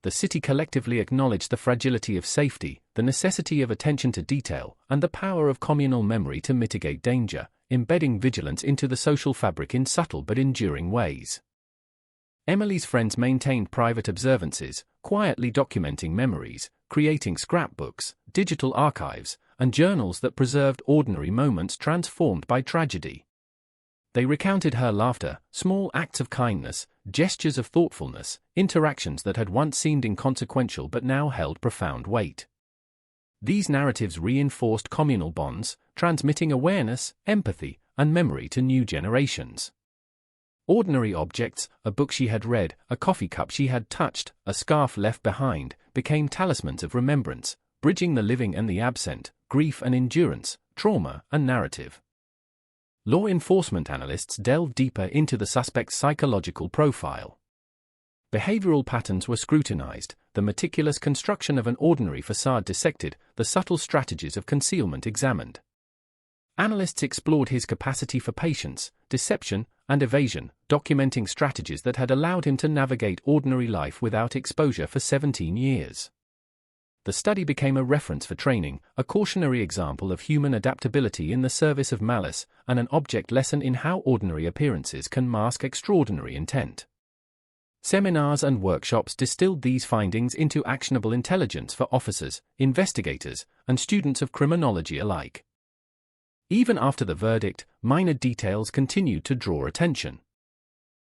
The city collectively acknowledged the fragility of safety, the necessity of attention to detail, and the power of communal memory to mitigate danger, embedding vigilance into the social fabric in subtle but enduring ways. Emily's friends maintained private observances, quietly documenting memories, creating scrapbooks, digital archives, and journals that preserved ordinary moments transformed by tragedy. They recounted her laughter, small acts of kindness, gestures of thoughtfulness, interactions that had once seemed inconsequential but now held profound weight. These narratives reinforced communal bonds, transmitting awareness, empathy, and memory to new generations. Ordinary objects, a book she had read, a coffee cup she had touched, a scarf left behind, became talismans of remembrance, bridging the living and the absent, grief and endurance, trauma and narrative. Law enforcement analysts delved deeper into the suspect's psychological profile. Behavioral patterns were scrutinized, the meticulous construction of an ordinary facade dissected, the subtle strategies of concealment examined. Analysts explored his capacity for patience, deception, and evasion, documenting strategies that had allowed him to navigate ordinary life without exposure for 17 years. The study became a reference for training, a cautionary example of human adaptability in the service of malice, and an object lesson in how ordinary appearances can mask extraordinary intent. Seminars and workshops distilled these findings into actionable intelligence for officers, investigators, and students of criminology alike. Even after the verdict, minor details continued to draw attention.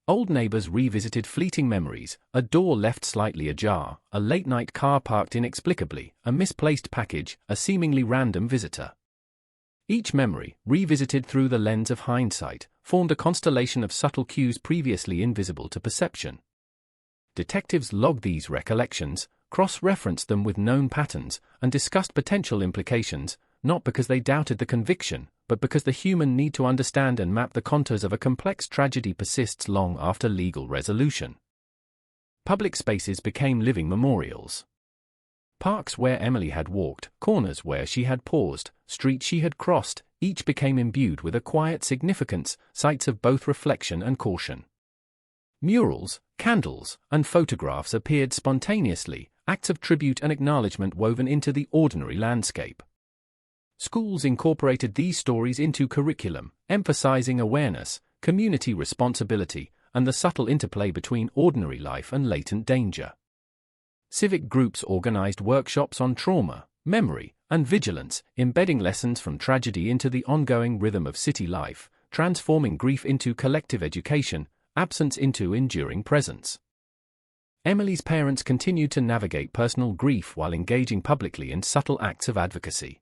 Old neighbors revisited fleeting memories, a door left slightly ajar, a late-night car parked inexplicably, a misplaced package, a seemingly random visitor. Each memory, revisited through the lens of hindsight, formed a constellation of subtle cues previously invisible to perception. Detectives logged these recollections, cross-referenced them with known patterns, and discussed potential implications, not because they doubted the conviction, but because the human need to understand and map the contours of a complex tragedy persists long after legal resolution. Public spaces became living memorials. Parks where Emily had walked, corners where she had paused, streets she had crossed, each became imbued with a quiet significance, sites of both reflection and caution. Murals, candles, and photographs appeared spontaneously, acts of tribute and acknowledgement woven into the ordinary landscape. Schools incorporated these stories into curriculum, emphasizing awareness, community responsibility, and the subtle interplay between ordinary life and latent danger. Civic groups organized workshops on trauma, memory, and vigilance, embedding lessons from tragedy into the ongoing rhythm of city life, transforming grief into collective education, absence into enduring presence. Emily's parents continued to navigate personal grief while engaging publicly in subtle acts of advocacy.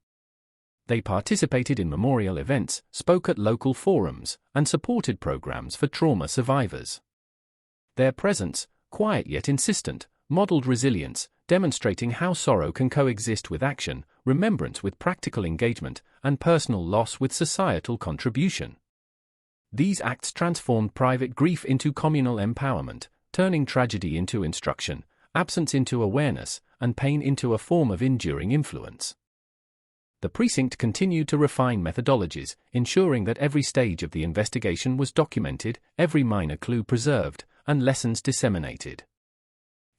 They participated in memorial events, spoke at local forums, and supported programs for trauma survivors. Their presence, quiet yet insistent, modeled resilience, demonstrating how sorrow can coexist with action, remembrance with practical engagement, and personal loss with societal contribution. These acts transformed private grief into communal empowerment, turning tragedy into instruction, absence into awareness, and pain into a form of enduring influence. The precinct continued to refine methodologies, ensuring that every stage of the investigation was documented, every minor clue preserved, and lessons disseminated.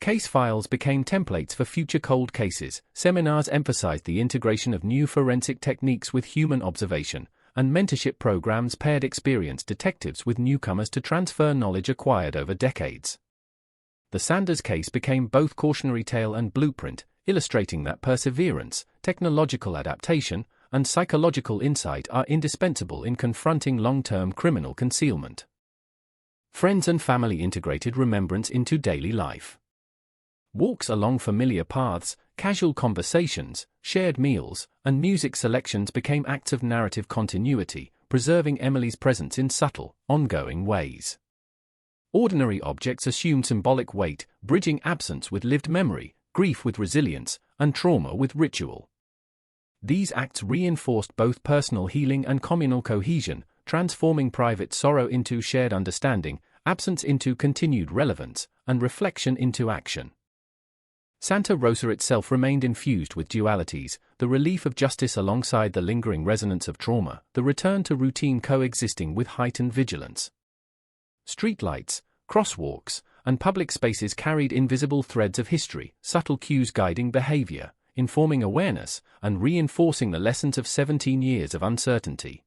Case files became templates for future cold cases, seminars emphasized the integration of new forensic techniques with human observation, and mentorship programs paired experienced detectives with newcomers to transfer knowledge acquired over decades. The Sanders case became both cautionary tale and blueprint, illustrating that perseverance, technological adaptation, and psychological insight are indispensable in confronting long-term criminal concealment. Friends and family integrated remembrance into daily life. Walks along familiar paths, casual conversations, shared meals, and music selections became acts of narrative continuity, preserving Emily's presence in subtle, ongoing ways. Ordinary objects assumed symbolic weight, bridging absence with lived memory, grief with resilience, and trauma with ritual. These acts reinforced both personal healing and communal cohesion, transforming private sorrow into shared understanding, absence into continued relevance, and reflection into action. Santa Rosa itself remained infused with dualities, the relief of justice alongside the lingering resonance of trauma, the return to routine coexisting with heightened vigilance. Streetlights, crosswalks, and public spaces carried invisible threads of history, subtle cues guiding behavior, informing awareness, and reinforcing the lessons of 17 years of uncertainty.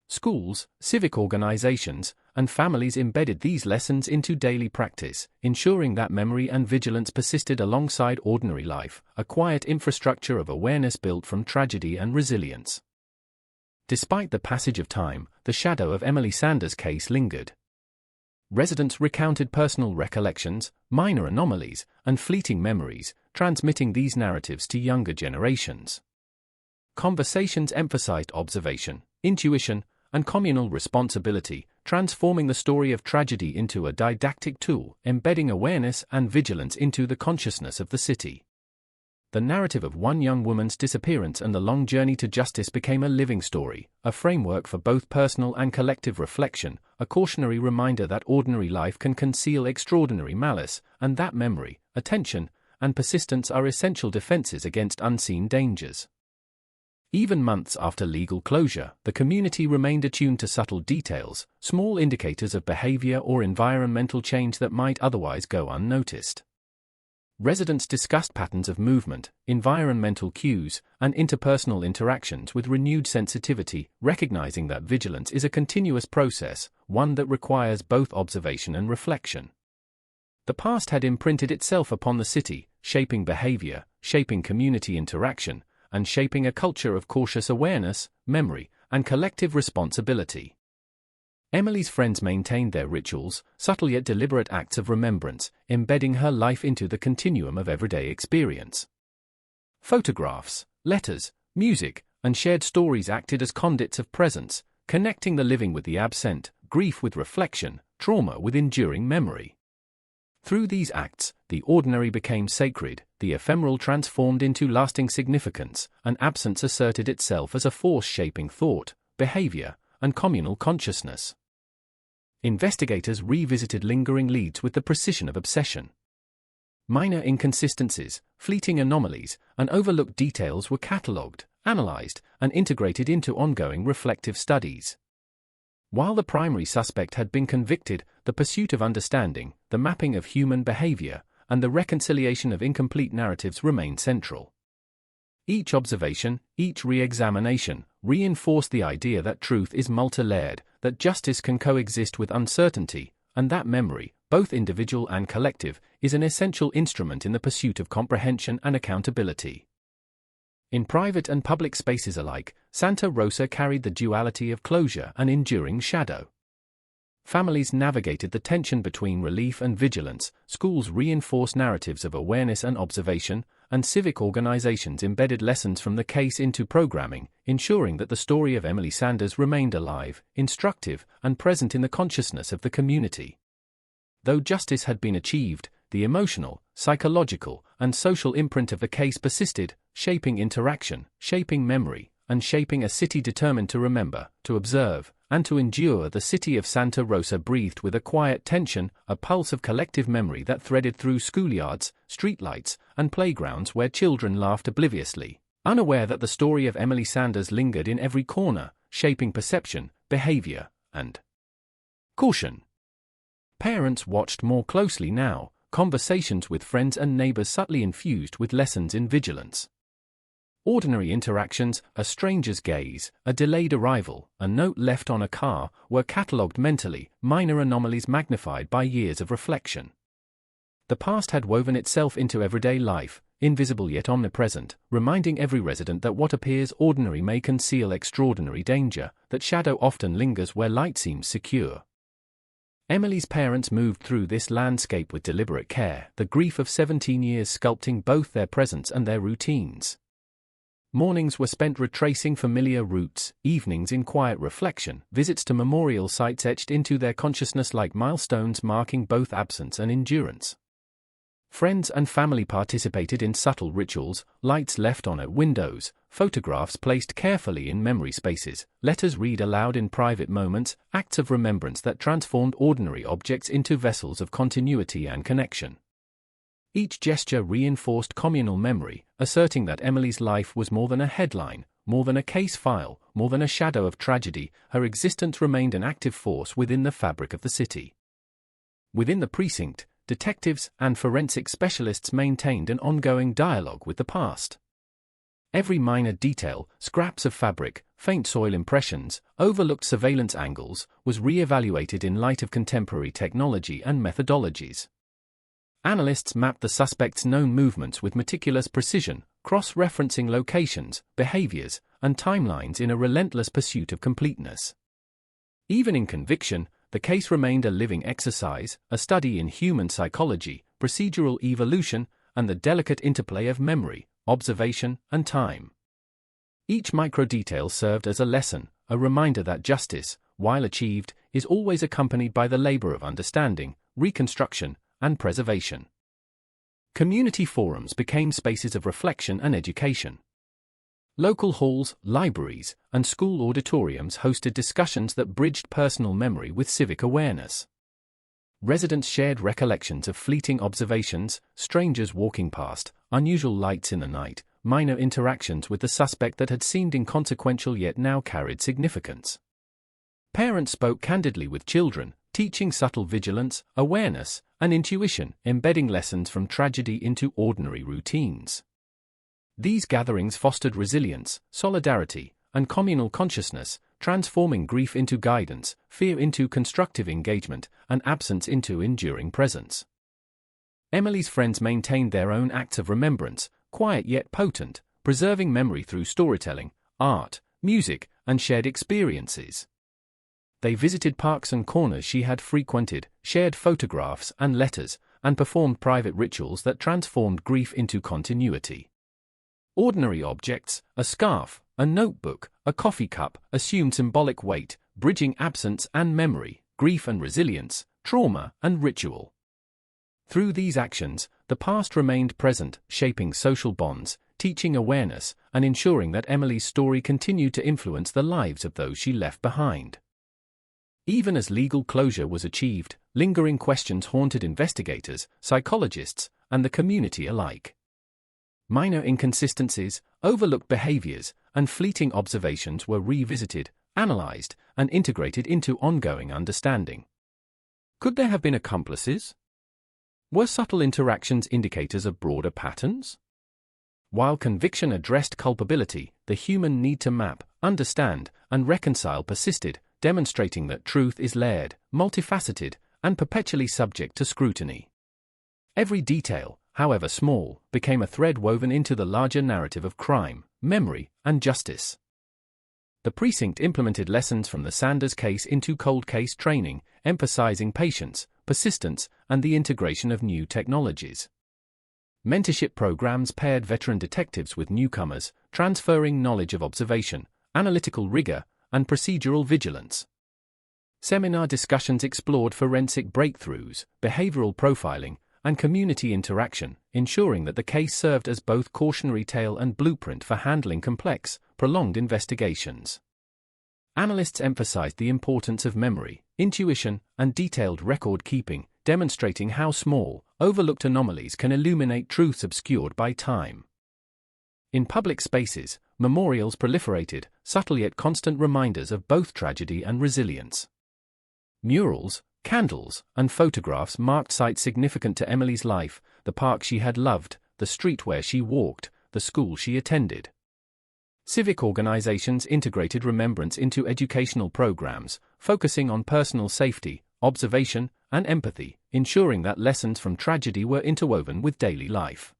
Schools, civic organizations, and families embedded these lessons into daily practice, ensuring that memory and vigilance persisted alongside ordinary life, a quiet infrastructure of awareness built from tragedy and resilience. Despite the passage of time, the shadow of Emily Sanders' case lingered. Residents recounted personal recollections, minor anomalies, and fleeting memories, transmitting these narratives to younger generations. Conversations emphasized observation, intuition, and communal responsibility, transforming the story of tragedy into a didactic tool, embedding awareness and vigilance into the consciousness of the city. The narrative of one young woman's disappearance and the long journey to justice became a living story, a framework for both personal and collective reflection, a cautionary reminder that ordinary life can conceal extraordinary malice, and that memory, attention, and persistence are essential defenses against unseen dangers. Even months after legal closure, the community remained attuned to subtle details, small indicators of behavior or environmental change that might otherwise go unnoticed. Residents discussed patterns of movement, environmental cues, and interpersonal interactions with renewed sensitivity, recognizing that vigilance is a continuous process, one that requires both observation and reflection. The past had imprinted itself upon the city, shaping behavior, shaping community interaction, and shaping a culture of cautious awareness, memory, and collective responsibility. Emily's friends maintained their rituals, subtle yet deliberate acts of remembrance, embedding her life into the continuum of everyday experience. Photographs, letters, music, and shared stories acted as conduits of presence, connecting the living with the absent, grief with reflection, trauma with enduring memory. Through these acts, the ordinary became sacred, the ephemeral transformed into lasting significance, and absence asserted itself as a force shaping thought, behavior, and communal consciousness. Investigators revisited lingering leads with the precision of obsession. Minor inconsistencies, fleeting anomalies, and overlooked details were catalogued, analyzed, and integrated into ongoing reflective studies. While the primary suspect had been convicted, the pursuit of understanding, the mapping of human behavior, and the reconciliation of incomplete narratives remained central. Each observation, each re-examination, reinforced the idea that truth is multi-layered, that justice can coexist with uncertainty, and that memory, both individual and collective, is an essential instrument in the pursuit of comprehension and accountability. In private and public spaces alike, Santa Rosa carried the duality of closure and enduring shadow. Families navigated the tension between relief and vigilance, schools reinforced narratives of awareness and observation, and civic organizations embedded lessons from the case into programming, ensuring that the story of Emily Sanders remained alive, instructive, and present in the consciousness of the community. Though justice had been achieved, the emotional, psychological, and social imprint of the case persisted, shaping interaction, shaping memory, and shaping a city determined to remember, to observe, and to endure. The city of Santa Rosa breathed with a quiet tension, a pulse of collective memory that threaded through schoolyards, streetlights, and playgrounds where children laughed obliviously, unaware that the story of Emily Sanders lingered in every corner, shaping perception, behavior, and caution. Parents watched more closely now, conversations with friends and neighbors subtly infused with lessons in vigilance. Ordinary interactions, a stranger's gaze, a delayed arrival, a note left on a car, were catalogued mentally, minor anomalies magnified by years of reflection. The past had woven itself into everyday life, invisible yet omnipresent, reminding every resident that what appears ordinary may conceal extraordinary danger, that shadow often lingers where light seems secure. Emily's parents moved through this landscape with deliberate care, the grief of 17 years sculpting both their presence and their routines. Mornings were spent retracing familiar routes, evenings in quiet reflection, visits to memorial sites etched into their consciousness like milestones marking both absence and endurance. Friends and family participated in subtle rituals, lights left on at windows, photographs placed carefully in memory spaces, letters read aloud in private moments, acts of remembrance that transformed ordinary objects into vessels of continuity and connection. Each gesture reinforced communal memory, asserting that Emily's life was more than a headline, more than a case file, more than a shadow of tragedy. Her existence remained an active force within the fabric of the city. Within the precinct, detectives and forensic specialists maintained an ongoing dialogue with the past. Every minor detail, scraps of fabric, faint soil impressions, overlooked surveillance angles, was re-evaluated in light of contemporary technology and methodologies. Analysts mapped the suspect's known movements with meticulous precision, cross-referencing locations, behaviors, and timelines in a relentless pursuit of completeness. Even in conviction, the case remained a living exercise, a study in human psychology, procedural evolution, and the delicate interplay of memory, observation, and time. Each microdetail served as a lesson, a reminder that justice, while achieved, is always accompanied by the labor of understanding, reconstruction, and preservation. Community forums became spaces of reflection and education. Local halls, libraries, and school auditoriums hosted discussions that bridged personal memory with civic awareness. Residents shared recollections of fleeting observations, strangers walking past, unusual lights in the night, minor interactions with the suspect that had seemed inconsequential yet now carried significance. Parents spoke candidly with children, teaching subtle vigilance, awareness, and intuition, embedding lessons from tragedy into ordinary routines. These gatherings fostered resilience, solidarity, and communal consciousness, transforming grief into guidance, fear into constructive engagement, and absence into enduring presence. Emily's friends maintained their own acts of remembrance, quiet yet potent, preserving memory through storytelling, art, music, and shared experiences. They visited parks and corners she had frequented, shared photographs and letters, and performed private rituals that transformed grief into continuity. Ordinary objects, a scarf, a notebook, a coffee cup, assumed symbolic weight, bridging absence and memory, grief and resilience, trauma and ritual. Through these actions, the past remained present, shaping social bonds, teaching awareness, and ensuring that Emily's story continued to influence the lives of those she left behind. Even as legal closure was achieved, lingering questions haunted investigators, psychologists, and the community alike. Minor inconsistencies, overlooked behaviors, and fleeting observations were revisited, analyzed, and integrated into ongoing understanding. Could there have been accomplices? Were subtle interactions indicators of broader patterns? While conviction addressed culpability, the human need to map, understand, and reconcile persisted, demonstrating that truth is layered, multifaceted, and perpetually subject to scrutiny. Every detail, however small, became a thread woven into the larger narrative of crime, memory, and justice. The precinct implemented lessons from the Sanders case into cold case training, emphasizing patience, persistence, and the integration of new technologies. Mentorship programs paired veteran detectives with newcomers, transferring knowledge of observation, analytical rigor, and procedural vigilance. Seminar discussions explored forensic breakthroughs, behavioral profiling, and community interaction, ensuring that the case served as both cautionary tale and blueprint for handling complex, prolonged investigations. Analysts emphasized the importance of memory, intuition, and detailed record-keeping, demonstrating how small, overlooked anomalies can illuminate truths obscured by time. In public spaces, memorials proliferated, subtle yet constant reminders of both tragedy and resilience. Murals, candles, and photographs marked sites significant to Emily's life, the park she had loved, the street where she walked, the school she attended. Civic organizations integrated remembrance into educational programs, focusing on personal safety, observation, and empathy, ensuring that lessons from tragedy were interwoven with daily life.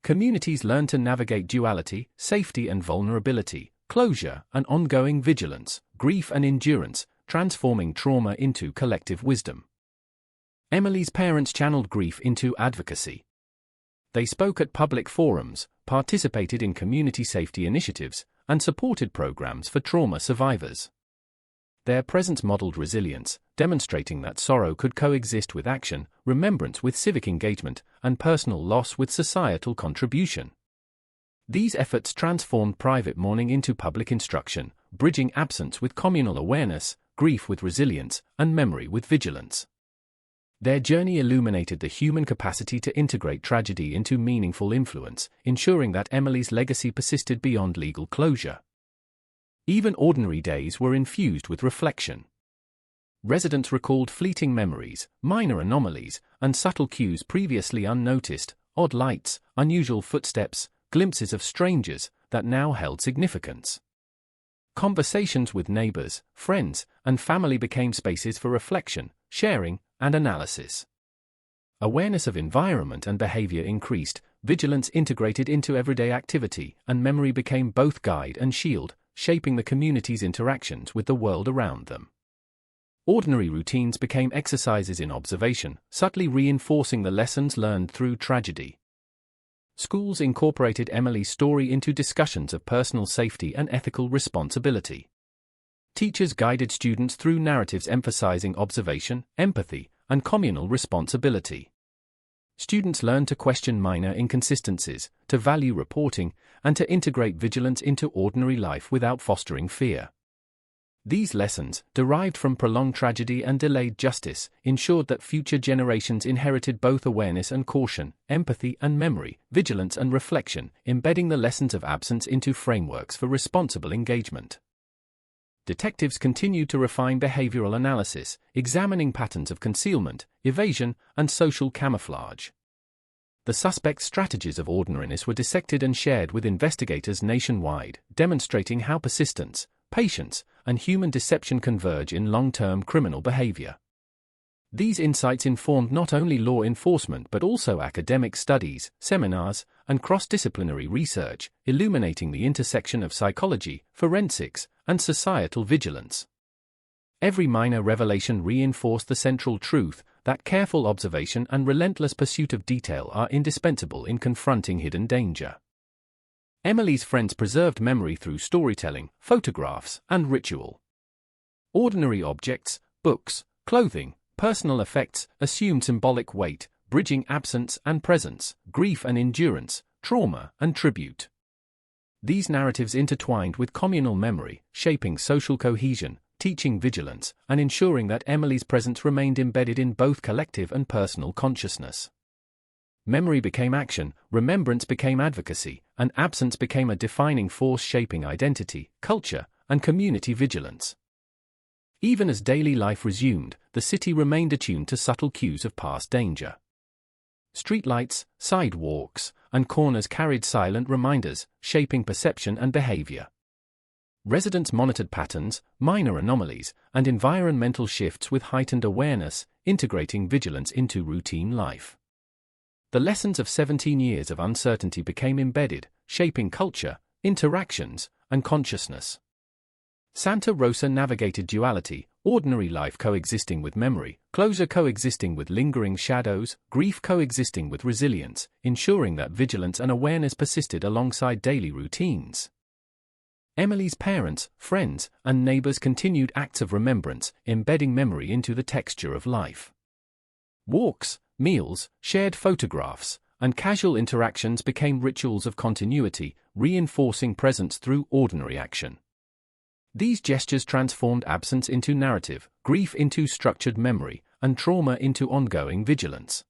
Communities learned to navigate duality, safety and vulnerability, closure and ongoing vigilance, grief and endurance, transforming trauma into collective wisdom. Emily's parents channeled grief into advocacy. They spoke at public forums, participated in community safety initiatives, and supported programs for trauma survivors. Their presence modeled resilience, demonstrating that sorrow could coexist with action, remembrance with civic engagement, and personal loss with societal contribution. These efforts transformed private mourning into public instruction, bridging absence with communal awareness, grief with resilience, and memory with vigilance. Their journey illuminated the human capacity to integrate tragedy into meaningful influence, ensuring that Emily's legacy persisted beyond legal closure. Even ordinary days were infused with reflection. Residents recalled fleeting memories, minor anomalies, and subtle cues previously unnoticed, odd lights, unusual footsteps, glimpses of strangers that now held significance. Conversations with neighbors, friends, and family became spaces for reflection, sharing, and analysis. Awareness of environment and behavior increased, vigilance integrated into everyday activity, and memory became both guide and shield, shaping the community's interactions with the world around them. Ordinary routines became exercises in observation, subtly reinforcing the lessons learned through tragedy. Schools incorporated Emily's story into discussions of personal safety and ethical responsibility. Teachers guided students through narratives emphasizing observation, empathy, and communal responsibility. Students learned to question minor inconsistencies, to value reporting, and to integrate vigilance into ordinary life without fostering fear. These lessons, derived from prolonged tragedy and delayed justice, ensured that future generations inherited both awareness and caution, empathy and memory, vigilance and reflection, embedding the lessons of absence into frameworks for responsible engagement. Detectives continued to refine behavioral analysis, examining patterns of concealment, evasion, and social camouflage. The suspect's strategies of ordinariness were dissected and shared with investigators nationwide, demonstrating how persistence, patience, and human deception converge in long-term criminal behavior. These insights informed not only law enforcement but also academic studies, seminars, and cross-disciplinary research, illuminating the intersection of psychology, forensics, and societal vigilance. Every minor revelation reinforced the central truth that careful observation and relentless pursuit of detail are indispensable in confronting hidden danger. Emily's friends preserved memory through storytelling, photographs, and ritual. Ordinary objects, books, clothing, personal effects assumed symbolic weight, bridging absence and presence, grief and endurance, trauma and tribute. These narratives intertwined with communal memory, shaping social cohesion, teaching vigilance, and ensuring that Emily's presence remained embedded in both collective and personal consciousness. Memory became action, remembrance became advocacy, and absence became a defining force shaping identity, culture, and community vigilance. Even as daily life resumed, the city remained attuned to subtle cues of past danger. Streetlights, sidewalks, and corners carried silent reminders, shaping perception and behavior. Residents monitored patterns, minor anomalies, and environmental shifts with heightened awareness, integrating vigilance into routine life. The lessons of 17 years of uncertainty became embedded, shaping culture, interactions, and consciousness. Santa Rosa navigated duality, ordinary life coexisting with memory, closure coexisting with lingering shadows, grief coexisting with resilience, ensuring that vigilance and awareness persisted alongside daily routines. Emily's parents, friends, and neighbors continued acts of remembrance, embedding memory into the texture of life. Walks, meals, shared photographs, and casual interactions became rituals of continuity, reinforcing presence through ordinary action. These gestures transformed absence into narrative, grief into structured memory, and trauma into ongoing vigilance.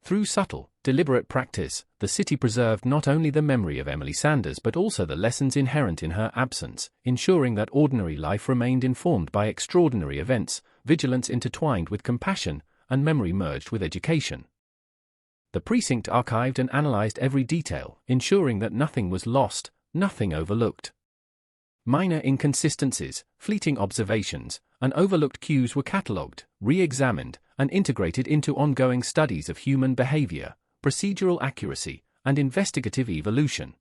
Through subtle, deliberate practice, the city preserved not only the memory of Emily Sanders but also the lessons inherent in her absence, ensuring that ordinary life remained informed by extraordinary events, vigilance intertwined with compassion, and memory merged with education. The precinct archived and analyzed every detail, ensuring that nothing was lost, nothing overlooked. Minor inconsistencies, fleeting observations, and overlooked cues were catalogued, re-examined, and integrated into ongoing studies of human behavior, procedural accuracy, and investigative evolution.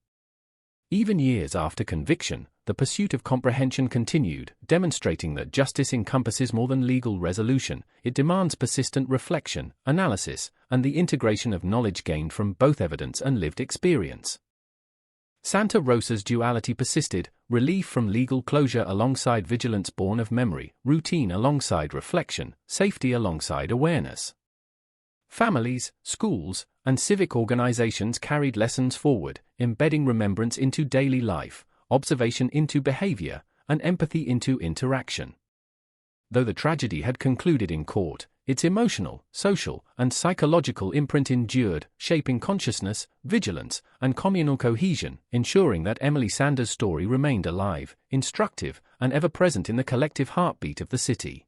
Even years after conviction, the pursuit of comprehension continued, demonstrating that justice encompasses more than legal resolution. It demands persistent reflection, analysis, and the integration of knowledge gained from both evidence and lived experience. Santa Rosa's duality persisted, relief from legal closure alongside vigilance born of memory, routine alongside reflection, safety alongside awareness. Families, schools, and civic organizations carried lessons forward, embedding remembrance into daily life, observation into behavior, and empathy into interaction. Though the tragedy had concluded in court, its emotional, social, and psychological imprint endured, shaping consciousness, vigilance, and communal cohesion, ensuring that Emily Sanders' story remained alive, instructive, and ever present in the collective heartbeat of the city.